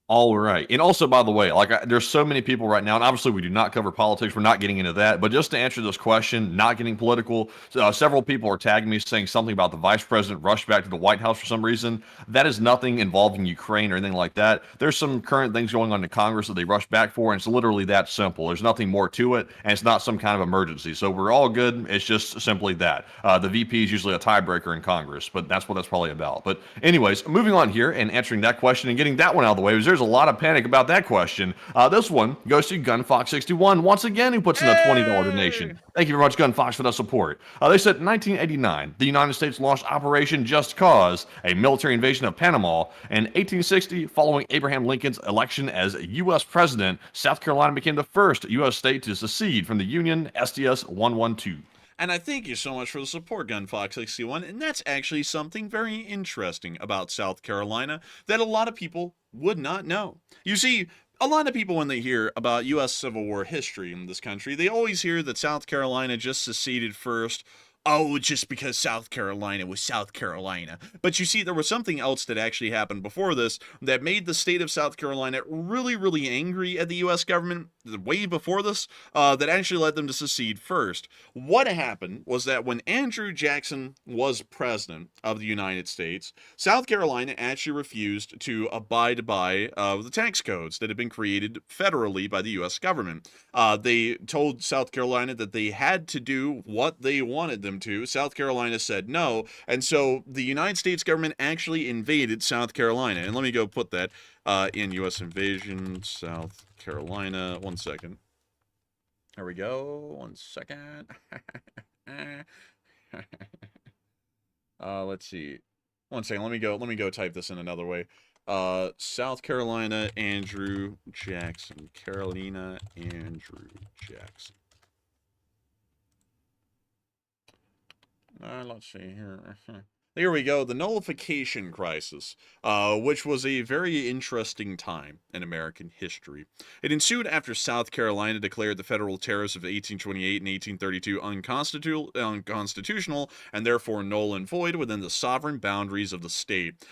All right. And also, by the way, there's so many people right now, and obviously we do not cover politics. We're not getting into that. But just to answer this question, not getting political, several people are tagging me saying something about the vice president rushed back to the White House for some reason. That is nothing involving Ukraine or anything like that. There's some current things going on in Congress that they rushed back for, and it's literally that simple. There's nothing more to it, and it's not some kind of emergency. So we're all good. It's just simply that. The VP is usually a tiebreaker in Congress, but that's what that's probably about. But anyways, moving on here and answering that question and getting that one out of the way, there's a lot of panic about that question. This one goes to GunFox61 once again, who puts in a $20 donation. Thank you very much, GunFox, for that support. They said in 1989, the United States launched Operation Just Cause, a military invasion of Panama. In 1860, following Abraham Lincoln's election as U.S. president, South Carolina became the first U.S. state to secede from the Union, STS 112.
And I thank you so much for the support, GunFox61, and that's actually something very interesting about South Carolina that a lot of people would not know. You see, a lot of people, when they hear about U.S. Civil War history in this country, they always hear that South Carolina just seceded first. Oh, just because South Carolina was South Carolina. But you see, there was something else that actually happened before this that made the state of South Carolina really, really angry at the U.S. government way before this, that actually led them to secede first. What happened was that when Andrew Jackson was president of the United States, South Carolina actually refused to abide by the tax codes that had been created federally by the U.S. government. They told South Carolina that they had to do what they wanted them to. South Carolina said no, and so the United States government actually invaded South Carolina. And let me go put that in U.S. invasion, South Carolina. 1 second. There we go. 1 second. Let's see. 1 second. Let me go type this in another way. South Carolina, Andrew Jackson. Carolina, Andrew Jackson. Let's see here. Here we go. The nullification crisis, which was a very interesting time in American history. It ensued after South Carolina declared the federal tariffs of 1828 and 1832 unconstitutional and therefore null and void within the sovereign boundaries of the state.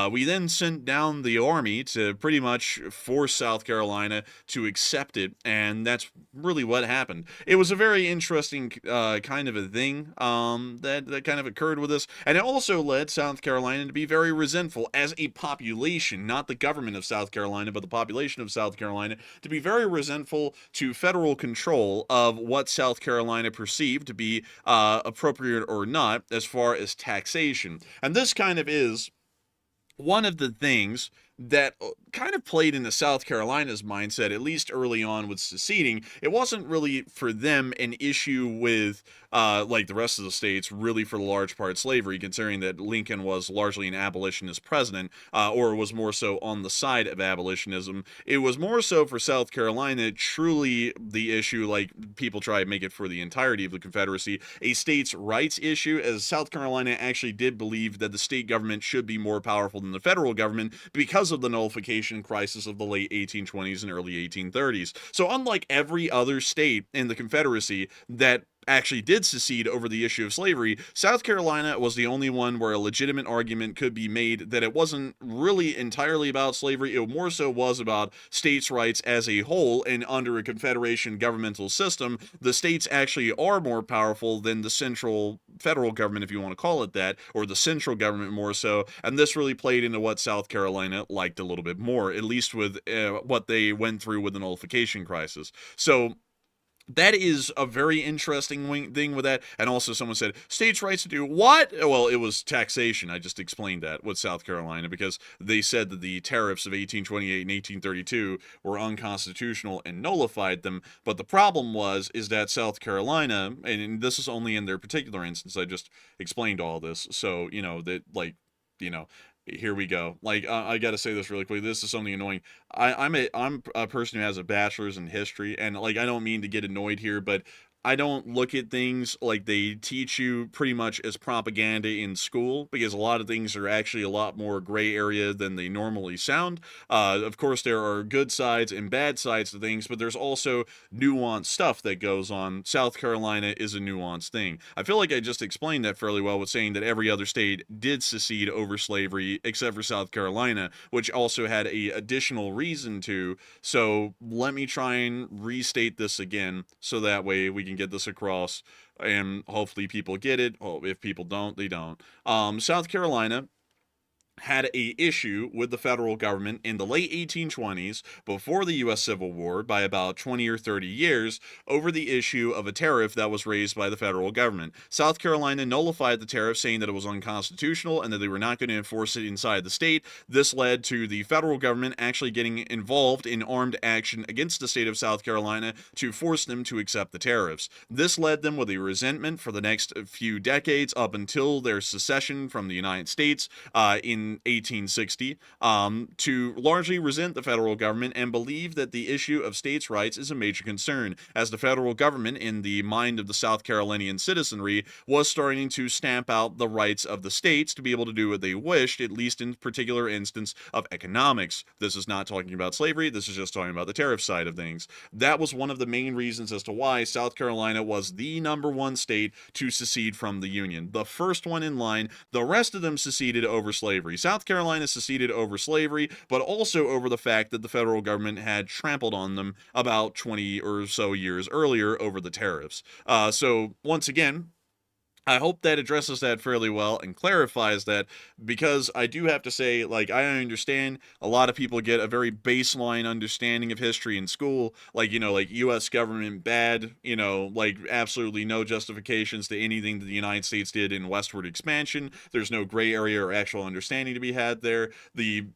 We then sent down the army to pretty much force South Carolina to accept it, and that's really what happened. It was a very interesting kind of a thing that kind of occurred with this, and it also led South Carolina to be very resentful as a population, not the government of South Carolina, but the population of South Carolina, to be very resentful to federal control of what South Carolina perceived to be appropriate or not as far as taxation. And this kind of is one of the things that kind of played into South Carolina's mindset, at least early on with seceding. It wasn't really for them an issue with, like the rest of the states, really for the large part slavery, considering that Lincoln was largely an abolitionist president, or was more so on the side of abolitionism. It was more so for South Carolina, truly the issue, like people try to make it for the entirety of the Confederacy, a states' rights issue, as South Carolina actually did believe that the state government should be more powerful than the federal government because of the nullification crisis of the late 1820s and early 1830s. So unlike every other state in the Confederacy that actually did secede over the issue of slavery, South Carolina was the only one where a legitimate argument could be made that it wasn't really entirely about slavery. It more so was about states' rights as a whole, and under a Confederation governmental system, the states actually are more powerful than the central federal government, if you want to call it that, or the central government more so, and this really played into what South Carolina liked a little bit more, at least with what they went through with the nullification crisis. So that is a very interesting thing with that. And also someone said, states' rights to do what? Well, it was taxation. I just explained that with South Carolina because they said that the tariffs of 1828 and 1832 were unconstitutional and nullified them. But the problem is that South Carolina, and this is only in their particular instance, I just explained all this. So, here we go. I got to say this really quick. This is something annoying. I'm a person who has a bachelor's in history, and I don't mean to get annoyed here, but I don't look at things like they teach you pretty much as propaganda in school, because a lot of things are actually a lot more gray area than they normally sound. Of course, there are good sides and bad sides to things, but there's also nuanced stuff that goes on. South Carolina is a nuanced thing. I feel like I just explained that fairly well with saying that every other state did secede over slavery except for South Carolina, which also had a additional reason to. So let me try and restate this again so that way we can get this across and hopefully people get it. Oh, if people don't, they don't. South Carolina had a issue with the federal government in the late 1820s, before the U.S. Civil War, by about 20 or 30 years, over the issue of a tariff that was raised by the federal government. South Carolina nullified the tariff, saying that it was unconstitutional and that they were not going to enforce it inside the state. This led to the federal government actually getting involved in armed action against the state of South Carolina to force them to accept the tariffs. This led them with a resentment for the next few decades up until their secession from the United States in 1860, to largely resent the federal government and believe that the issue of states' rights is a major concern, as the federal government, in the mind of the South Carolinian citizenry, was starting to stamp out the rights of the states to be able to do what they wished, at least in particular instance of economics. This is not talking about slavery, this is just talking about the tariff side of things. That was one of the main reasons as to why South Carolina was the #1 state to secede from the Union. The first one in line. The rest of them seceded over slavery. South Carolina seceded over slavery, but also over the fact that the federal government had trampled on them about 20 or so years earlier over the tariffs. So once again, I hope that addresses that fairly well and clarifies that, because I do have to say, I understand a lot of people get a very baseline understanding of history in school, U.S. government bad, absolutely no justifications to anything that the United States did in westward expansion. There's no gray area or actual understanding to be had there. The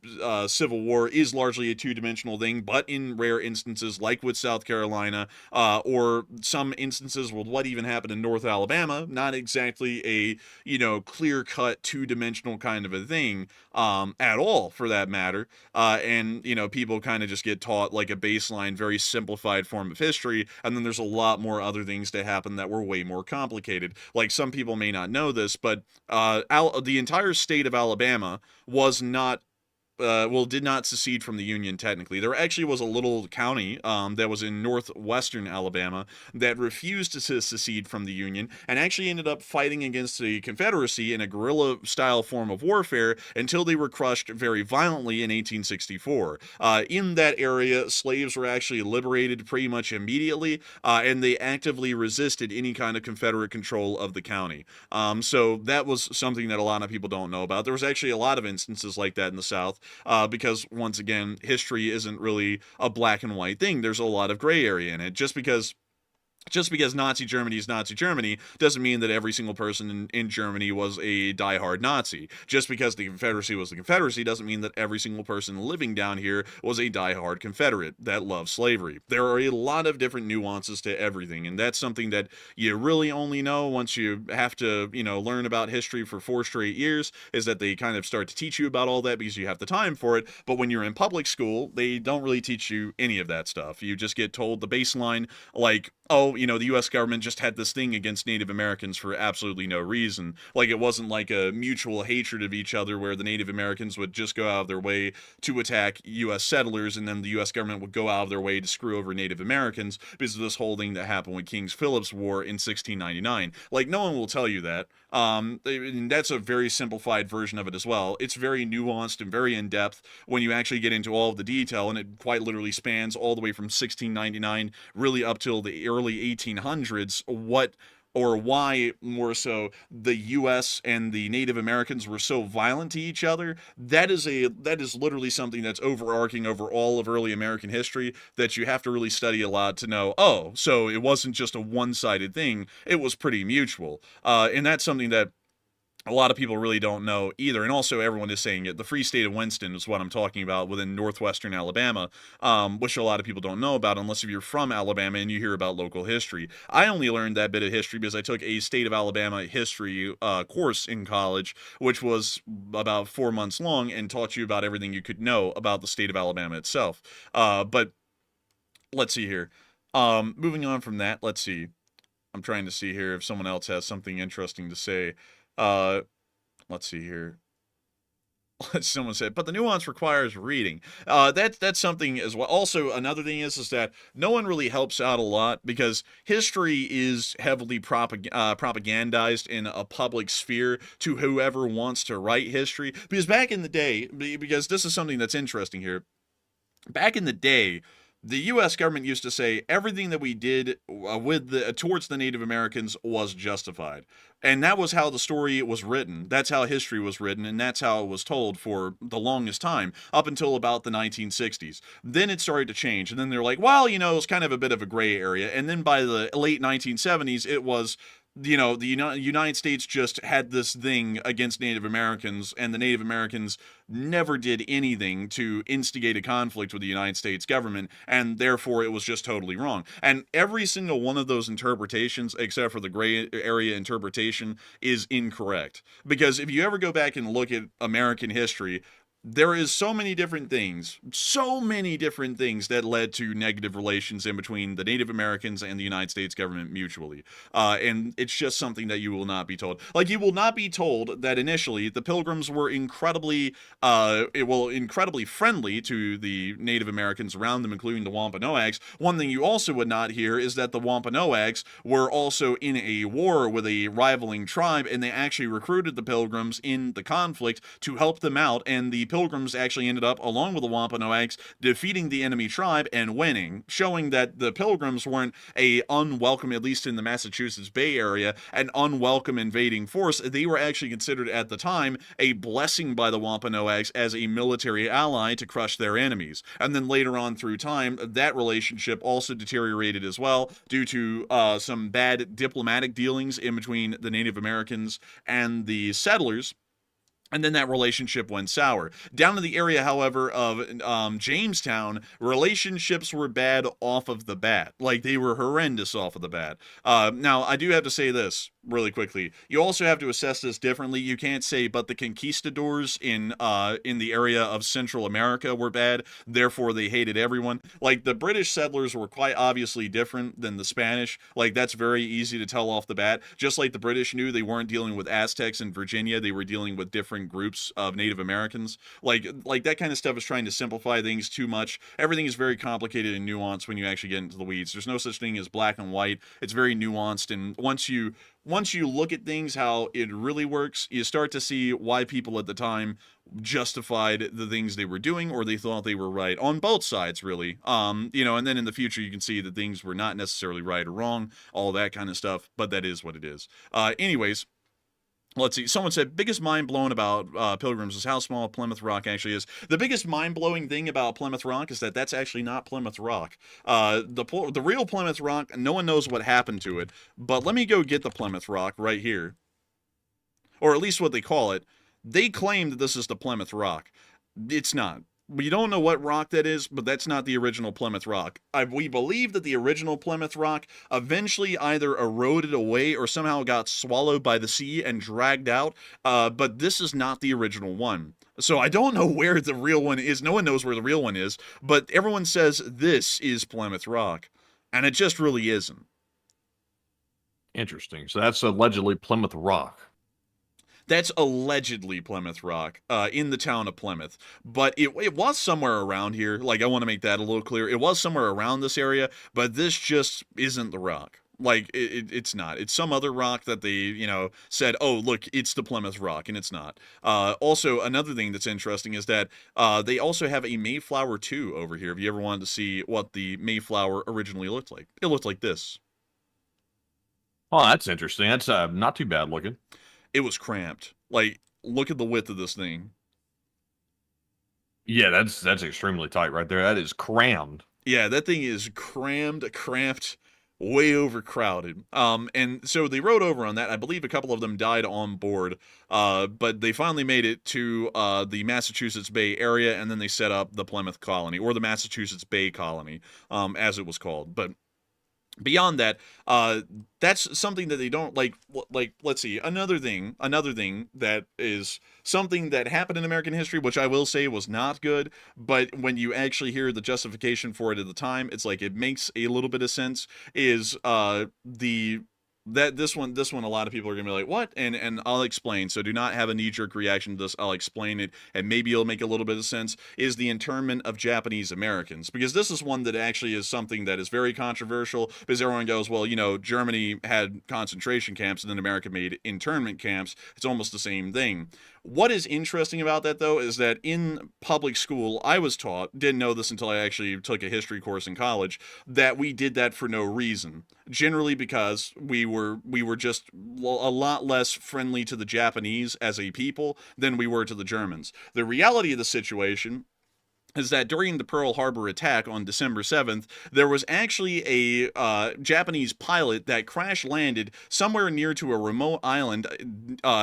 Civil War is largely a two-dimensional thing, but in rare instances, like with South Carolina, or some instances with what even happened in North Alabama, not exactly exactly a, clear-cut, two-dimensional kind of a thing at all, for that matter. And, people kind of just get taught like a baseline, very simplified form of history, and then there's a lot more other things that happen that were way more complicated. Like, some people may not know this, but the entire state of Alabama was not did not secede from the Union technically. There actually was a little county that was in northwestern Alabama that refused to secede from the Union and actually ended up fighting against the Confederacy in a guerrilla-style form of warfare until they were crushed very violently in 1864. In that area, slaves were actually liberated pretty much immediately, and they actively resisted any kind of Confederate control of the county. So that was something that a lot of people don't know about. There was actually a lot of instances like that in the South. Because, once again, history isn't really a black and white thing. There's a lot of gray area in it. Just because Nazi Germany is Nazi Germany doesn't mean that every single person in Germany was a diehard Nazi. Just because the Confederacy was the Confederacy doesn't mean that every single person living down here was a diehard Confederate that loved slavery. There are a lot of different nuances to everything, and that's something that you really only know once you have to, learn about history for 4 straight years, is that they kind of start to teach you about all that because you have the time for it. But when you're in public school, they don't really teach you any of that stuff. You just get told the baseline, like, oh, the U.S. government just had this thing against Native Americans for absolutely no reason. Like, it wasn't like a mutual hatred of each other where the Native Americans would just go out of their way to attack U.S. settlers, and then the U.S. government would go out of their way to screw over Native Americans because of this whole thing that happened with King Philip's War in 1699. Like, no one will tell you that. And that's a very simplified version of it as well. It's very nuanced and very in-depth when you actually get into all of the detail, and it quite literally spans all the way from 1699 really up till the early 1800s, what or why, more so, the U.S. and the Native Americans were so violent to each other. That is literally something that's overarching over all of early American history that you have to really study a lot to know, oh, so it wasn't just a one-sided thing, it was pretty mutual. And that's something that a lot of people really don't know either, and also everyone is saying it. The Free State of Winston is what I'm talking about within northwestern Alabama, which a lot of people don't know about unless if you're from Alabama and you hear about local history. I only learned that bit of history because I took a State of Alabama history course in college, which was about 4 months long and taught you about everything you could know about the state of Alabama itself. But let's see here. Moving on from that, let's see. I'm trying to see here if someone else has something interesting to say. Let's see here. Someone said, but the nuance requires reading. That's something as well. Also, another thing is that no one really helps out a lot because history is heavily propagandized in a public sphere to whoever wants to write history. Because back in the day, because this is something that's interesting here, back in the day, the U.S. government used to say everything that we did towards the Native Americans was justified. And that was how the story was written. That's how history was written, and that's how it was told for the longest time, up until about the 1960s. Then it started to change, and then they're like, well, it's kind of a bit of a gray area. And then by the late 1970s, it was the United States just had this thing against Native Americans, and the Native Americans never did anything to instigate a conflict with the United States government, and therefore it was just totally wrong. And every single one of those interpretations, except for the gray area interpretation, is incorrect. Because if you ever go back and look at American history, there is so many different things that led to negative relations in between the Native Americans and the United States government mutually. And it's just something that you will not be told. Like, you will not be told that initially the Pilgrims were incredibly friendly to the Native Americans around them, including the Wampanoags. One thing you also would not hear is that the Wampanoags were also in a war with a rivaling tribe, and they actually recruited the Pilgrims in the conflict to help them out, and the Pilgrims actually ended up, along with the Wampanoags, defeating the enemy tribe and winning, showing that the Pilgrims weren't a unwelcome, at least in the Massachusetts Bay Area, an unwelcome invading force. They were actually considered at the time a blessing by the Wampanoags as a military ally to crush their enemies. And then later on through time, that relationship also deteriorated as well due to some bad diplomatic dealings in between the Native Americans and the settlers. And then that relationship went sour. Down to the area, however, of Jamestown, relationships were bad off of the bat. Like, they were horrendous off of the bat. Now, I do have to say this. really quickly. You also have to assess this differently. You can't say, but the conquistadors in the area of Central America were bad, therefore they hated everyone. Like, the British settlers were quite obviously different than the Spanish. Like, that's very easy to tell off the bat. Just like the British knew they weren't dealing with Aztecs in Virginia, they were dealing with different groups of Native Americans. Like that kind of stuff is trying to simplify things too much. Everything is very complicated and nuanced when you actually get into the weeds. There's no such thing as black and white. It's very nuanced, and once you look at things how it really works, you start to see why people at the time justified the things they were doing, or they thought they were right on both sides, really. And then in the future you can see that things were not necessarily right or wrong, all that kind of stuff, but that is what it is. Anyways, let's see. Someone said, biggest mind-blowing about Pilgrims is how small Plymouth Rock actually is. The biggest mind-blowing thing about Plymouth Rock is that that's actually not Plymouth Rock. The real Plymouth Rock, no one knows what happened to it. But let me go get the Plymouth Rock right here. Or at least what they call it. They claim that this is the Plymouth Rock. It's not. We don't know what rock that is, but that's not the original Plymouth Rock. We believe that the original Plymouth Rock eventually either eroded away or somehow got swallowed by the sea and dragged out, but this is not the original one. So I don't know where the real one is. No one knows where the real one is, but everyone says this is Plymouth Rock, and it just really isn't.
Interesting. So that's allegedly Plymouth Rock.
That's allegedly Plymouth Rock, in the town of Plymouth. But it was somewhere around here. Like, I want to make that a little clear. It was somewhere around this area, but this just isn't the rock. Like, it's not. It's some other rock that they, said, oh, look, it's the Plymouth Rock, and it's not. Also, another thing that's interesting is that they also have a Mayflower 2 over here. If you ever wanted to see what the Mayflower originally looked like. It looked like this.
Oh, that's interesting. That's not too bad looking.
It was cramped. Like, look at the width of this thing.
Yeah, that's extremely tight right there. That is crammed.
Yeah, that thing is cramped, way overcrowded. And so they rode over on that. I believe a couple of them died on board. But they finally made it to the Massachusetts Bay area, and then they set up the Plymouth Colony, or the Massachusetts Bay Colony, as it was called. But beyond that, that's something that they don't like. Let's see, another thing that is something that happened in American history, which I will say was not good, but when you actually hear the justification for it at the time, it's like it makes a little bit of sense, is this one a lot of people are gonna be like, what? And I'll explain. So do not have a knee-jerk reaction to this. I'll explain it, and maybe it'll make a little bit of sense. Is the internment of Japanese Americans, because this is one that actually is something that is very controversial, because everyone goes, well, Germany had concentration camps and then America made internment camps. It's almost the same thing. What is interesting about that, though, is that in public school, I was taught, didn't know this until I actually took a history course in college, that we did that for no reason. Generally because we were just a lot less friendly to the Japanese as a people than we were to the Germans. The reality of the situation is that during the Pearl Harbor attack on December 7th, there was actually a Japanese pilot that crash-landed somewhere near to a remote island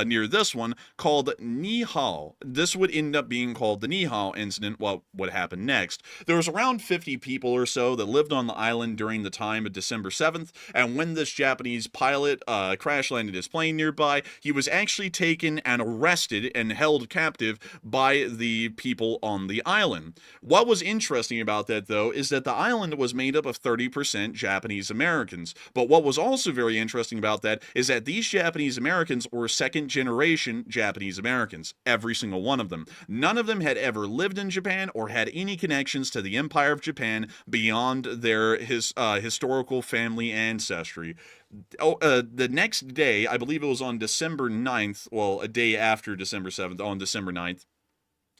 near this one called Nihao. This would end up being called the Nihao incident, what would happen next. There was around 50 people or so that lived on the island during the time of December 7th, and when this Japanese pilot crash-landed his plane nearby, he was actually taken and arrested and held captive by the people on the island. What was interesting about that, though, is that the island was made up of 30% Japanese Americans. But what was also very interesting about that is that these Japanese Americans were second-generation Japanese Americans, every single one of them. None of them had ever lived in Japan or had any connections to the Empire of Japan beyond their historical family ancestry. The next day, I believe it was on December 9th, well, a day after December 7th, on December 9th,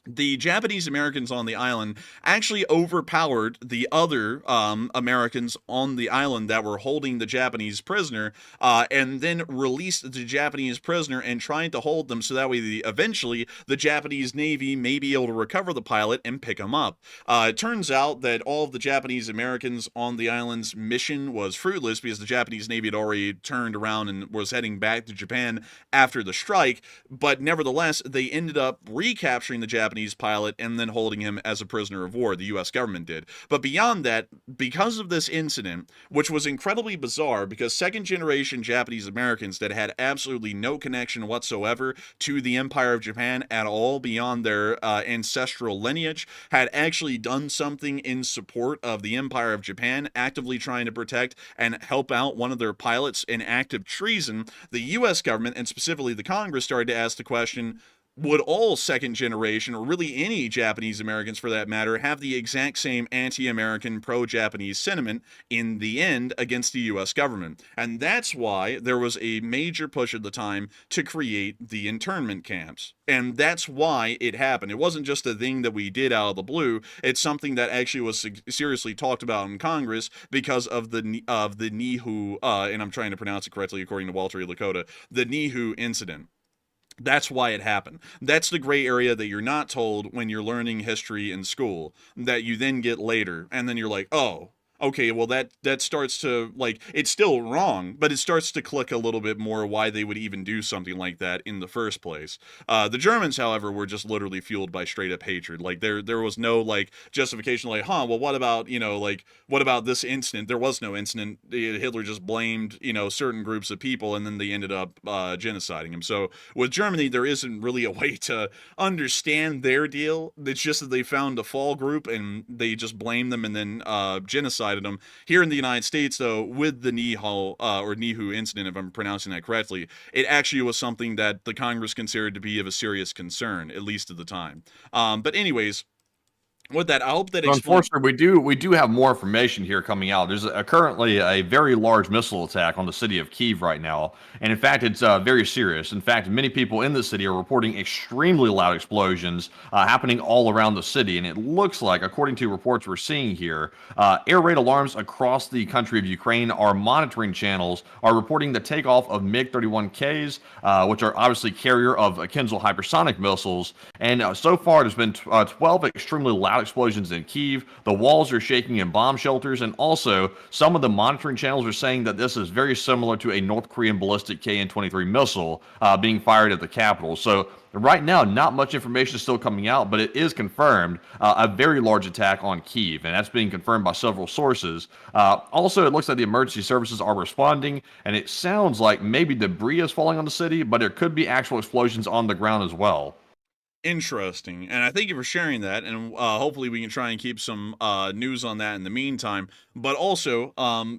the Japanese Americans on the island actually overpowered the other Americans on the island that were holding the Japanese prisoner, and then released the Japanese prisoner and tried to hold them so that way eventually the Japanese Navy may be able to recover the pilot and pick him up. It turns out that all of the Japanese Americans on the island's mission was fruitless because the Japanese Navy had already turned around and was heading back to Japan after the strike, but nevertheless, they ended up recapturing the Japanese Japanese pilot and then holding him as a prisoner of war. The U.S. government did. But beyond that, because of this incident, which was incredibly bizarre because second-generation Japanese Americans that had absolutely no connection whatsoever to the Empire of Japan at all beyond their ancestral lineage had actually done something in support of the Empire of Japan, actively trying to protect and help out one of their pilots in active treason, the U.S. government, and specifically the Congress, started to ask the question, would all second generation, or really any Japanese Americans for that matter, have the exact same anti-American, pro-Japanese sentiment in the end against the U.S. government? And that's why there was a major push at the time to create the internment camps. And that's why it happened. It wasn't just a thing that we did out of the blue. It's something that actually was seriously talked about in Congress because of the Nihu, and I'm trying to pronounce it correctly according to Walter E. Lakota, the Nihu incident. That's why it happened. That's the gray area that you're not told when you're learning history in school, that you then get later, and then you're like, oh, okay, well that starts to, like, it's still wrong, but it starts to click a little bit more why they would even do something like that in the first place. The Germans, however, were just literally fueled by straight up hatred. Like there was no like justification, like, well, what about, what about this incident? There was no incident. Hitler just blamed, certain groups of people, and then they ended up genociding him. So with Germany, there isn't really a way to understand their deal. It's just that they found a fall group and they just blamed them and then genocided them. Here in the United States, though, with the Nihu incident, if I'm pronouncing that correctly, it actually was something that the Congress considered to be of a serious concern, at least at the time. But anyways, with that, I hope that
unfortunately, we do have more information here coming out. There's currently a very large missile attack on the city of Kyiv right now, and in fact, it's very serious. In fact, many people in the city are reporting extremely loud explosions happening all around the city, and it looks like, according to reports we're seeing here, air raid alarms across the country of Ukraine, our monitoring channels are reporting the takeoff of MiG-31Ks, which are obviously carrier of Kinzhal hypersonic missiles, and so far there's been 12 extremely loud explosions in Kyiv. The walls are shaking in bomb shelters, and also some of the monitoring channels are saying that this is very similar to a North Korean ballistic KN-23 missile being fired at the capital. So right now, not much information is still coming out, but it is confirmed a very large attack on Kyiv, and that's being confirmed by several sources. Also, it looks like the emergency services are responding, and it sounds like maybe debris is falling on the city, but there could be actual explosions on the ground as well.
Interesting, and I thank you for sharing that, and hopefully we can try and keep some news on that in the meantime. But also,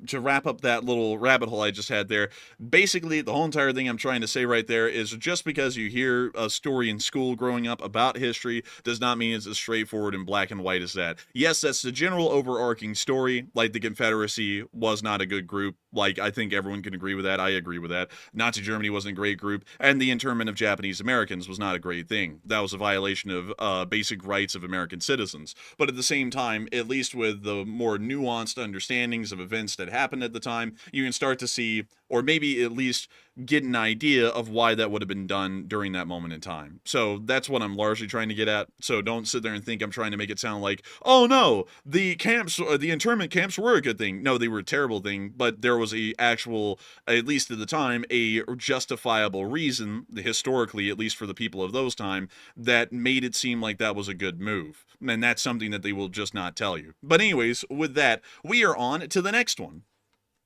to wrap up that little rabbit hole I just had there, basically the whole entire thing I'm trying to say right there is just because you hear a story in school growing up about history does not mean it's as straightforward and black and white as that. Yes, that's the general overarching story, like the Confederacy was not a good group. Like, I think everyone can agree with that. I agree with that. Nazi Germany wasn't a great group, and the internment of Japanese Americans was not a great thing. That was a violation of basic rights of American citizens. But at the same time, at least with the more nuanced understandings of events that happened at the time, you can start to see, or maybe at least get an idea of why that would have been done during that moment in time. So that's what I'm largely trying to get at. So don't sit there and think I'm trying to make it sound like, oh no, the camps, the internment camps were a good thing. No, they were a terrible thing, but there was a actual, at least at the time, a justifiable reason, historically, at least for the people of those time, that made it seem like that was a good move. And that's something that they will just not tell you. But anyways, with that, we are on to the next one.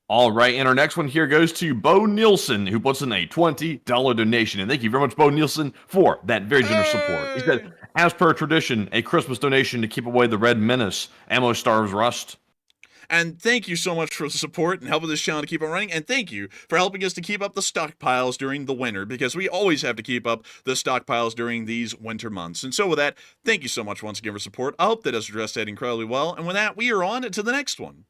All right, and our next one here goes to Bo Nielsen, who puts in a $20 donation. And thank you very much, Bo Nielsen, for that very generous support. He said, as per tradition, a Christmas donation to keep away the red menace. Ammo starves rust.
And thank you so much for the support and helping this channel to keep on running. And thank you for helping us to keep up the stockpiles during the winter, because we always have to keep up the stockpiles during these winter months. And so with that, thank you so much once again for support. I hope that has addressed that incredibly well. And with that, we are on to the next one.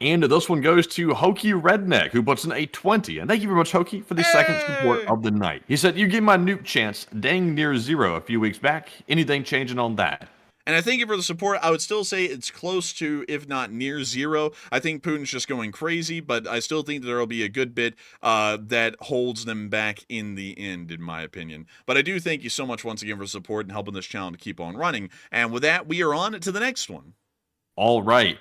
And this one goes to Hokey Redneck, who puts in a 20. And thank you very much, Hokey, for the second support of the night. He said, you gave my nuke chance dang near zero a few weeks back. Anything changing on that?
And I thank you for the support. I would still say it's close to, if not near zero. I think Putin's just going crazy, but I still think there will be a good bit that holds them back in the end, in my opinion. But I do thank you so much once again for the support and helping this channel to keep on running. And with that, we are on to the next one.
All right.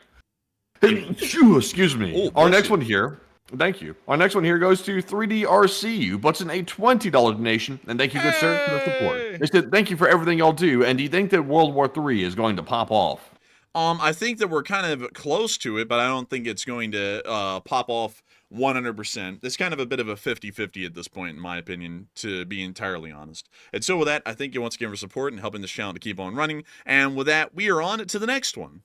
Excuse me. Our next one here Thank you. Our next one here goes to 3DRC, who puts in a $20 donation, and thank you, good sir, for the support. They said, thank you for everything y'all do, and do you think that World War III is going to pop off?
I think that we're kind of close to it, but I don't think it's going to pop off 100%. It's kind of a bit of a 50-50 at this point, in my opinion, to be entirely honest. And so with that, I thank you once again for support and helping this channel to keep on running. And with that, we are on to the next one.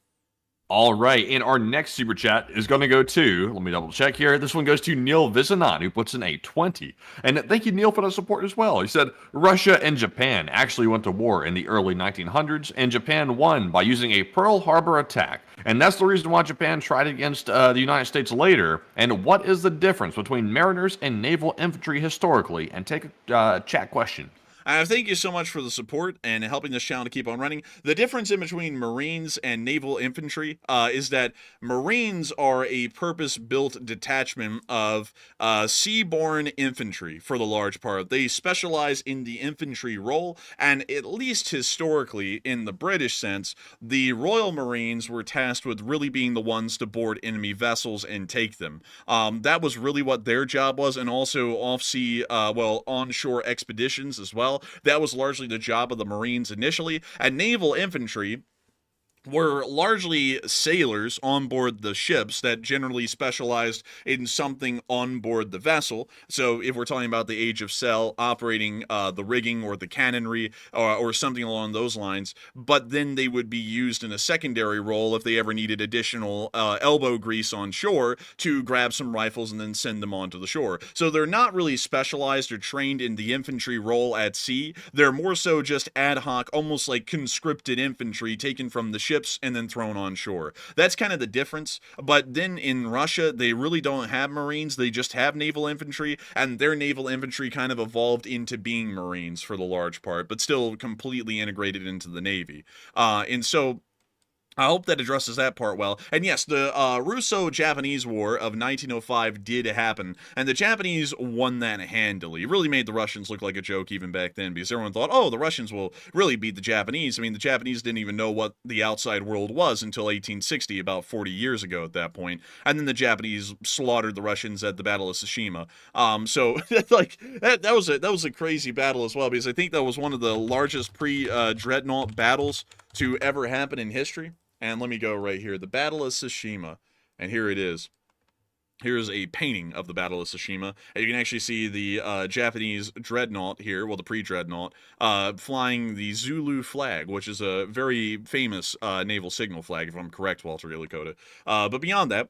All right, and our next super chat is going to go to, let me double check here. This one goes to Neil Visanan, who puts in a 20. And thank you, Neil, for the support as well. He said, Russia and Japan actually went to war in the early 1900s, and Japan won by using a Pearl Harbor attack. And that's the reason why Japan tried against the United States later. And what is the difference between mariners and naval infantry historically? And take a chat question.
Thank you so much for the support and helping this channel to keep on running. The difference in between Marines and naval infantry is that Marines are a purpose-built detachment of seaborne infantry for the large part. They specialize in the infantry role, and at least historically, in the British sense, the Royal Marines were tasked with really being the ones to board enemy vessels and take them. That was really what their job was, and also off-sea, onshore expeditions as well. That was largely the job of the Marines initially, and naval infantry were largely sailors on board the ships that generally specialized in something on board the vessel. So if we're talking about the Age of Sail, operating the rigging or the cannonry or something along those lines, but then they would be used in a secondary role if they ever needed additional elbow grease on shore to grab some rifles and then send them onto the shore. So they're not really specialized or trained in the infantry role at sea. They're more so just ad hoc, almost like conscripted infantry taken from the ships and then thrown on shore. That's kind of the difference. But then in Russia, they really don't have Marines. They just have naval infantry, and their naval infantry kind of evolved into being Marines for the large part, but still completely integrated into the Navy. And so I hope that addresses that part well. And yes, the Russo-Japanese War of 1905 did happen, and the Japanese won that handily. It really made the Russians look like a joke even back then, because everyone thought, oh, the Russians will really beat the Japanese. I mean, the Japanese didn't even know what the outside world was until 1860, about 40 years ago at that point. And then the Japanese slaughtered the Russians at the Battle of Tsushima. So like that was a crazy battle as well, because I think that was one of the largest pre-dreadnought battles to ever happen in history. And let me go right here. The Battle of Tsushima. And here it is. Here's a painting of the Battle of Tsushima. And you can actually see the Japanese dreadnought here, well, the pre-dreadnought, flying the Zulu flag, which is a very famous naval signal flag, if I'm correct, Walter Lakota. But beyond that,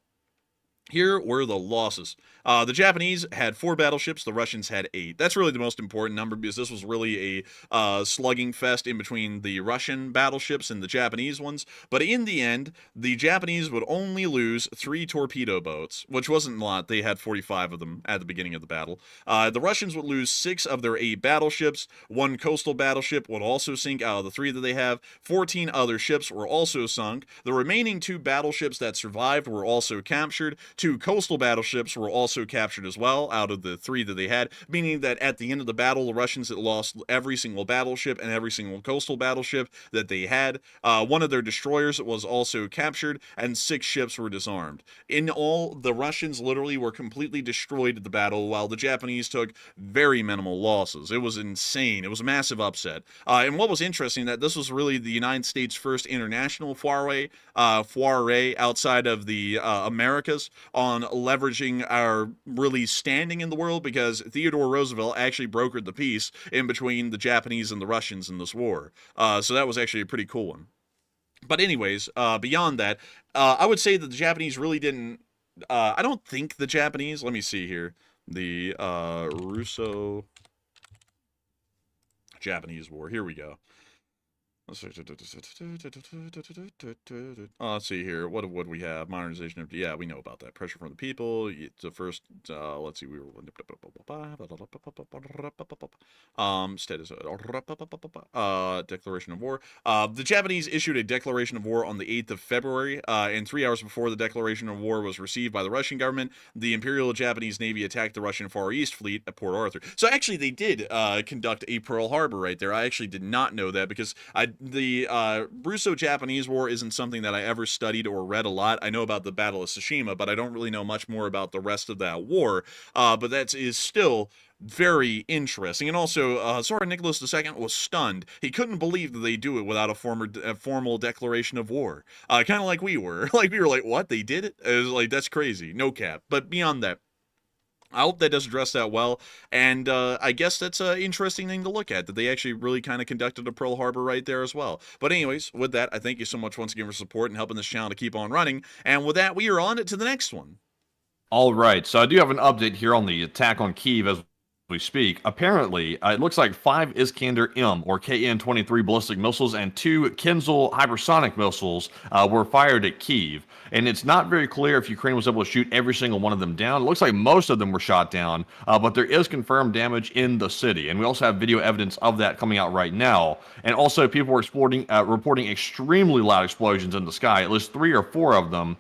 here were the losses. The Japanese had 4 battleships. The Russians had 8. That's really the most important number, because this was really a slugging fest in between the Russian battleships and the Japanese ones. But in the end, the Japanese would only lose 3 torpedo boats, which wasn't a lot. They had 45 of them at the beginning of the battle. The Russians would lose 6 of their 8 battleships. 1 coastal battleship would also sink out of the 3 that they have. 14 other ships were also sunk. The remaining 2 battleships that survived were also captured. 2 coastal battleships were also captured as well out of the 3 that they had, meaning that at the end of the battle, the Russians had lost every single battleship and every single coastal battleship that they had. 1 of their destroyers was also captured, and 6 ships were disarmed. In all, the Russians literally were completely destroyed at the battle, while the Japanese took very minimal losses. It was insane. It was a massive upset. And what was interesting, that this was really the United States' first international foray outside of the Americas on leveraging our really standing in the world, because Theodore Roosevelt actually brokered the peace in between the Japanese and the Russians in this war. So that was actually a pretty cool one. But anyways, beyond that, I would say that the Japanese really didn't, I don't think the Japanese, let me see here, the Russo-Japanese War, here we go. Let's see here. What would we have? Modernization of, yeah, we know about that. Pressure from the people. It's the first, let's see, we were, status, declaration of war. The Japanese issued a declaration of war on the 8th of February, and 3 hours before the declaration of war was received by the Russian government, the Imperial Japanese Navy attacked the Russian Far East Fleet at Port Arthur. So actually, they did conduct a Pearl Harbor right there. I actually did not know that, because the Russo-Japanese War isn't something that I ever studied or read a lot. I know about the Battle of Tsushima, but I don't really know much more about the rest of that war. But that is still very interesting. And also, Tsar Nicholas II was stunned. He couldn't believe that they do it without a formal declaration of war. Kind of like we were. Like, we were like, what? They did it? It was like, that's crazy. No cap. But beyond that, I hope that does address that well, and I guess that's an interesting thing to look at, that they actually really kind of conducted a Pearl Harbor right there as well. But anyways, with that, I thank you so much once again for support and helping this channel to keep on running, and with that, we are on to the next one.
All right, so I do have an update here on the attack on Kyiv as we speak. Apparently, it looks like 5 Iskander-M, or KN-23 ballistic missiles, and 2 Kinzhal hypersonic missiles were fired at Kyiv. And it's not very clear if Ukraine was able to shoot every single one of them down. It looks like most of them were shot down, but there is confirmed damage in the city. And we also have video evidence of that coming out right now. And also, people were reporting extremely loud explosions in the sky, at least 3 or 4 of them,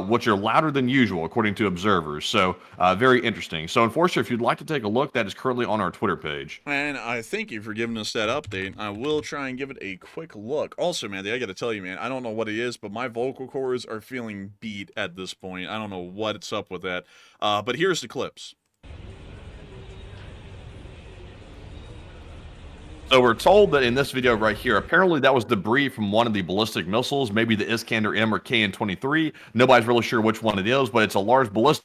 which are louder than usual, according to observers. So, very interesting. So, Enforcer, if you'd like to take a look, that is currently on our Twitter page.
And I thank you for giving us that update. I will try and give it a quick look. Also, man, I gotta tell you, man, I don't know what it is, but my vocal cords are feeling beat at this point. I don't know what's up with that. But here's the clips.
So we're told that in this video right here, apparently that was debris from one of the ballistic missiles, maybe the Iskander-M or KN-23. Nobody's really sure which one it is, but it's a large ballistic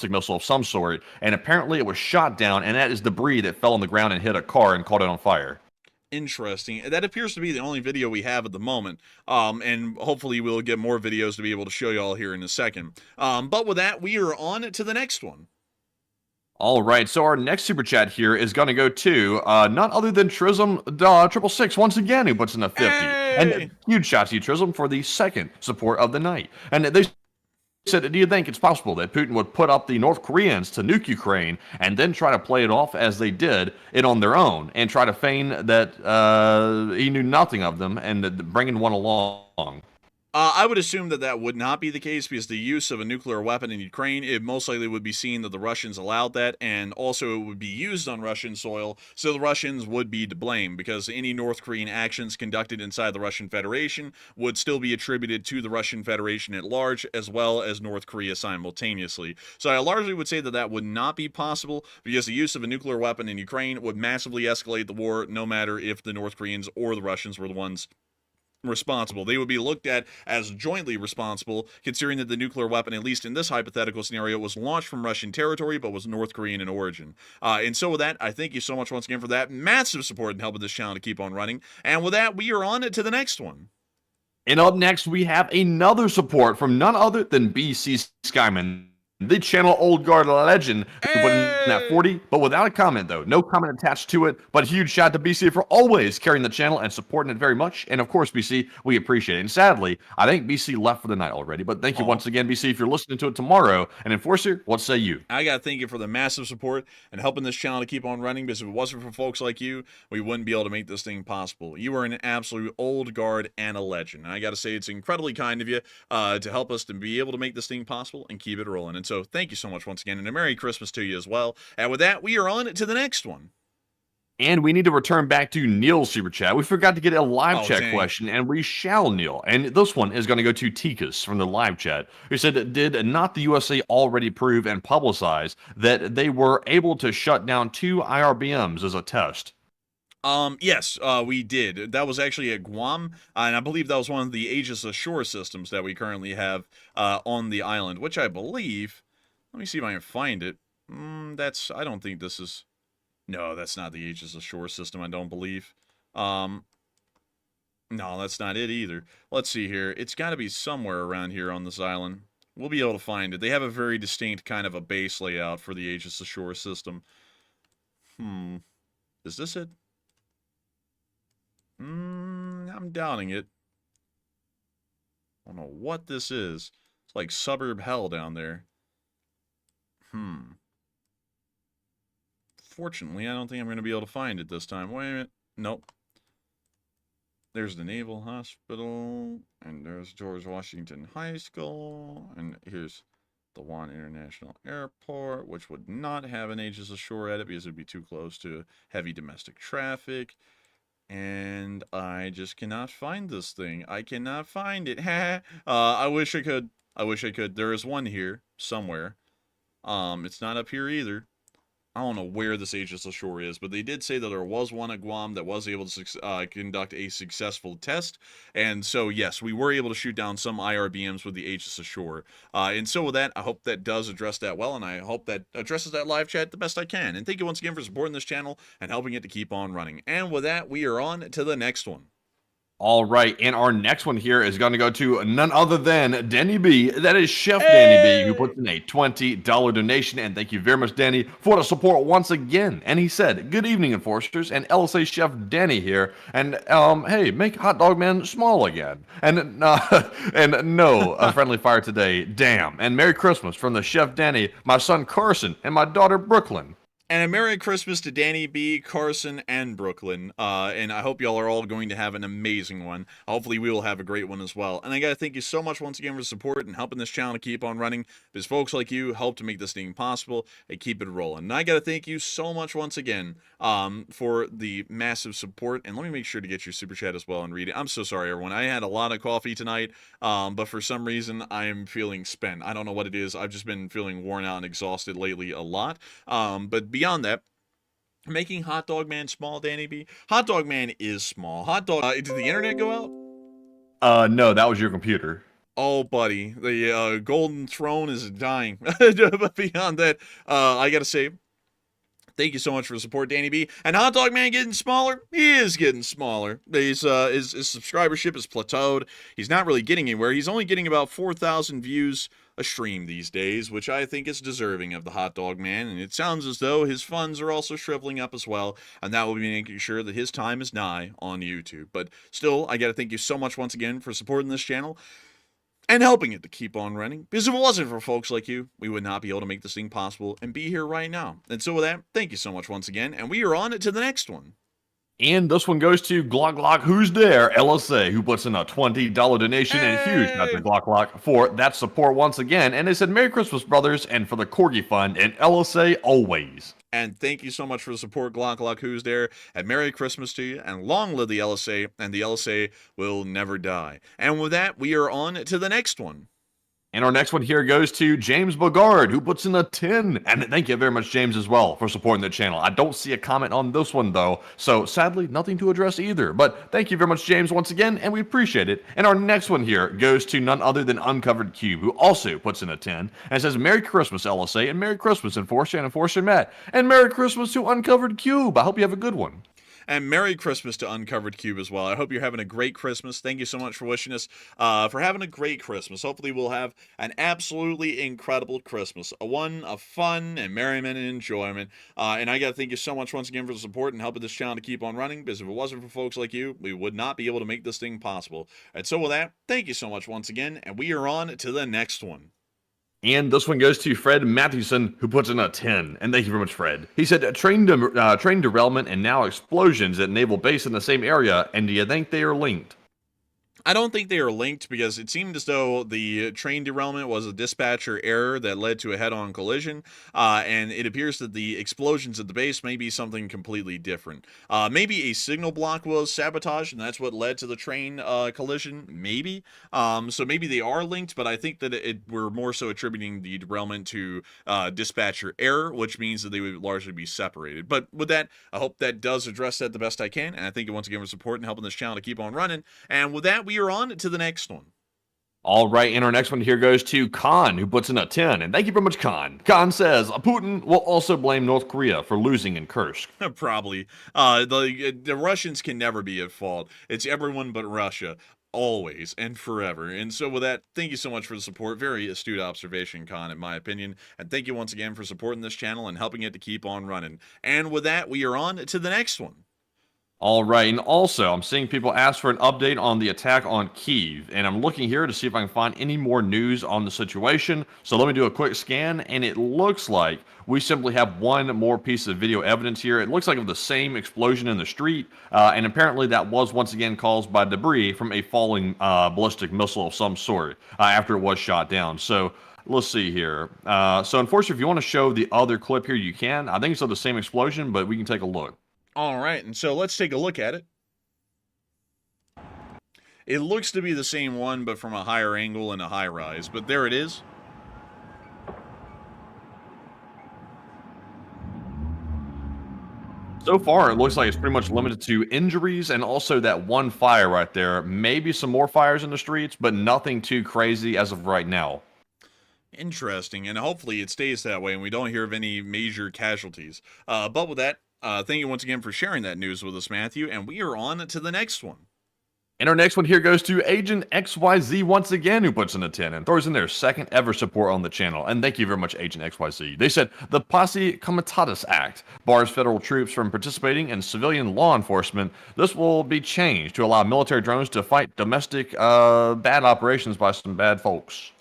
missile of some sort, and apparently it was shot down, and that is debris that fell on the ground and hit a car and caught it on fire.
Interesting. That appears to be the only video we have at the moment, and hopefully we'll get more videos to be able to show you all here in a second. But with that, we are on to the next one.
All right, so our next super chat here is going to go to none other than Trism 666 once again, who puts in a 50.
Hey!
And huge shout to you, Trism, for the second support of the night. And they said, do you think it's possible that Putin would put up the North Koreans to nuke Ukraine and then try to play it off as they did it on their own and try to feign that he knew nothing of them and bringing one along?
I would assume that that would not be the case, because the use of a nuclear weapon in Ukraine, it most likely would be seen that the Russians allowed that, and also it would be used on Russian soil, so the Russians would be to blame, because any North Korean actions conducted inside the Russian Federation would still be attributed to the Russian Federation at large, as well as North Korea simultaneously. So I largely would say that that would not be possible, because the use of a nuclear weapon in Ukraine would massively escalate the war, no matter if the North Koreans or the Russians were the ones responsible. They would be looked at as jointly responsible, considering that the nuclear weapon, at least in this hypothetical scenario, was launched from Russian territory, but was North Korean in origin. And so with that, I thank you so much once again for that massive support and helping this channel to keep on running. And with that, we are on to the next one.
And up next, we have another support from none other than BC Skyman, the channel old guard legend, who put in that 40, but without a comment though. No comment attached to it, but huge shout out to BC for always carrying the channel and supporting it very much. And of course, BC, we appreciate it. And sadly, I think BC left for the night already, but thank you once again, BC, if you're listening to it tomorrow. And Enforcer, what say you?
I gotta thank you for the massive support and helping this channel to keep on running, because if it wasn't for folks like you, we wouldn't be able to make this thing possible. You are an absolute old guard and a legend. And I gotta say, it's incredibly kind of you to help us to be able to make this thing possible and keep it rolling. And so thank you so much once again, and a Merry Christmas to you as well. And with that, we are on to the next one.
And we need to return back to Neil's super chat. We forgot to get a live chat question, and we shall, Neil. And this one is going to go to Tikas from the live chat, who said, did not the USA already prove and publicize that they were able to shut down 2 IRBMs as a test?
Yes, we did. That was actually at Guam, and I believe that was one of the Aegis Ashore systems that we currently have on the island, which I believe... Let me see if I can find it. I don't think this is... No, that's not the Aegis Ashore system, I don't believe. No, that's not it either. Let's see here. It's got to be somewhere around here on this island. We'll be able to find it. They have a very distinct kind of a base layout for the Aegis Ashore system. Is this it? I'm doubting it. I don't know what this is. It's like suburb hell down there. Fortunately, I don't think I'm going to be able to find it this time. Wait a minute. Nope. There's the Naval Hospital, and there's George Washington High School, and here's the Juan International Airport, which would not have an Aegis Ashore at it because it would be too close to heavy domestic traffic. And I just cannot find this thing. I cannot find it. I wish I could. I wish I could. There is one here somewhere. It's not up here either. I don't know where this Aegis Ashore is, but they did say that there was one at Guam that was able to conduct a successful test. And so, yes, we were able to shoot down some IRBMs with the Aegis Ashore. And so with that, I hope that does address that well, and I hope that addresses that live chat the best I can. And thank you once again for supporting this channel and helping it to keep on running. And with that, we are on to the next one.
All right, and our next one here is going to go to none other than Danny B. That is Chef Danny B, who puts in a $20 donation. And thank you very much, Danny, for the support once again. And he said, "Good evening, Enforcers, and LSA Chef Danny here. And hey, make Hot Dog Man small again. And no, a friendly fire today. Damn. And Merry Christmas from the Chef Danny, my son Carson, and my daughter Brooklyn."
And a Merry Christmas to Danny B, Carson, and Brooklyn. And I hope y'all are all going to have an amazing one. Hopefully we will have a great one as well. And I gotta thank you so much once again for support and helping this channel to keep on running. Because folks like you help to make this thing possible and keep it rolling. And I gotta thank you so much once again for the massive support. And let me make sure to get your super chat as well and read it. I'm so sorry, everyone. I had a lot of coffee tonight, but for some reason I am feeling spent. I don't know what it is. I've just been feeling worn out and exhausted lately a lot. But beyond that, making Hot Dog Man small, Danny B. Hot Dog Man is small. Hot Dog. Did the internet go out?
No, that was your computer.
Oh, buddy, the golden throne is dying. But beyond that, I gotta say, thank you so much for the support, Danny B. And Hot Dog Man getting smaller? He is getting smaller. His subscribership is plateaued. He's not really getting anywhere. He's only getting about 4,000 views a stream these days, which I think is deserving of the Hot Dog Man. And it sounds as though his funds are also shriveling up as well. And that will be making sure that his time is nigh on YouTube. But still, I got to thank you so much once again for supporting this channel and helping it to keep on running. Because if it wasn't for folks like you, we would not be able to make this thing possible and be here right now. And so with that, thank you so much once again, and we are on to the next one.
And this one goes to Glock Who's There, LSA, who puts in a $20 donation. And huge shout out to Glock for that support once again. And they said, "Merry Christmas, brothers, and for the Corgi Fund, and LSA always."
And thank you so much for the support, Glock Who's There, and Merry Christmas to you, and long live the LSA, and the LSA will never die. And with that, we are on to the next one.
And our next one here goes to James Bogard, who puts in a 10. And thank you very much, James, as well, for supporting the channel. I don't see a comment on this one, though, so sadly, nothing to address either. But thank you very much, James, once again, and we appreciate it. And our next one here goes to none other than Uncovered Cube, who also puts in a 10, and says, "Merry Christmas, LSA, and Merry Christmas, Enforcer and Enforcer Matt, and Merry Christmas to Uncovered Cube. I hope you have a good one."
And Merry Christmas to Uncovered Cube as well. I hope you're having a great Christmas. Thank you so much for wishing us for having a great Christmas. Hopefully we'll have an absolutely incredible Christmas. One of fun and merriment and enjoyment. And I got to thank you so much once again for the support and helping this channel to keep on running. Because if it wasn't for folks like you, we would not be able to make this thing possible. And so with that, thank you so much once again. And we are on to the next one.
And this one goes to Fred Mathewson, who puts in a 10. And thank you very much, Fred. He said, train derailment and now explosions at naval base in the same area. And do you think they are linked?
I don't think they are linked because it seemed as though the train derailment was a dispatcher error that led to a head-on collision, and it appears that the explosions at the base may be something completely different. Maybe a signal block was sabotaged, and that's what led to the train collision, maybe. So maybe they are linked, but I think that we're more so attributing the derailment to dispatcher error, which means that they would largely be separated. But with that, I hope that does address that the best I can, and I thank you once again for support and helping this channel to keep on running. And with that, we are on to the next one.
All right, and our next one here goes to Khan, who puts in a 10. And thank you very much, Khan. Khan says, Putin will also blame North Korea for losing in Kursk.
Probably. The Russians can never be at fault. It's everyone but Russia. Always and forever. And so with that, thank you so much for the support. Very astute observation, Khan, in my opinion. And thank you once again for supporting this channel and helping it to keep on running. And with that, we are on to the next one.
All right, and also, I'm seeing people ask for an update on the attack on Kyiv, and I'm looking here to see if I can find any more news on the situation. So let me do a quick scan, and it looks like we simply have one more piece of video evidence here. It looks like of the same explosion in the street, and apparently that was once again caused by debris from a falling ballistic missile of some sort after it was shot down. So let's see here. So unfortunately, if you want to show the other clip here, you can. I think it's of the same explosion, but we can take a look.
All right, and so let's take a look at it. It looks to be the same one, but from a higher angle and a high rise. But there it is.
So far, it looks like it's pretty much limited to injuries and also that one fire right there. Maybe some more fires in the streets, but nothing too crazy as of right now.
Interesting, and hopefully it stays that way and we don't hear of any major casualties. But with that, thank you once again for sharing that news with us, Matthew, and we are on to the next one.
And our next one here goes to Agent XYZ once again, who puts in a 10 and throws in their second ever support on the channel. And thank you very much, Agent XYZ. They said, the Posse Comitatus Act bars federal troops from participating in civilian law enforcement. This will be changed to allow military drones to fight domestic bad operations by some bad folks.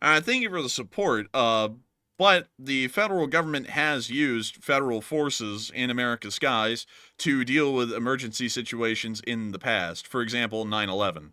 Thank you for the support. But the federal government has used federal forces in America's skies to deal with emergency situations in the past. For example, 9/11.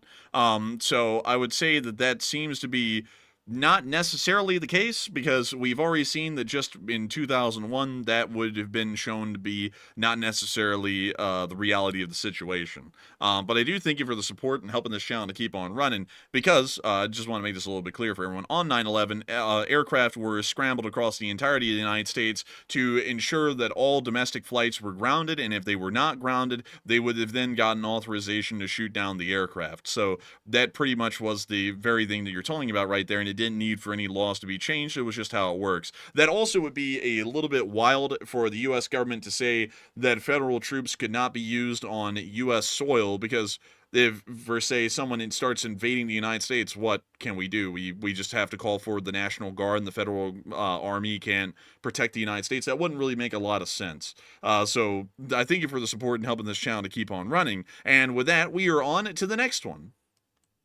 So I would say that that seems to be not necessarily the case, because we've already seen that just in 2001 that would have been shown to be not necessarily the reality of the situation. But I do thank you for the support and helping this channel to keep on running, because I just want to make this a little bit clear for everyone. On 9/11, aircraft were scrambled across the entirety of the United States to ensure that all domestic flights were grounded, and if they were not grounded, they would have then gotten authorization to shoot down the aircraft. So that pretty much was the very thing that you're talking about right there, and it didn't need for any laws to be changed. It was just how it works. That also would be a little bit wild for the U.S. government to say that federal troops could not be used on U.S. soil, because if, for say, someone starts invading the United States, what can we do? We just have to call forward the National Guard, and the federal army can't protect the United States. That wouldn't really make a lot of sense. So I thank you for the support and helping this channel to keep on running. And with that, we are on to the next one.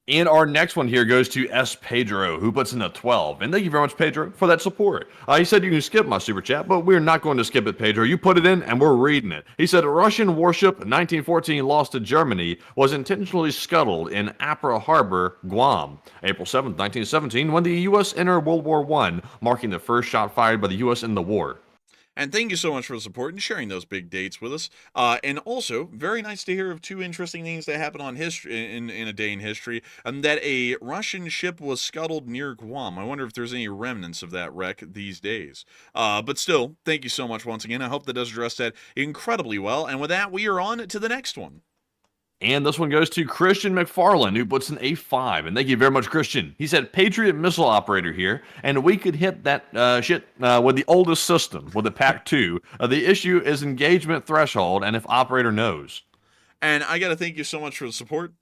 And our next one here goes to S. Pedro, who puts in a 12. And thank you very much, Pedro, for that support. He said you can skip my super chat, but we're not going to skip it, Pedro. You put it in, and we're reading it. He said, a Russian warship 1914 lost to Germany was intentionally scuttled in Apra Harbor, Guam, April 7, 1917, when the U.S. entered World War I, marking the first shot fired by the U.S. in the war.
And thank you so much for the support and sharing those big dates with us. And also, very nice to hear of two interesting things that happened on history in a day in history, and that a Russian ship was scuttled near Guam. I wonder if there's any remnants of that wreck these days. But still, thank you so much once again. I hope that does address that incredibly well. And with that, we are on to the next one.
And this one goes to Christian McFarland, who puts an A5. And thank you very much, Christian. He said, Patriot missile operator here, and we could hit that shit with the oldest system, with the PAC-2. The issue is engagement threshold, and if operator knows.
And I got to thank you so much for the support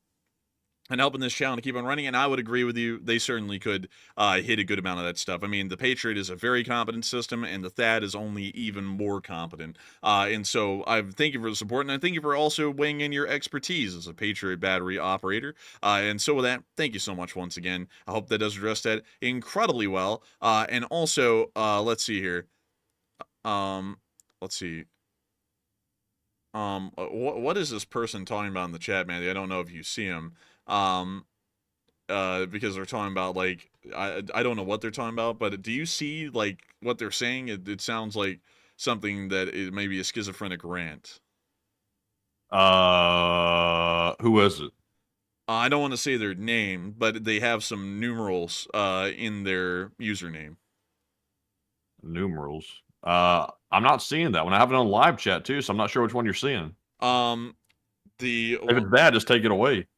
and helping this channel to keep on running. And I would agree with you. They certainly could hit a good amount of that stuff. I mean, the Patriot is a very competent system, and the THAAD is only even more competent. And so I thank you for the support, and I thank you for also weighing in your expertise as a Patriot battery operator. And so with that, thank you so much once again. I hope that does address that incredibly well. And also, let's see here. Let's see. What is this person talking about in the chat, man? I don't know if you see him. Because they're talking about, like, I don't know what they're talking about, but do you see, like, what they're saying? It sounds like something that is maybe a schizophrenic rant.
Who is it?
I don't want to say their name, but they have some numerals in their username.
Numerals. I'm not seeing that one. I have it on live chat too, so I'm not sure which one you're seeing. If it's bad, just take it away.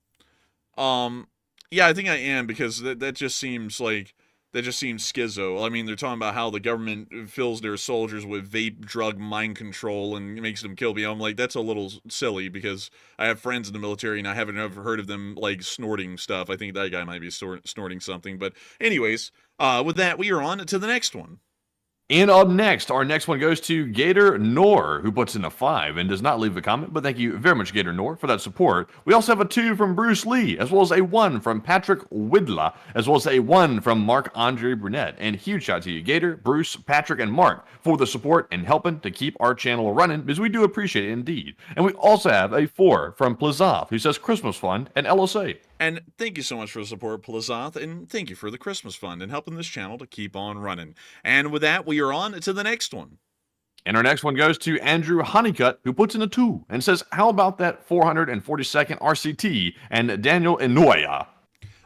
Yeah, I think I am, because that just seems like, that just seems schizo. I mean, they're talking about how the government fills their soldiers with vape, drug, mind control, and makes them kill people. I'm like, that's a little silly, because I have friends in the military, and I haven't ever heard of them, like, snorting stuff. I think that guy might be snorting something. But anyways, with that, we are on to the next one.
And up next, our next one goes to Gator Nor, who puts in a 5 and does not leave a comment, but thank you very much, Gator Nor, for that support. We also have a 2 from Bruce Lee, as well as a 1 from Patrick Widla, as well as a 1 from Marc-Andre Brunette. And huge shout out to you, Gator, Bruce, Patrick, and Mark, for the support and helping to keep our channel running, because we do appreciate it indeed. And we also have a 4 from Plazov, who says Christmas Fund and LSA.
And thank you so much for the support, Plazoth, and thank you for the Christmas Fund and helping this channel to keep on running. And with that, we are on to the next one.
And our next one goes to Andrew Honeycutt, who puts in a 2 and says, how about that 442nd RCT and Daniel Inouye?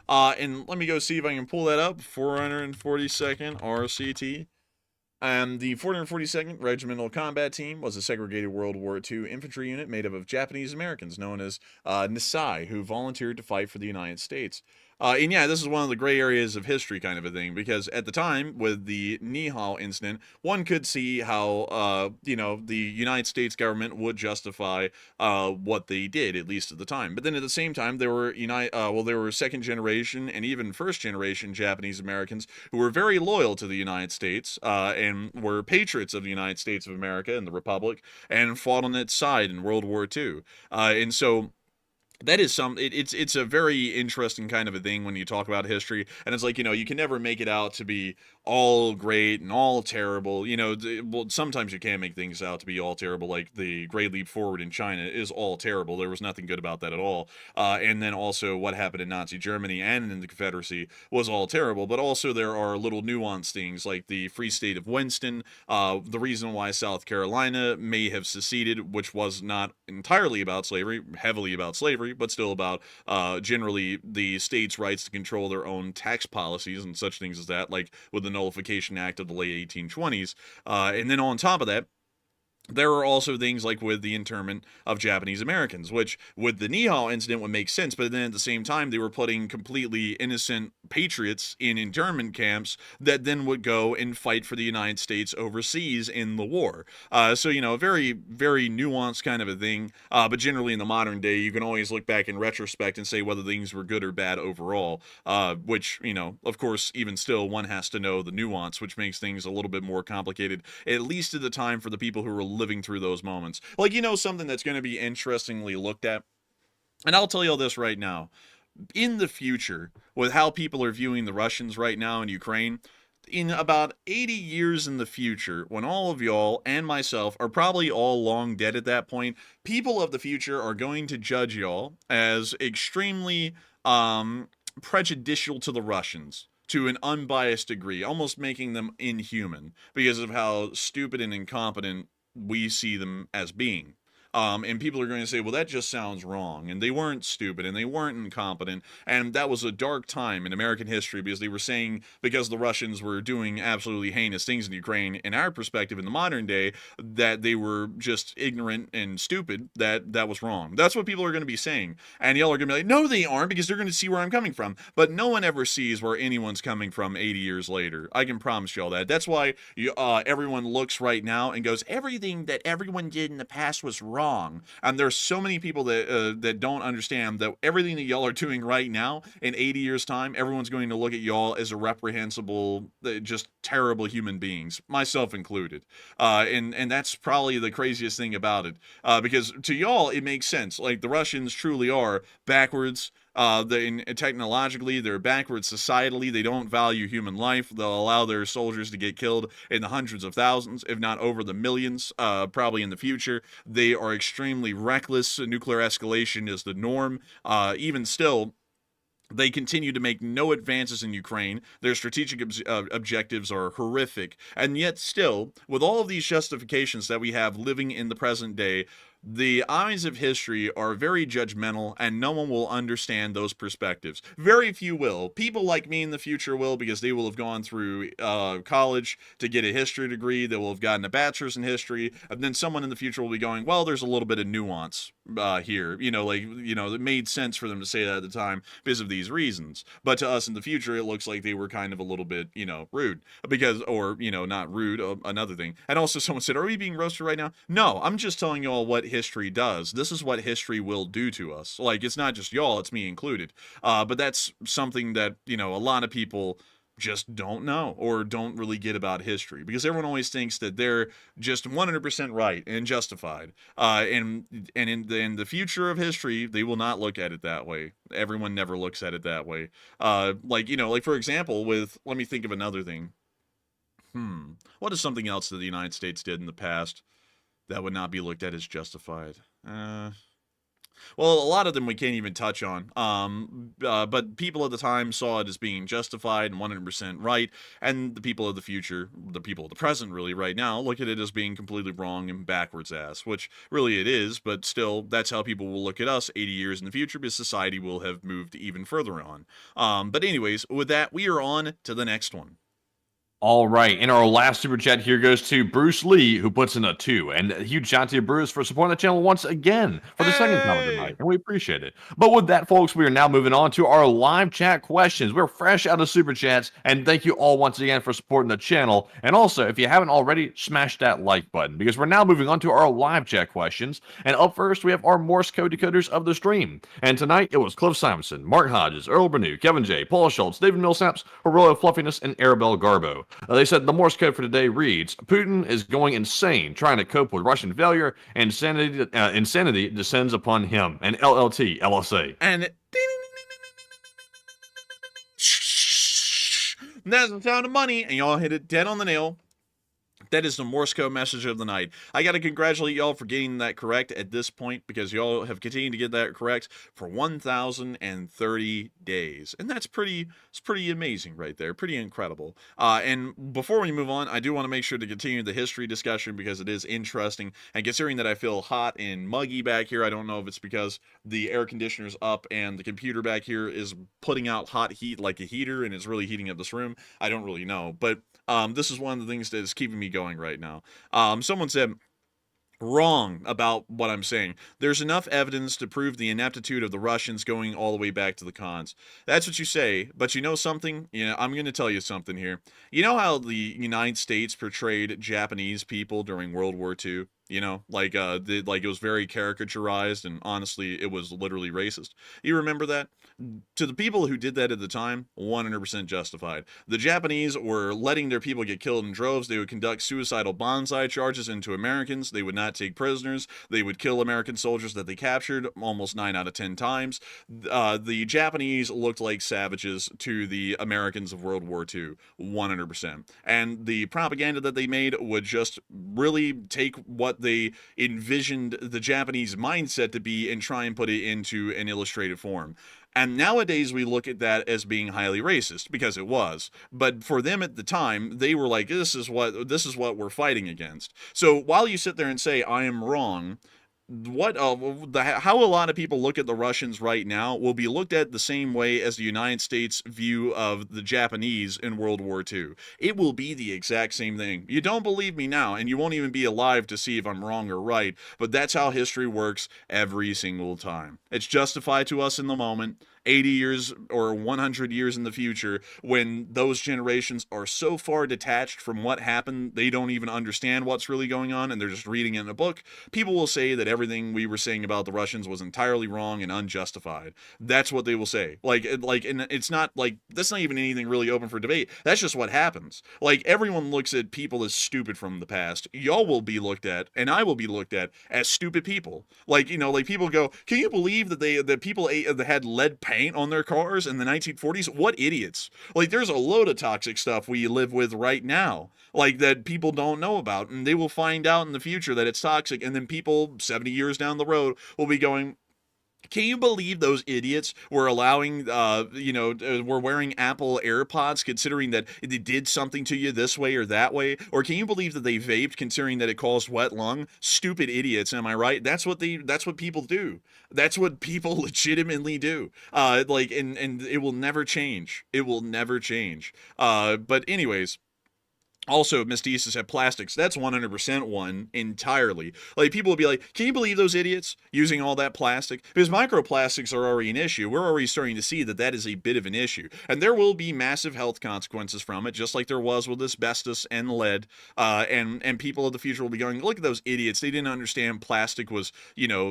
And let me go see if I can pull that up. 442nd RCT. And the 442nd Regimental Combat Team was a segregated World War II infantry unit made up of Japanese Americans known as Nisai, who volunteered to fight for the United States. And yeah, this is one of the gray areas of history kind of a thing, because at the time, with the NAVAL incident, one could see how, the United States government would justify what they did, at least at the time. But then at the same time, there were there were second generation and even first generation Japanese Americans who were very loyal to the United States and were patriots of the United States of America and the Republic and fought on its side in World War II. And so that is it's a very interesting kind of a thing when you talk about history, and it's like, you can never make it out to be all great and all terrible. Well, sometimes you can make things out to be all terrible, like the Great Leap Forward in China is all terrible. There was nothing good about that at all. And then also what happened in Nazi Germany and in the Confederacy was all terrible, but also there are little nuanced things like the Free State of Winston, the reason why South Carolina may have seceded, which was not entirely about slavery, heavily about slavery, but still about generally the states' rights to control their own tax policies and such things as that, like with the Nullification Act of the late 1820s. And then on top of that, there are also things like with the internment of Japanese Americans, which with the Nihal incident would make sense, but then at the same time, they were putting completely innocent patriots in internment camps that then would go and fight for the United States overseas in the war. So, a very, very nuanced kind of a thing, but generally in the modern day, you can always look back in retrospect and say whether things were good or bad overall, which, of course, even still, one has to know the nuance, which makes things a little bit more complicated, at least at the time for the people who were living through those moments. Like, something that's going to be interestingly looked at, and I'll tell you all this right now, in the future, with how people are viewing the Russians right now in Ukraine, in about 80 years in the future, when all of y'all and myself are probably all long dead at that point, people of the future are going to judge y'all as extremely prejudicial to the Russians, to an unbiased degree, almost making them inhuman because of how stupid and incompetent we see them as being. And people are going to say, well, that just sounds wrong. And they weren't stupid and they weren't incompetent. And that was a dark time in American history because they were saying, because the Russians were doing absolutely heinous things in Ukraine, in our perspective in the modern day, that they were just ignorant and stupid, that was wrong. That's what people are going to be saying. And y'all are going to be like, no, they aren't, because they're going to see where I'm coming from. But no one ever sees where anyone's coming from 80 years later. I can promise y'all that. That's why everyone looks right now and goes, everything that everyone did in the past was wrong. And there's so many people that don't understand that everything that y'all are doing right now, in 80 years time, everyone's going to look at y'all as a reprehensible, just terrible human beings, myself included. And that's probably the craziest thing about it, because to y'all it makes sense. Like, the Russians truly are backwards. Technologically, they're backwards societally. They don't value human life. They'll allow their soldiers to get killed in the hundreds of thousands, if not over the millions, probably in the future. They are extremely reckless. Nuclear escalation is the norm. Even still, they continue to make no advances in Ukraine. Their strategic objectives are horrific. And yet still, with all of these justifications that we have living in the present day, the eyes of history are very judgmental, and no one will understand those perspectives. Very few will. People like me in the future will, because they will have gone through college to get a history degree. They will have gotten a bachelor's in history, and then someone in the future will be going, well, there's a little bit of nuance here. It made sense for them to say that at the time because of these reasons. But to us in the future, it looks like they were kind of a little bit, rude. Not rude, another thing. And also someone said, are we being roasted right now? No, I'm just telling you all what history does. This is what history will do to us. Like, it's not just y'all, it's me included. But that's something that, a lot of people just don't know or don't really get about history, because everyone always thinks that they're just 100% right and justified. And in the future of history, they will not look at it that way. Everyone never looks at it that way. Like for example, let me think of another thing. What is something else that the United States did in the past that would not be looked at as justified? Well, a lot of them we can't even touch on. But people at the time saw it as being justified and 100% right, and the people of the future, the people of the present, really right now, look at it as being completely wrong and backwards ass, which really it is. But still, that's how people will look at us 80 years in the future, because society will have moved even further on. But anyways, with that, we are on to the next one.
All right, and our last super chat here goes to Bruce Lee, who puts in a 2. And a huge shout out to you, Bruce, for supporting the channel once again for the second time tonight, and we appreciate it. But with that, folks, we are now moving on to our live chat questions. We're fresh out of super chats, and thank you all once again for supporting the channel. And also, if you haven't already, smash that like button, because we're now moving on to our live chat questions. And up first, we have our Morse code decoders of the stream. And tonight, it was Cliff Simonson, Mark Hodges, Earl Bernew, Kevin J, Paul Schultz, David Millsaps, Aurelio Fluffiness, and Arabelle Garbo. They said the Morse code for today reads, Putin is going insane trying to cope with Russian failure, and insanity descends upon him. And LLT, LSA.
And that's the sound of money, and y'all hit it dead on the nail. That is the Morse code message of the night. I got to congratulate y'all for getting that correct at this point, because y'all have continued to get that correct for 1,030 days. And it's pretty amazing right there. Pretty incredible. And before we move on, I do want to make sure to continue the history discussion, because it is interesting. And considering that I feel hot and muggy back here, I don't know if it's because the air conditioner's up and the computer back here is putting out hot heat like a heater and it's really heating up this room. I don't really know. But this is one of the things that is keeping me going right now. Someone said, wrong about what I'm saying. There's enough evidence to prove the ineptitude of the Russians going all the way back to the cons. That's what you say, but you know something? You know, I'm going to tell you something here. You know how the United States portrayed Japanese people during World War II? You know, like it was very caricaturized, and honestly, it was literally racist. You remember that? To the people who did that at the time, 100% justified. The Japanese were letting their people get killed in droves. They would conduct suicidal bonsai charges into Americans. They would not take prisoners. They would kill American soldiers that they captured almost 9 out of 10 times. The Japanese looked like savages to the Americans of World War II, 100%. And the propaganda that they made would just really take what they envisioned the Japanese mindset to be and try and put it into an illustrated form. And nowadays we look at that as being highly racist, because it was. But for them at the time, they were like, this is what we're fighting against. So while you sit there and say I am wrong, how a lot of people look at the Russians right now will be looked at the same way as the United States view of the Japanese in World War II. It will be the exact same thing. You don't believe me now, and you won't even be alive to see if I'm wrong or right, but that's how history works every single time. It's justified to us in the moment. 80 years or 100 years in the future, when those generations are so far detached from what happened, they don't even understand what's really going on, and they're just reading it in a book, people will say that everything we were saying about the Russians was entirely wrong and unjustified. That's what they will say. And it's not like, that's not even anything really open for debate. That's just what happens. Like, everyone looks at people as stupid from the past. Y'all will be looked at, and I will be looked at, as stupid people. Like, you know, like people go, can you believe that people that had lead paint on their cars in the 1940s? What idiots. Like, there's a load of toxic stuff we live with right now, like, that people don't know about, and they will find out in the future that it's toxic, and then people 70 years down the road will be going, can you believe those idiots were allowing, were wearing Apple AirPods, considering that they did something to you this way or that way? Or can you believe that they vaped, considering that it caused wet lung? Stupid idiots, am I right? That's what people do. That's what people legitimately do. And it will never change. It will never change. But anyways, also, Mystices have plastics. That's 100% one entirely. Like, people will be like, can you believe those idiots using all that plastic? Because microplastics are already an issue. We're already starting to see that that is a bit of an issue. And there will be massive health consequences from it, just like there was with asbestos and lead. And people of the future will be going, look at those idiots. They didn't understand plastic was,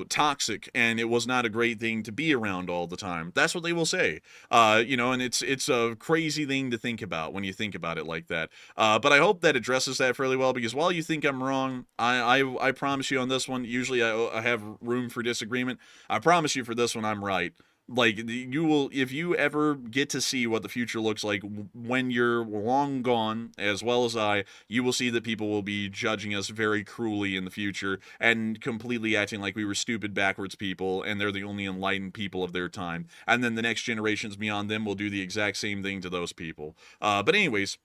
toxic, and it was not a great thing to be around all the time. That's what they will say. And it's a crazy thing to think about when you think about it like that. But I hope that addresses that fairly well, because while you think I'm wrong, I promise you on this one, usually I have room for disagreement. I promise you for this one, I'm right. Like, you will, if you ever get to see what the future looks like when you're long gone, as well as I, you will see that people will be judging us very cruelly in the future and completely acting like we were stupid, backwards people, and they're the only enlightened people of their time. And then the next generations beyond them will do the exact same thing to those people. But anyways,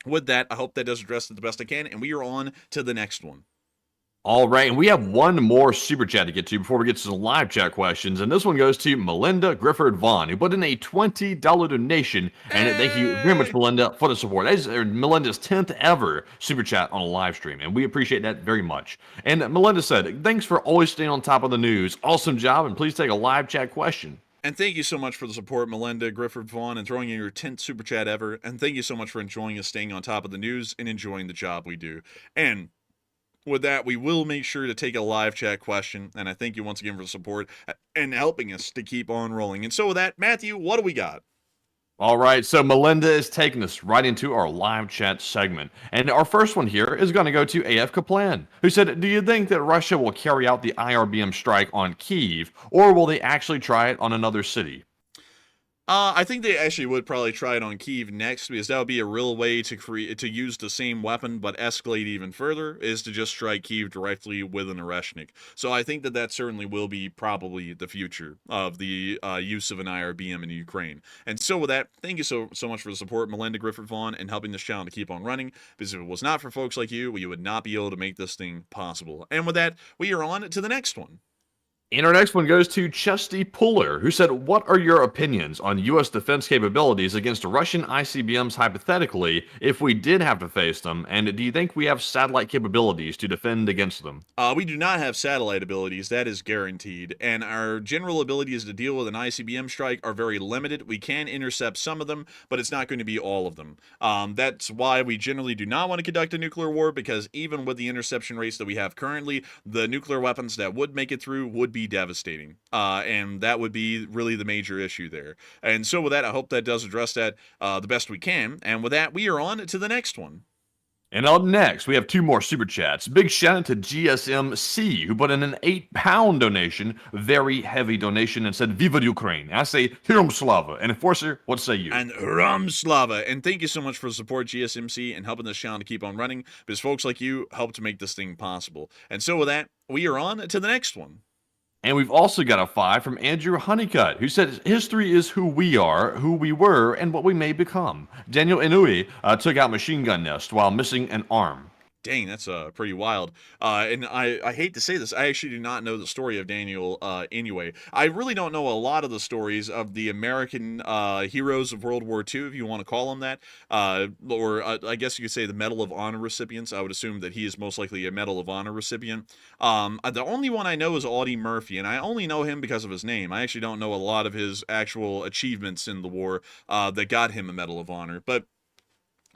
with that, I hope that does address it the best I can, and we are on to the next one.
All right, and we have one more super chat to get to before we get to the live chat questions, and this one goes to Melinda Grifford Vaughn, who put in a $20 donation, and thank you very much, Melinda, for the support. That is Melinda's 10th ever super chat on a live stream, and we appreciate that very much. And Melinda said, thanks for always staying on top of the news. Awesome job, and please take a live chat question.
And thank you so much for the support, Melinda Grifford Vaughn, and throwing in your 10th super chat ever. And thank you so much for enjoying us, staying on top of the news, and enjoying the job we do. And with that, we will make sure to take a live chat question, and I thank you once again for the support and helping us to keep on rolling. And so with that, Matthew, what do we got?
All right, so Melinda is taking us right into our live chat segment. And our first one here is going to go to AF Kaplan, who said, do you think that Russia will carry out the IRBM strike on Kyiv, or will they actually try it on another city?
I think they actually would probably try it on Kyiv next, because that would be a real way to use the same weapon but escalate even further, is to just strike Kyiv directly with an Oreshnik. So I think that that certainly will be probably the future of the use of an IRBM in Ukraine. And so with that, thank you so much for the support, Melinda Grifford Vaughn, and helping this channel to keep on running, because if it was not for folks like you, we would not be able to make this thing possible. And with that, we are on to the next one.
And our next one goes to Chesty Puller, who said, what are your opinions on U.S. defense capabilities against Russian ICBMs hypothetically if we did have to face them, and do you think we have satellite capabilities to defend against them?
We do not have satellite abilities, that is guaranteed, and our general abilities to deal with an ICBM strike are very limited. We can intercept some of them, but it's not going to be all of them. That's why we generally do not want to conduct a nuclear war, because even with the interception rates that we have currently, the nuclear weapons that would make it through would be devastating, and that would be really the major issue there. And so with that, I hope that does address that the best we can. And with that, we are on to the next one.
And up next, we have two more super chats. Big shout out to GSMC, who put in an £8 donation, very heavy donation, and said, Viva Ukraine. I say, Hiram Slava. And Enforcer, what say you?
And Ram Slava. And thank you so much for the support, GSMC, and helping this channel to keep on running, because folks like you help to make this thing possible. And so with that, we are on to the next one.
And we've also got a 5 from Andrew Honeycutt, who said, history is who we are, who we were, and what we may become. Daniel Inouye took out Machine Gun Nest while missing an arm.
Dang, that's pretty wild. And I hate to say this, I actually do not know the story of Daniel Inouye. I really don't know a lot of the stories of the American heroes of World War II, if you want to call them that. Or I guess you could say the Medal of Honor recipients. I would assume that he is most likely a Medal of Honor recipient. The only one I know is Audie Murphy, and I only know him because of his name. I actually don't know a lot of his actual achievements in the war that got him a Medal of Honor. But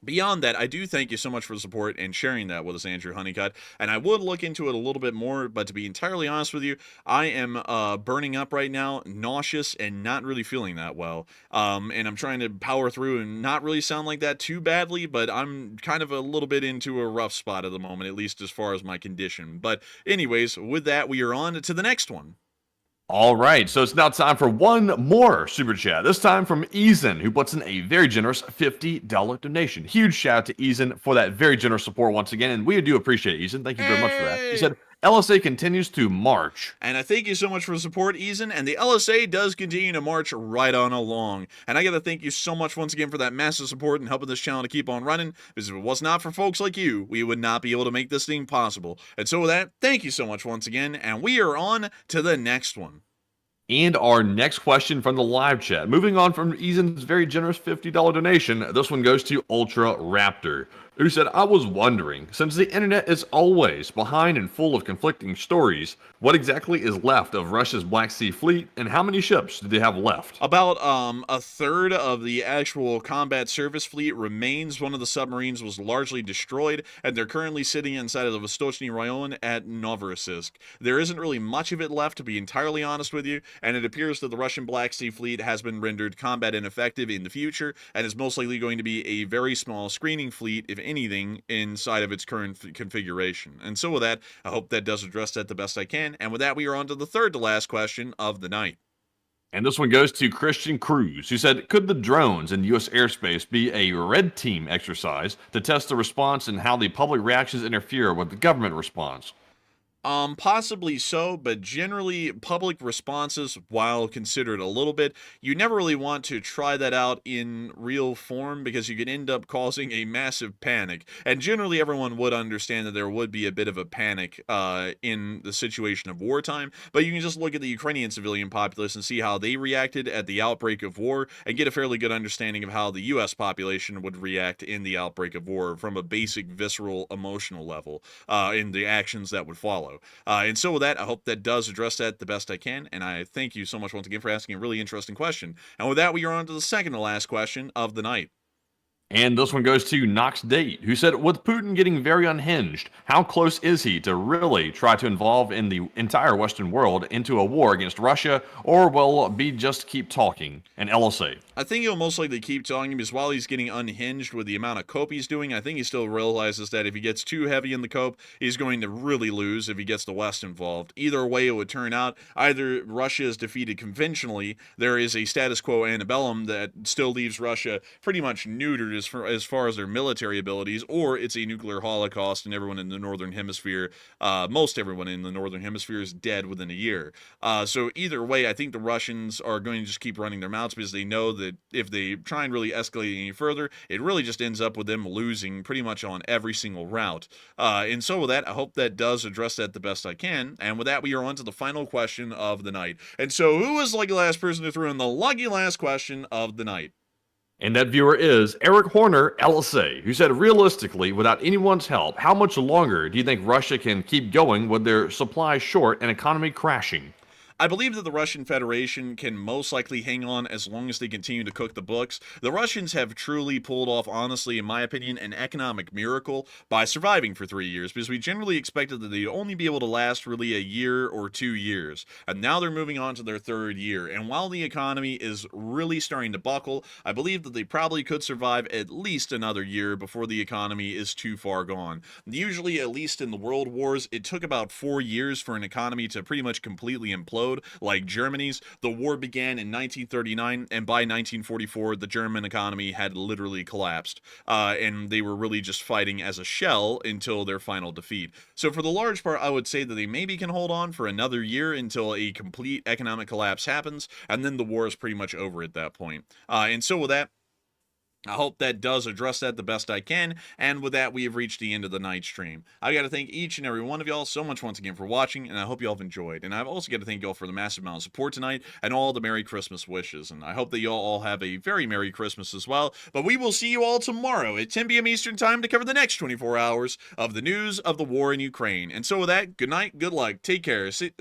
beyond that, I do thank you so much for the support and sharing that with us, Andrew Honeycutt. And I would look into it a little bit more, but to be entirely honest with you, I am burning up right now, nauseous, and not really feeling that well. And I'm trying to power through and not really sound like that too badly, but I'm kind of a little bit into a rough spot at the moment, at least as far as my condition. But anyways, with that, we are on to the next one.
All right, so it's now time for one more super chat, this time from Eason, who puts in a very generous $50 donation. Huge shout out to Eason for that very generous support once again, and we do appreciate it, Eason. Thank you very much for that. He said, LSA continues to march.
And I thank you so much for the support, Eason, and the LSA does continue to march right on along. And I got to thank you so much once again for that massive support and helping this channel to keep on running, because if it was not for folks like you, we would not be able to make this thing possible. And so with that, thank you so much once again, and we are on to the next one.
And our next question from the live chat. Moving on from Eason's very generous $50 donation, this one goes to Ultra Raptor, who said, I was wondering, since the internet is always behind and full of conflicting stories, what exactly is left of Russia's Black Sea Fleet, and how many ships do they have left?
About a third of the actual combat service fleet remains. One of the submarines was largely destroyed, and they're currently sitting inside of the Vostochny Rayon at Novorossiysk. There isn't really much of it left, to be entirely honest with you, and it appears that the Russian Black Sea Fleet has been rendered combat ineffective in the future, and is most likely going to be a very small screening fleet, if anything, inside of its current configuration. And so with that, I hope that does address that the best I can. And with that, we are on to the third to last question of the night.
And this one goes to Christian Cruz, who said, could the drones in U.S. airspace be a red team exercise to test the response and how the public reactions interfere with the government response?
Possibly so, but generally public responses, while considered a little bit, you never really want to try that out in real form because you could end up causing a massive panic. And generally everyone would understand that there would be a bit of a panic in the situation of wartime, but you can just look at the Ukrainian civilian populace and see how they reacted at the outbreak of war and get a fairly good understanding of how the US population would react in the outbreak of war from a basic visceral emotional level in the actions that would follow. And so with that, I hope that does address that the best I can, and I thank you so much once again for asking a really interesting question. And with that, we are on to the second to last question of the night.
And this one goes to Knox Date, who said, with Putin getting very unhinged, how close is he to really try to involve in the entire Western world into a war against Russia, or will be just keep talking? And LSA.
I think he'll most likely keep talking because while he's getting unhinged with the amount of cope he's doing, I think he still realizes that if he gets too heavy in the cope, he's going to really lose if he gets the West involved. Either way it would turn out, either Russia is defeated conventionally, there is a status quo antebellum that still leaves Russia pretty much neutered as far as their military abilities, or it's a nuclear holocaust and everyone in the Northern Hemisphere, most everyone in the Northern Hemisphere is dead within a year. So either way, I think the Russians are going to just keep running their mouths because they know that if they try and really escalate any further, it really just ends up with them losing pretty much on every single route. And so with that, I hope that does address that the best I can. And with that, we are on to the final question of the night. And so who was the lucky last person who threw in the lucky last question of the night?
And that viewer is Eric Horner, LSA, who said, realistically, without anyone's help, how much longer do you think Russia can keep going with their supply short and economy crashing?
I believe that the Russian Federation can most likely hang on as long as they continue to cook the books. The Russians have truly pulled off, honestly, in my opinion, an economic miracle by surviving for 3 years, because we generally expected that they'd only be able to last really a year or 2 years. And now they're moving on to their third year. And while the economy is really starting to buckle, I believe that they probably could survive at least another year before the economy is too far gone. Usually, at least in the world wars, it took about 4 years for an economy to pretty much completely implode. Like Germany's. The war began in 1939, and by 1944, the German economy had literally collapsed, and they were really just fighting as a shell until their final defeat. So for the large part, I would say that they maybe can hold on for another year until a complete economic collapse happens, and then the war is pretty much over at that point. And so with that, I hope that does address that the best I can, and with that, we have reached the end of the night stream. I've got to thank each and every one of y'all so much once again for watching, and I hope y'all have enjoyed. And I've also got to thank y'all for the massive amount of support tonight, and all the Merry Christmas wishes, and I hope that y'all all have a very Merry Christmas as well. But we will see you all tomorrow at 10 p.m. Eastern Time to cover the next 24 hours of the news of the war in Ukraine. And so with that, good night, good luck, take care, stay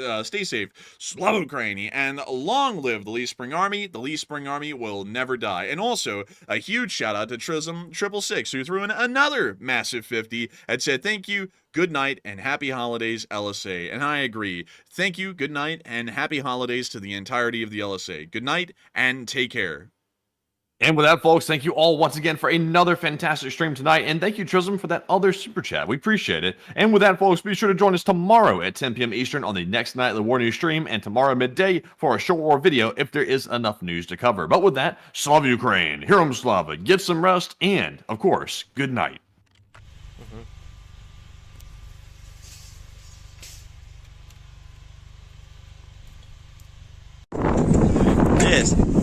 safe, Slava Ukraini, and long live the Lee Spring Army. The Lee Spring Army will never die. And also, a huge shout out to Trism 666, who threw in another massive 50 and said thank you, good night, and happy holidays, LSA. And I agree. Thank you, good night, and happy holidays to the entirety of the LSA. Good night, and take care.
And with that, folks, thank you all once again for another fantastic stream tonight. And thank you, Trism, for that other super chat. We appreciate it. And with that, folks, be sure to join us tomorrow at 10 p.m. Eastern on the next Nightly War News stream, and tomorrow midday for a short war video if there is enough news to cover. But with that, Slava Ukraine, Herom Slava, get some rest, and, of course, good night.
Yes.